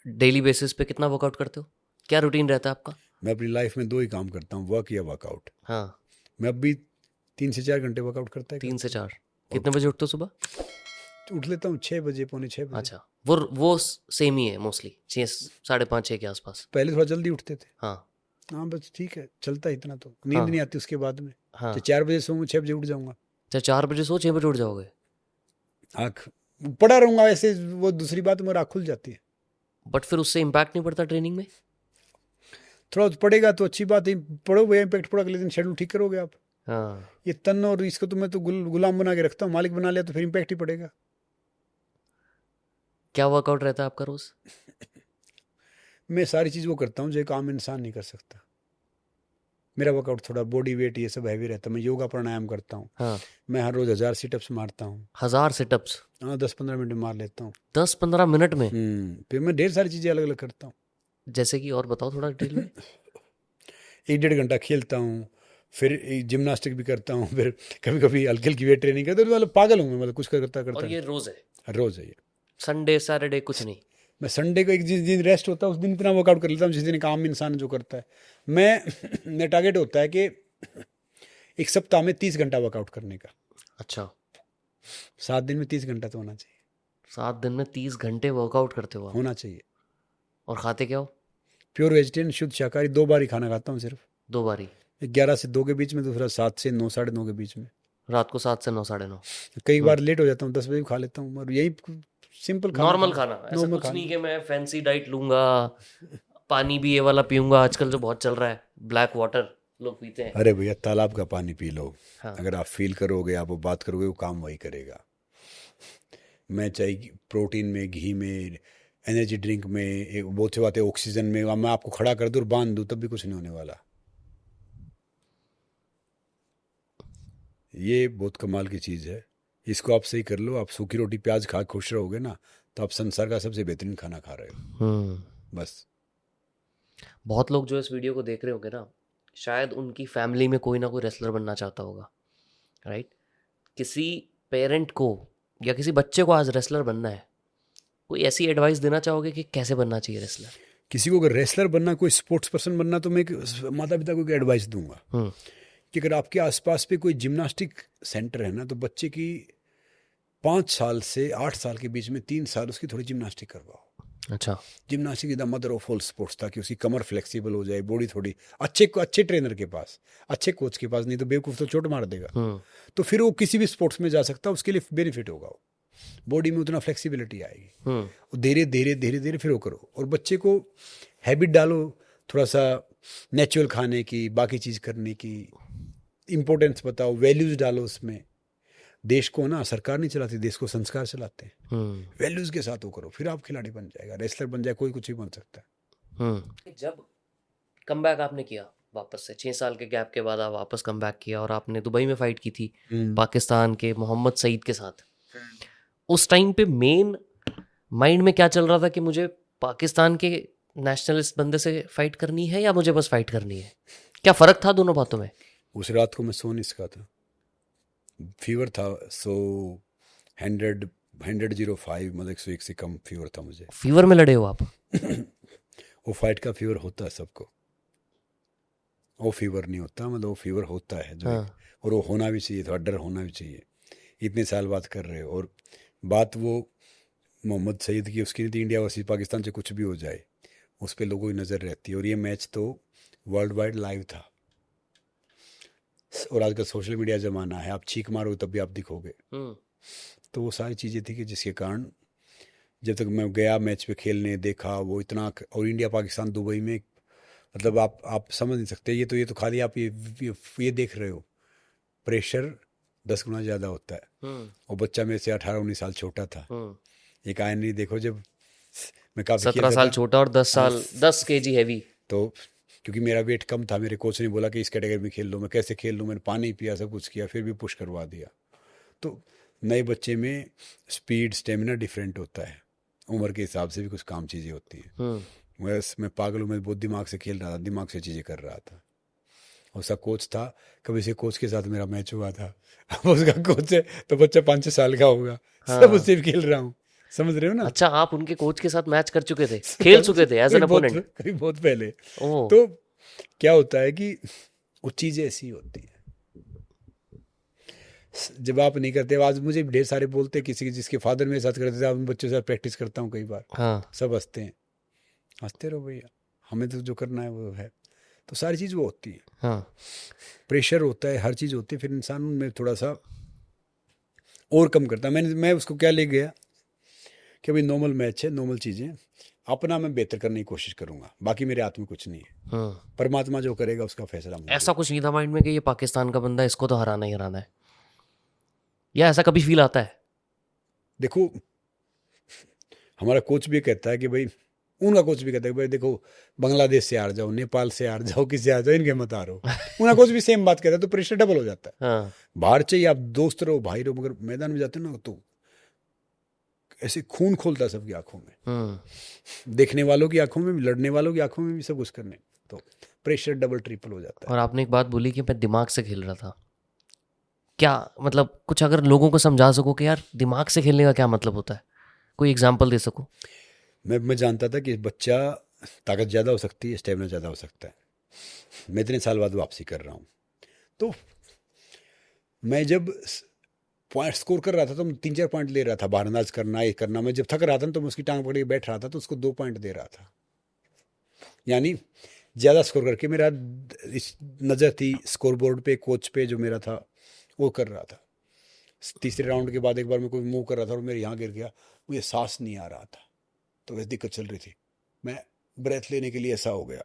डेली बेसिस पे कितना वर्कआउट करते हो? क्या रूटीन रहता है आपका? मैं अपनी लाइफ में 2 ही काम करता हूँ, वर्क या वर्कआउट। हाँ, मैं अब भी 3 से 4 घंटे वर्कआउट करता है। 3 से 4। कितने बजे उठते हो सुबह? उठ लेता हूँ 6 बजे, पौने 6 बजे। अच्छा, वो सेम ही है मोस्टली, 6 5:30 6 के आसपास। पहले थोड़ा जल्दी उठते थे। हाँ हाँ बस ठीक है, चलता है इतना, तो नींद हाँ नहीं आती उसके बाद में। हाँ। तो 4 बजे सोऊंगा, 6 बजे उठ जाऊंगा। अच्छा, 4 बजे सो 6 बजे उठ जाओगे? आँख पड़ा रहूंगा ऐसे, वो दूसरी बात, मेरी आँख खुल जाती है। बट फिर उससे इम्पैक्ट नहीं पड़ता ट्रेनिंग में? थोड़ा पड़ेगा तो अच्छी बात है, पढ़ो भैया, इम्पैक्ट पड़ा, अगले दिन शेड्यूल ठीक करोगे आप। हाँ। ये तन और इसको तो मैं तो गुलाम बना के रखता हूँ, मालिक बना लिया तो फिर इम्पैक्ट ही पड़ेगा। क्या वर्कआउट रहता है आपका रोज? मैं सारी चीज़ वो करता हूँ जो एक आम इंसान नहीं कर सकता। मेरा वर्कआउट थोड़ा बॉडी वेट ये सब हैवी रहता है। मैं योगा प्राणायाम करता हूँ। हाँ। मैं हर रोज 1000 सिटअप्स मारता हूँ। 1000 सिटअप्स? हाँ 10-15 मिनट में मार लेता हूँ। 10-15 मिनट में? फिर मैं ढेर सारी चीज़ें अलग अलग करता हूँ। जैसे कि और बताओ थोड़ा डिटेल में। 1-1.5 घंटा खेलता हूँ, फिर जिम्नास्टिक भी करता हूँ, फिर कभी कभी हल्की हल्की वेट ट्रेनिंग करता हूँ। मतलब पागल हूँ मैं, मतलब कुछ करता करता। और ये रोज है? रोज है ये। संडे सैटरडे कुछ नहीं? मैं संडे को, एक जिस दिन रेस्ट होता है उस दिन इतना वर्कआउट कर लेता हूँ जिस दिन एक आम इंसान जो करता है। मैं टारगेट होता है कि एक सप्ताह में 30 घंटा वर्कआउट करने का। अच्छा, 7 दिन में 30 घंटा तो होना चाहिए। 7 दिन में 30 घंटे वर्कआउट करते हो आप? होना चाहिए। और खाते क्या हो? प्योर वेजिटेरियन, शुद्ध शाकाहारी। 2 बार ही खाना खाता हूँ सिर्फ। 2 बारी? 11 से 2 के बीच में, दूसरा 7 से 9, 9:30 के बीच में। रात को 7 से 9 9:30? कई बार लेट हो जाता हूँ, 10 बजे भी खा लेता हूँ, और यही सिंपल खाना। नॉर्मल खाना, ऐसा नॉर्मल कुछ खाना। नहीं कि मैं फैंसी डाइट लूंगा, पानी भी ये वाला पीऊंगा, आजकल जो बहुत चल रहा है ब्लैक वाटर लोग पीते हैं। अरे भैया, तालाब का पानी पी लो। हाँ। अगर आप फील करोगे, आप वो बात करोगे, वो काम वही करेगा। मैं चाहे प्रोटीन में, घी में, एनर्जी ड्रिंक में, एक बहुत सी बातें, ऑक्सीजन में, मैं आपको खड़ा कर दूँ और बांध दूँ तब भी कुछ नहीं होने वाला। ये बहुत कमाल की चीज़ है। इसको आप सही कर लो, आप सूखी रोटी प्याज खा खुश रहोगे ना, तो आप संसार का सबसे बेहतरीन खाना खा रहे हो। बस। बहुत लोग जो इस वीडियो को देख रहे होंगे ना, शायद उनकी फैमिली में कोई ना कोई रेसलर बनना चाहता होगा, राइट? किसी पेरेंट को या किसी बच्चे को आज रेसलर बनना है, कोई ऐसी एडवाइस देना चाहोगे कि कैसे बनना चाहिए रेसलर? किसी को अगर रेसलर बनना, कोई स्पोर्ट्स पर्सन बनना, तो मैं माता पिता को एक एडवाइस दूंगा कि अगर आपके आसपास पे कोई जिम्नास्टिक सेंटर है ना, तो बच्चे की 5 साल से 8 साल के बीच में 3 साल उसकी थोड़ी जिम्नास्टिक करवाओ। अच्छा। Gymnastic is the mother of all sports, ताकि उसकी कमर फ्लेक्सिबल हो जाए, बॉडी थोड़ी अच्छे ट्रेनर के पास, अच्छे कोच के पास, नहीं तो बेवकूफ़ तो चोट मार देगा। तो फिर वो किसी भी स्पोर्ट्स में जा सकता है, उसके लिए बेनिफिट होगा। वो बॉडी में उतना फ्लेक्सिबिलिटी आएगी। धीरे धीरे धीरे धीरे फिर वो करो, और बच्चे को हैबिट डालो थोड़ा सा नेचुरल खाने की, बाकी चीज़ करने की, इम्पोर्टेंस बताओ, वैल्यूज डालो उसमें। देश को ना सरकार नहीं चलाती, देश को संस्कार चलाते हैं। वैल्यूज के साथ वो करो, फिर आप खिलाड़ी बन जाएगा, रेसलर बन जाए, कोई कुछ भी बन सकता है। जब कमबैक आपने किया वापस से 6 साल के गैप के बाद, आप वापस कमबैक किया और आपने दुबई में फाइट की थी पाकिस्तान के मोहम्मद सईद के साथ, उस टाइम पे मेन माइंड में क्या चल रहा था कि मुझे पाकिस्तान के नेशनलिस्ट बंदे से फाइट करनी है या मुझे बस फाइट करनी है? क्या फ़र्क था दोनों बातों में? उस रात को मैं सो नहीं सका था, फीवर था। 105, मतलब 101 से कम फीवर था मुझे। फीवर में लड़े हो आप? वो फाइट का फीवर होता है सबको, वो फीवर नहीं होता, मतलब वो फीवर होता है जो और वो होना भी चाहिए, थोड़ा डर होना भी चाहिए। इतने साल बात कर रहे हो, और बात वो मोहम्मद सईद की उसकी नहीं थी, इंडिया वर्सेस पाकिस्तान से कुछ भी हो जाए उस पर लोगों की नज़र रहती है। और ये मैच तो वर्ल्ड वाइड लाइव था, और आजकल सोशल मीडिया ज़माना है, आप छींक मारोगे तब भी आप दिखोगे। तो वो सारी चीज़ें थी कि जिसके कारण जब तक मैं गया मैच पे खेलने, देखा वो इतना, और इंडिया पाकिस्तान दुबई में, मतलब आप समझ नहीं सकते। ये तो खाली आप ये देख रहे हो, प्रेशर 10 गुना ज़्यादा होता है। हम्म। और बच्चा मेरे से 18-19 साल छोटा था। हम्म। एक आयन नहीं, देखो जब मैं काफ़ी 17 खेलता साल था, छोटा और 10 हाँ, साल 10 केजी हैवी। तो क्योंकि मेरा वेट कम था, मेरे कोच ने बोला कि इस कैटेगरी में खेल लो। मैं कैसे खेल लूँ, मैंने पानी पिया, सब कुछ किया, फिर भी पुश करवा दिया। तो नए बच्चे में स्पीड स्टेमिना डिफरेंट होता है, उम्र के हिसाब से भी कुछ काम चीज़ें होती हैं। हम्म। मैं पागल हूँ, मैं बहुत दिमाग से खेल रहा था, दिमाग से चीज़ें कर रहा था। और उसका कोच था, कभी से कोच के साथ मेरा मैच हुआ था। अब उसका कोच है तो बच्चा 5-6 साल का होगा, सब हाँ। उससे भी खेल रहा हूँ, समझ रहे हो ना। अच्छा, आप उनके कोच के साथ मैच कर चुके थे, खेल चुके थे एज एन अपोनेंट? कभी बहुत पहले। ओह। तो क्या होता है कि वो चीज़ें ऐसी होती हैं, जब आप नहीं करते। आज मुझे भी ढेर सारे बोलते हैं, किसी जिसके फादर मेरे साथ करते थे, अब उन बच्चों के साथ प्रैक्टिस करता हूँ कई बार, हाँ। सब हंसते हैं। हंसते रहो भैया, हमें तो जो करना है वो है। तो सारी चीज़ वो होती है, हाँ। प्रेशर होता है, हर चीज़ होती है, फिर इंसान में थोड़ा सा और कम करता है। मैं उसको क्या ले गया कि भाई नॉर्मल मैच है, नॉर्मल चीज़ें, अपना मैं बेहतर करने की कोशिश करूंगा, बाकी मेरे हाथ में कुछ नहीं है। हाँ। परमात्मा जो करेगा उसका फैसला ऐसा मंजूर। कुछ नहीं था माइंड में कि ये पाकिस्तान का बंदा, इसको तो हराना ही हराना है, या ऐसा कभी फील आता है? देखो, हमारा कोच भी कहता है कि भाई, उनका कोच भी कहता है कि भाई देखो, बांग्लादेश से हार जाओ, नेपाल से हार जाओ, किसी से हार जाओ, इनके मत हारो। उनका कोच भी सेम बात कहता है, तो प्रेशर डबल हो जाता है। हाँ। बाहर चाहिए आप दोस्त रहो, भाई रहो, मगर मैदान में जाते हो ना तो ऐसे खून खोलता है सबकी आंखों में, देखने वालों की आंखों में भी, लड़ने वालों की आंखों में भी, सब कुछ करने। तो प्रेशर डबल ट्रिपल हो जाता और है। आपने एक बात बोली कि मैं दिमाग से खेल रहा था, क्या मतलब कुछ अगर लोगों को समझा सको कि यार दिमाग से खेलने का क्या मतलब होता है, कोई एग्जांपल दे सको? मैं जानता था कि बच्चा ताकत ज़्यादा हो सकती है, स्टेमिना ज़्यादा हो सकता है। मैं इतने साल बाद वापसी कर रहा हूँ, तो मैं जब पॉइंट स्कोर कर रहा था तो मैं 3-4 पॉइंट ले रहा था, बारंदाज करना, ये करना। मैं जब थक रहा था ना, तो मैं उसकी टांग पकड़ के बैठ रहा था, तो उसको 2 पॉइंट दे रहा था। यानी ज़्यादा स्कोर करके मेरा नज़र थी स्कोर बोर्ड पे, कोच पे जो मेरा था वो कर रहा था। तीसरे राउंड के बाद एक बार मैं कोई मूव कर रहा था और मेरे यहाँ गिर गया, मुझे सांस नहीं आ रहा था, तो वैसे दिक्कत चल रही थी। मैं ब्रेथ लेने के लिए ऐसा हो गया,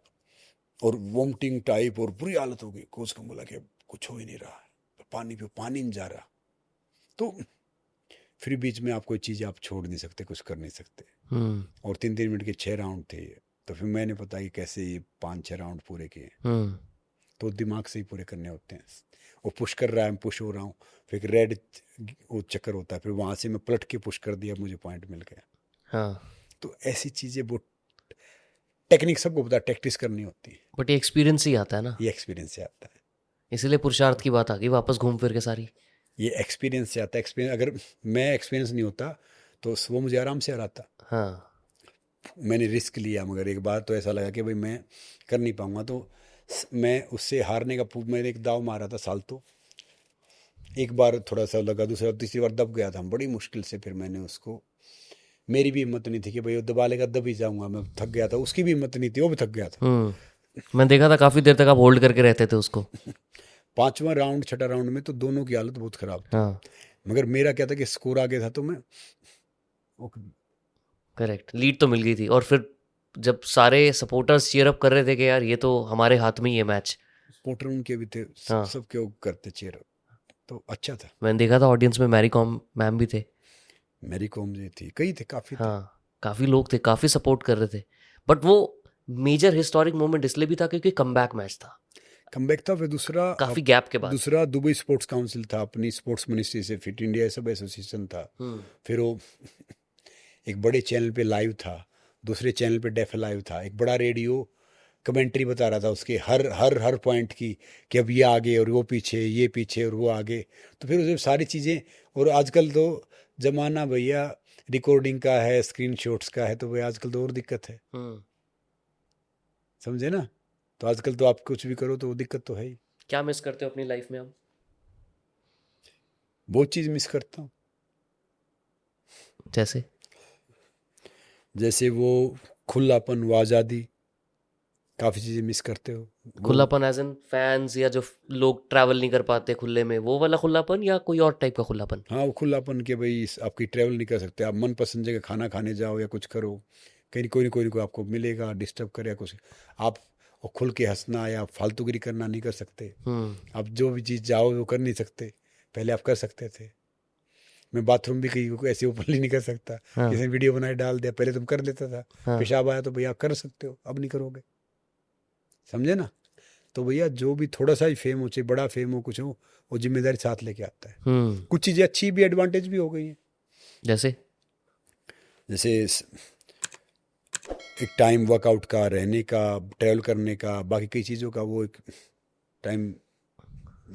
और वोमिटिंग टाइप, और बुरी हालत हो गई। कोच को बोला कि कुछ हो ही नहीं रहा, पानी पे पानी नहीं जा रहा। तो फिर बीच में आप कोई चीज़ आप छोड़ नहीं सकते, कुछ कर नहीं सकते। हम्म। और 3-3 मिनट के 6 राउंड थे, तो फिर मैंने पता कि कैसे ये 5-6 राउंड पूरे किए। हम्म। तो दिमाग से ही पूरे करने होते हैं। वो पुश कर रहा है, मैं पुश हो रहा हूँ, फिर एक रेड वो चक्कर होता है, फिर वहाँ से मैं पलट के पुश कर दिया, मुझे पॉइंट मिल गया। हाँ। तो ऐसी चीज़ें, वो टेक्निक सबको पता है, प्रैक्टिस करनी होती है। बट ये एक्सपीरियंस ही आता है ना, ये एक्सपीरियंस से आता है। इसीलिए पुरुषार्थ की बात आ गई वापस घूम फिर के सारी। ये एक्सपीरियंस से आता है। एक्सपीरियंस, अगर मैं एक्सपीरियंस नहीं होता तो वो मुझे आराम से हराता। हाँ। मैंने रिस्क लिया, मगर एक बार तो ऐसा लगा कि भाई मैं कर नहीं पाऊंगा, तो मैं उससे हारने का मैंने एक दाव मारा था साल्तो। एक बार थोड़ा सा लगा, दूसरा तीसरी बार दब गया था हम, बड़ी मुश्किल से। फिर मैंने उसको, मेरी भी हिम्मत नहीं थी कि भाई वो दबा लेगा, दब ही जाऊंगा, मैं थक गया था। उसकी भी हिम्मत नहीं थी, वो भी थक गया था। मैं देखा था काफी देर तक आप होल्ड करके रहते थे उसको। 5वां राउंड 6ठा राउंड में तो दोनों की हालत बहुत खराब थी। हाँ। मगर मेरा क्या था कि स्कोर आगे था, तो मैं करेक्ट, लीड तो मिल गई थी, और फिर जब सारे सपोर्टर्स चीयर अप कर रहे थे कि यार ये तो हमारे हाथ में ही है मैच। सपोर्टर उनके भी थे, हाँ। सबके वो करते चेयर, तो अच्छा था। मैंने देखा था ऑडियंस में मैरी कॉम मैम भी थे। मेरी कॉम जी थी, कई थे, काफ़ी थे। हाँ, काफी लोग थे, काफी सपोर्ट कर रहे थे। बट वो मेजर हिस्टोरिक मोमेंट इसलिए भी था क्योंकि कमबैक मैच था, कमबैक था। फिर दूसरा काफी गैप के बाद। दूसरा दुबई स्पोर्ट्स काउंसिल था, अपनी स्पोर्ट्स मिनिस्ट्री से, फिट इंडिया सब एसोसिएशन था। हम्म। फिर वो एक बड़े चैनल पे लाइव था, दूसरे चैनल पे डेफ लाइव था, एक बड़ा रेडियो कमेंट्री बता रहा था उसके हर हर हर पॉइंट की, कि अब ये आगे और वो पीछे, ये पीछे और वो आगे। तो फिर उसमें सारी चीज़ें, और आजकल तो ज़माना भैया रिकॉर्डिंग का है, स्क्रीन शॉट्स का है, तो भाई आजकल तो और दिक्कत है, हम्म। समझे ना। तो आजकल तो आप कुछ भी करो तो वो दिक्कत तो है ही। क्या मिस करते हो अपनी लाइफ में अब? बहुत चीज़ मिस करता हूँ, जैसे? जैसे वो खुलापन, वो आज़ादी, काफ़ी चीज़ें मिस करते हो वो। खुलापन एज इन फैंस या जो लोग ट्रैवल नहीं कर पाते खुले में, वो वाला खुलापन या कोई और टाइप का खुलापन? हाँ, वो खुलापन के भाई आपकी ट्रैवल नहीं कर सकते, आप मनपसंद जगह खाना खाने जाओ या कुछ करो, कहीं कोई आपको मिलेगा डिस्टर्ब करे या कुछ, आप वो खुल के हंसना या फालतूगिरी करना नहीं कर सकते। आप जो भी चीज़ चाहो वो कर नहीं सकते, पहले आप कर सकते थे। मैं बाथरूम भी कहीं को ऐसे ओपनली नहीं कर सकता, हाँ किसी ने वीडियो बनाए डाल दिया, पहले तुम कर लेता था, हाँ। पेशाब आया तो भैया आप कर सकते हो, अब नहीं करोगे, समझे ना। तो भैया जो भी थोड़ा सा ही फेम हो, चाहे बड़ा फेम हो, कुछ हो, वो जिम्मेदारी साथ लेके आता है। कुछ चीज़ें अच्छी भी, एडवांटेज भी हो गई हैं। जैसे जैसे एक टाइम वर्कआउट का, रहने का, ट्रैवल करने का, बाकी कई चीज़ों का वो एक टाइम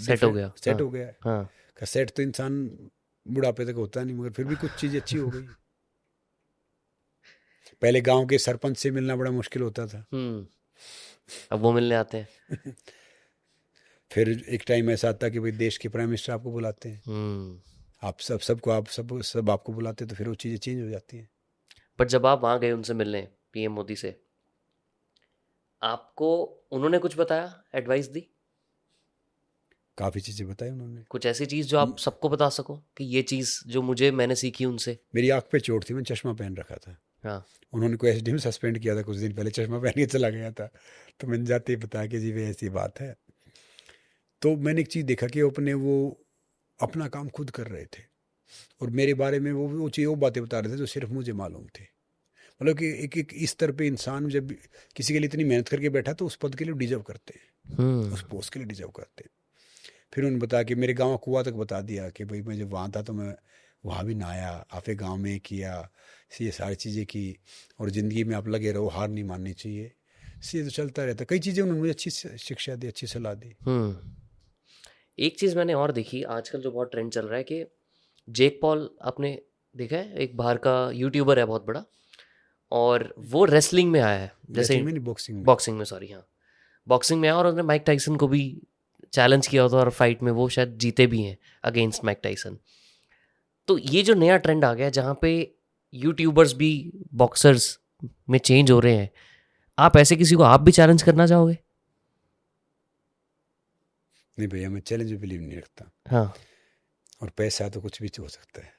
सेट हो गया। सेट हाँ हो गया है। हाँ। का सेट तो इंसान बुढ़ापे तक होता नहीं, मगर फिर भी कुछ चीज़ें अच्छी हो गई। पहले गांव के सरपंच से मिलना बड़ा मुश्किल होता था। अब वो मिलने आते हैं। फिर एक टाइम ऐसा आता कि भाई देश के प्राइम मिनिस्टर आपको बुलाते हैं, आप सब आपको बुलाते हैं, तो फिर वो चीज़ें चेंज हो जाती हैं। बट जब आप वहाँ गए उनसे मिलने, पीएम मोदी से, आपको उन्होंने कुछ बताया, एडवाइस दी? काफ़ी चीज़ें बताई उन्होंने। कुछ ऐसी चीज़ जो आप सबको बता सको कि ये चीज़ जो मैंने सीखी उनसे? मेरी आँख पे चोट थी, मैं चश्मा पहन रखा था। हाँ। उन्होंने को एसडीएम सस्पेंड किया था कुछ दिन पहले, चश्मा पहन के चला गया था, तो मैंने जाते ही बताया कि जी भाई ऐसी बात है। तो मैंने एक चीज़ देखा कि वो अपना काम खुद कर रहे थे, और मेरे बारे में वो चीज़, वो बातें बता रहे थे जो सिर्फ मुझे मालूम थी। मतलब कि एक इस स्तर पे इंसान जब किसी के लिए इतनी मेहनत करके बैठा, तो उस पद के लिए डिजर्व करते हैं, उस पोस्ट के लिए डिजर्व करते हैं। फिर उन्होंने बताया कि मेरे गाँव कुआं तक बता दिया कि भाई मैं जब वहाँ था तो मैं वहाँ भी नहाया, आपके गाँव में किया, ये सारी चीज़ें की, और ज़िंदगी में आप लगे रहो, हार नहीं माननी चाहिए। ये तो चलता रहता, कई चीज़ें उन्होंने मुझे अच्छी शिक्षा दी, अच्छी सलाह दी। एक चीज़ मैंने और देखी आजकल जो बहुत ट्रेंड चल रहा है कि जेक पॉल, आपने देखा है? एक बाहर का यूट्यूबर है बहुत बड़ा, और वो रेसलिंग में आया है, जैसे रेसलिंग में नहीं, बॉक्सिंग में। बॉक्सिंग में, सॉरी, हाँ, बॉक्सिंग में आया, और उन्होंने माइक टाइसन को भी चैलेंज किया था, और फाइट में वो शायद जीते भी हैं अगेंस्ट माइक टाइसन। तो ये जो नया ट्रेंड आ गया जहाँ पे यूट्यूबर्स भी बॉक्सर्स में चेंज हो रहे हैं, आप ऐसे किसी को आप भी चैलेंज करना चाहोगे? नहीं भैया, मैं चैलेंज में बिलीव नहीं रखता, हाँ। और पैसा तो कुछ भी हो सकता है।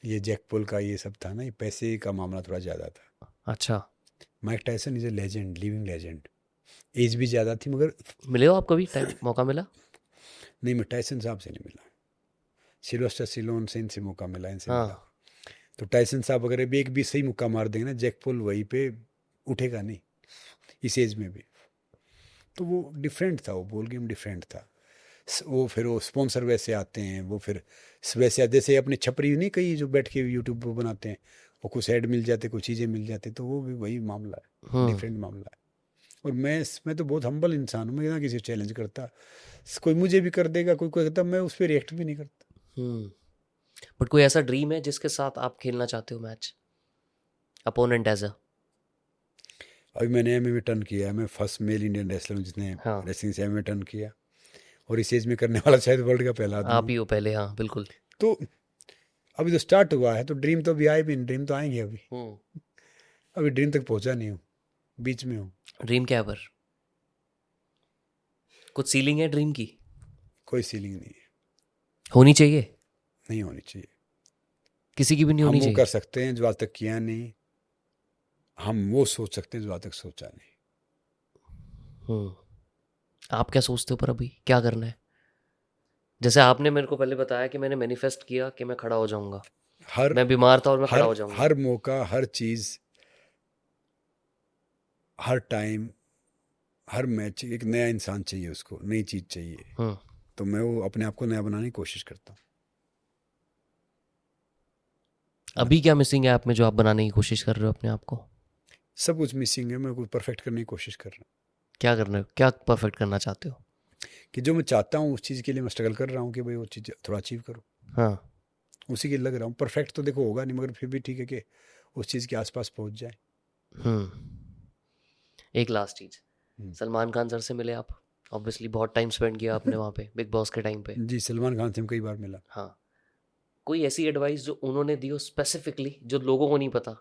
ये जैक पॉल का ये सब था ना, ये पैसे का मामला थोड़ा ज़्यादा था। अच्छा। Mike Tyson is a legend, living legend. Age भी ज़्यादा थी, मगर मिले हो आप कभी, टाइम मौका मिला? नहीं, मैं टायसन साहब से नहीं मिला, सिल्वेस्टर स्टैलोन से, इनसे मौका मिला, इनसे मिला। हाँ। तो टायसन साहब अगर अभी एक भी सही मुक्का मार देंगे ना, जैक पॉल वहीं पे उठेगा नहीं, इस एज में भी। तो वो डिफरेंट था, वो बॉल गेम डिफरेंट था। वो फिर वो स्पॉन्सर वैसे आते हैं, वो फिर वैसे जैसे अपने छपरी नहीं, कई जो बैठ के यूट्यूब पर बनाते हैं, वो कुछ ऐड मिल जाते, कुछ चीज़ें मिल जाती, तो वो भी वही मामला है, डिफरेंट मामला है। और मैं तो बहुत हम्बल इंसान हूँ, मैं ना किसी को चैलेंज करता, कोई मुझे भी कर देगा, कोई करता, मैं उस पर रिएक्ट भी नहीं करता। बट कोई ऐसा ड्रीम है जिसके साथ आप खेलना चाहते हो मैच, अपोनेंट एज अ? अभी मैंने एमएमए टर्न किया है, मैं फर्स्ट मेल इंडियन रेसलर हूँ जिसने हाँ। रेसलिंग से एमएमए टर्न किया, और इस एज में करने वाला शायद वर्ल्ड का पहला आदमी आप हूँ। ही हो पहले, हाँ बिल्कुल। तो अभी तो स्टार्ट हुआ है, तो ड्रीम तो अभी आए भी नहीं, ड्रीम तो आएंगे अभी। अभी ड्रीम तक पहुंचा नहीं हूँ, बीच में हूँ। ड्रीम क्या है पर? कुछ सीलिंग है ड्रीम की? कोई सीलिंग नहीं है, होनी चाहिए? नहीं होनी चाहिए। किसी की भी नहीं हम होनी वो चाहिए? कर सकते हैं जो आज तक किया नहीं, हम वो सोच सकते हैं जो आज तक सोचा नहीं। आप क्या सोचते हो पर अभी क्या करना है? जैसे आपने मेरे को पहले बताया कि मैंने मैनिफेस्ट किया कि मैं खड़ा हो जाऊंगा, हर मैं बीमार था और मैं खड़ा हर हो जाऊंगा। हर मौका, हर चीज़, हर टाइम, हर मैच एक नया इंसान चाहिए, उसको नई चीज़ चाहिए। तो मैं वो अपने आप को नया बनाने की कोशिश करता हूँ। अभी क्या मिसिंग है आप में जो आप बनाने की कोशिश कर रहे हो अपने आप को? सब कुछ मिसिंग है, मैं कुछ परफेक्ट करने की कोशिश कर रहा हूँ। क्या करना है, क्या परफेक्ट करना चाहते हो? कि जो मैं चाहता हूँ उस चीज़ के लिए मैं स्ट्रगल कर रहा हूँ कि भाई वो चीज़ थोड़ा अचीव करूँ, हाँ। उसी के लिए लग रहा हूँ। परफेक्ट तो देखो होगा नहीं, मगर फिर भी ठीक है कि उस चीज़ के आसपास पहुँच जाए। एक लास्ट चीज, सलमान खान सर से मिले आप? ऑब्वियसली बहुत टाइम स्पेंड किया आपने वहाँ पे बिग बॉस के टाइम पे। जी, सलमान खान से हम कई बार मिला। हाँ। कोई ऐसी एडवाइस जो उन्होंने दी हो स्पेसिफिकली, जो लोगों को नहीं पता,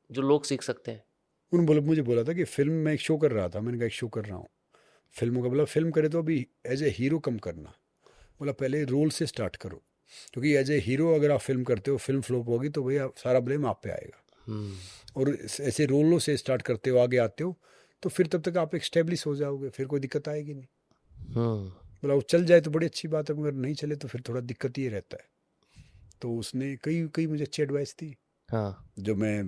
जो लोग सीख सकते हैं? उन्होंने मुझे बोला था कि फिल्म में एक शो कर रहा था, मैंने कहा एक शो कर रहा हूँ फिल्मों का, बोला फिल्म करे तो अभी एज ए हीरो कम करना, बोला पहले रोल से स्टार्ट करो, क्योंकि एज ए हीरो अगर आप फिल्म करते हो, फिल्म फ्लॉप होगी तो भैया सारा ब्लेम आप पे आएगा, और ऐसे रोलों से स्टार्ट करते हो, आगे आते हो, तो फिर तब तक आप एक्स्टेब्लिश हो जाओगे, फिर कोई दिक्कत आएगी नहीं। बोला वो चल जाए तो बड़ी अच्छी बात है, मगर नहीं चले तो फिर थोड़ा दिक्कत ही रहता है। तो उसने कई कई मुझे अच्छी एडवाइस दी, हाँ, जो मैं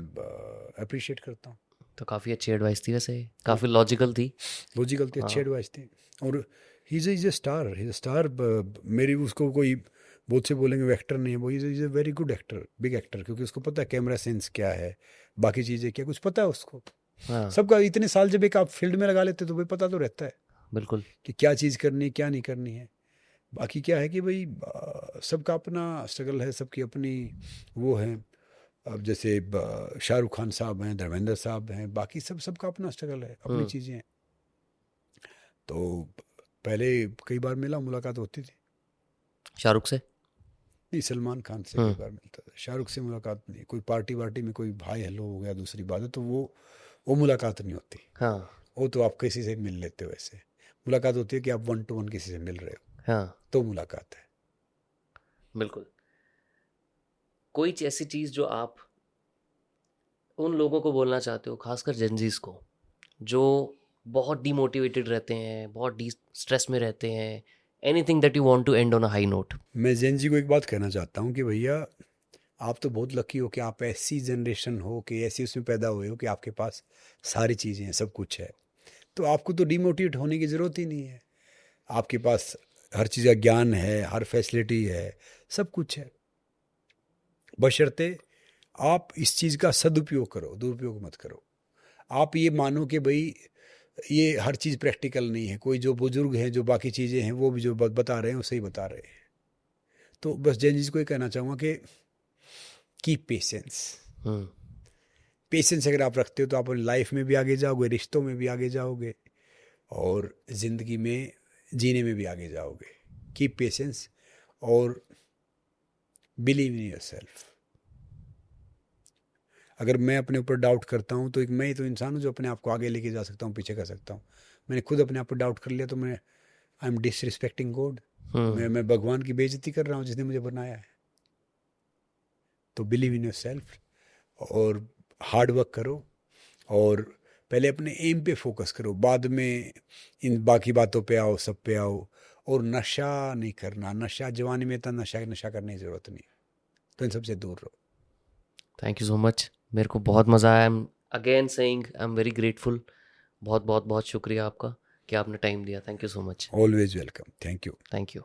अप्रिशिएट करता हूँ। तो काफ़ी अच्छी एडवाइस थी वैसे, काफ़ी लॉजिकल थी। लॉजिकल थी, अच्छी हाँ। एडवाइस थी। और he is a star, he is star. मेरी उसको कोई बहुत से बोलेंगे वो एक्टर नहीं है, वो is a very good actor, big actor, क्योंकि उसको पता है कैमरा सेंस क्या है, बाकी चीज़ें क्या, कुछ पता है उसको। हाँ, सबका इतने साल जब एक आप फील्ड में लगा लेते तो भाई पता तो रहता है बिल्कुल। कि क्या चीज़ करनी है, क्या नहीं करनी है। बाकी क्या है कि भाई सबका अपना स्ट्रगल है, सबकी अपनी वो है। अब जैसे शाहरुख खान साहब हैं, धर्मेंद्र साहब हैं, बाकी सबका अपना स्ट्रगल है, अपनी चीज़ें हैं। तो पहले कई बार मिला, मुलाकात होती थी। शाहरुख से? नहीं, सलमान खान से कई बार मिलता था, शाहरुख से मुलाकात नहीं। कोई पार्टी वार्टी में कोई भाई हेलो हो गया, दूसरी बात है, तो वो मुलाकात नहीं होती। हाँ। वो तो आप किसी से मिल लेते हो, ऐसे मुलाकात होती है कि आप 1 to 1 किसी से मिल रहे हो, हाँ, तो मुलाकात है। बिल्कुल। कोई ऐसी चीज़ जो आप उन लोगों को बोलना चाहते हो, खासकर जेनजीज को, जो बहुत डीमोटिवेटेड रहते हैं, बहुत डी स्ट्रेस में रहते हैं, anything that you want to end on a high note? मैं जैन जी को एक बात कहना चाहता हूँ कि भैया आप तो बहुत लकी हो कि आप ऐसी जनरेशन हो, कि ऐसी उसमें पैदा हुए हो कि आपके पास सारी चीज़ें हैं, सब कुछ है। तो आपको तो डिमोटिवेट होने की ज़रूरत ही नहीं है। आपके पास हर चीज़ का ज्ञान है, हर फैसिलिटी है, सब कुछ है। बशर्ते आप इस चीज़ का सदुपयोग करो, दुरुपयोग मत करो। आप ये मानो कि भाई ये हर चीज़ प्रैक्टिकल नहीं है। कोई जो बुजुर्ग हैं, जो बाकी चीज़ें हैं, वो भी जो बता रहे हैं वो सही बता रहे हैं। तो बस जैन जी को ये कहना चाहूँगा कि कीप पेशेंस। पेशेंस अगर आप रखते हो तो आप लाइफ में भी आगे जाओगे, रिश्तों में भी आगे जाओगे, और ज़िंदगी में जीने में भी आगे जाओगे। कीप पेशेंस और बिलीव इन योरसेल्फ। अगर मैं अपने ऊपर डाउट करता हूँ तो मैं ही तो इंसान हूँ जो अपने आप को आगे लेके जा सकता हूँ, पीछे कर सकता हूँ। मैंने खुद अपने आप पर डाउट कर लिया तो मैं आई एम डिसरिस्पेक्टिंग गॉड। मैं भगवान की बेइज्जती कर रहा हूँ जिसने मुझे बनाया है। तो बिलीव इन योरसेल्फ और हार्ड वर्क करो, और पहले अपने एम पे फोकस करो, बाद में इन बाकी बातों पे आओ, सब पे आओ। और नशा नहीं करना, नशा जवानी में इतना नशा करने की ज़रूरत नहीं, तो इन सबसे दूर रहो। थैंक यू सो मच, मेरे को बहुत मज़ा आया। I am again saying I am very grateful. बहुत बहुत बहुत शुक्रिया आपका कि आपने टाइम दिया। Thank you so much. Always welcome. Thank you. Thank you.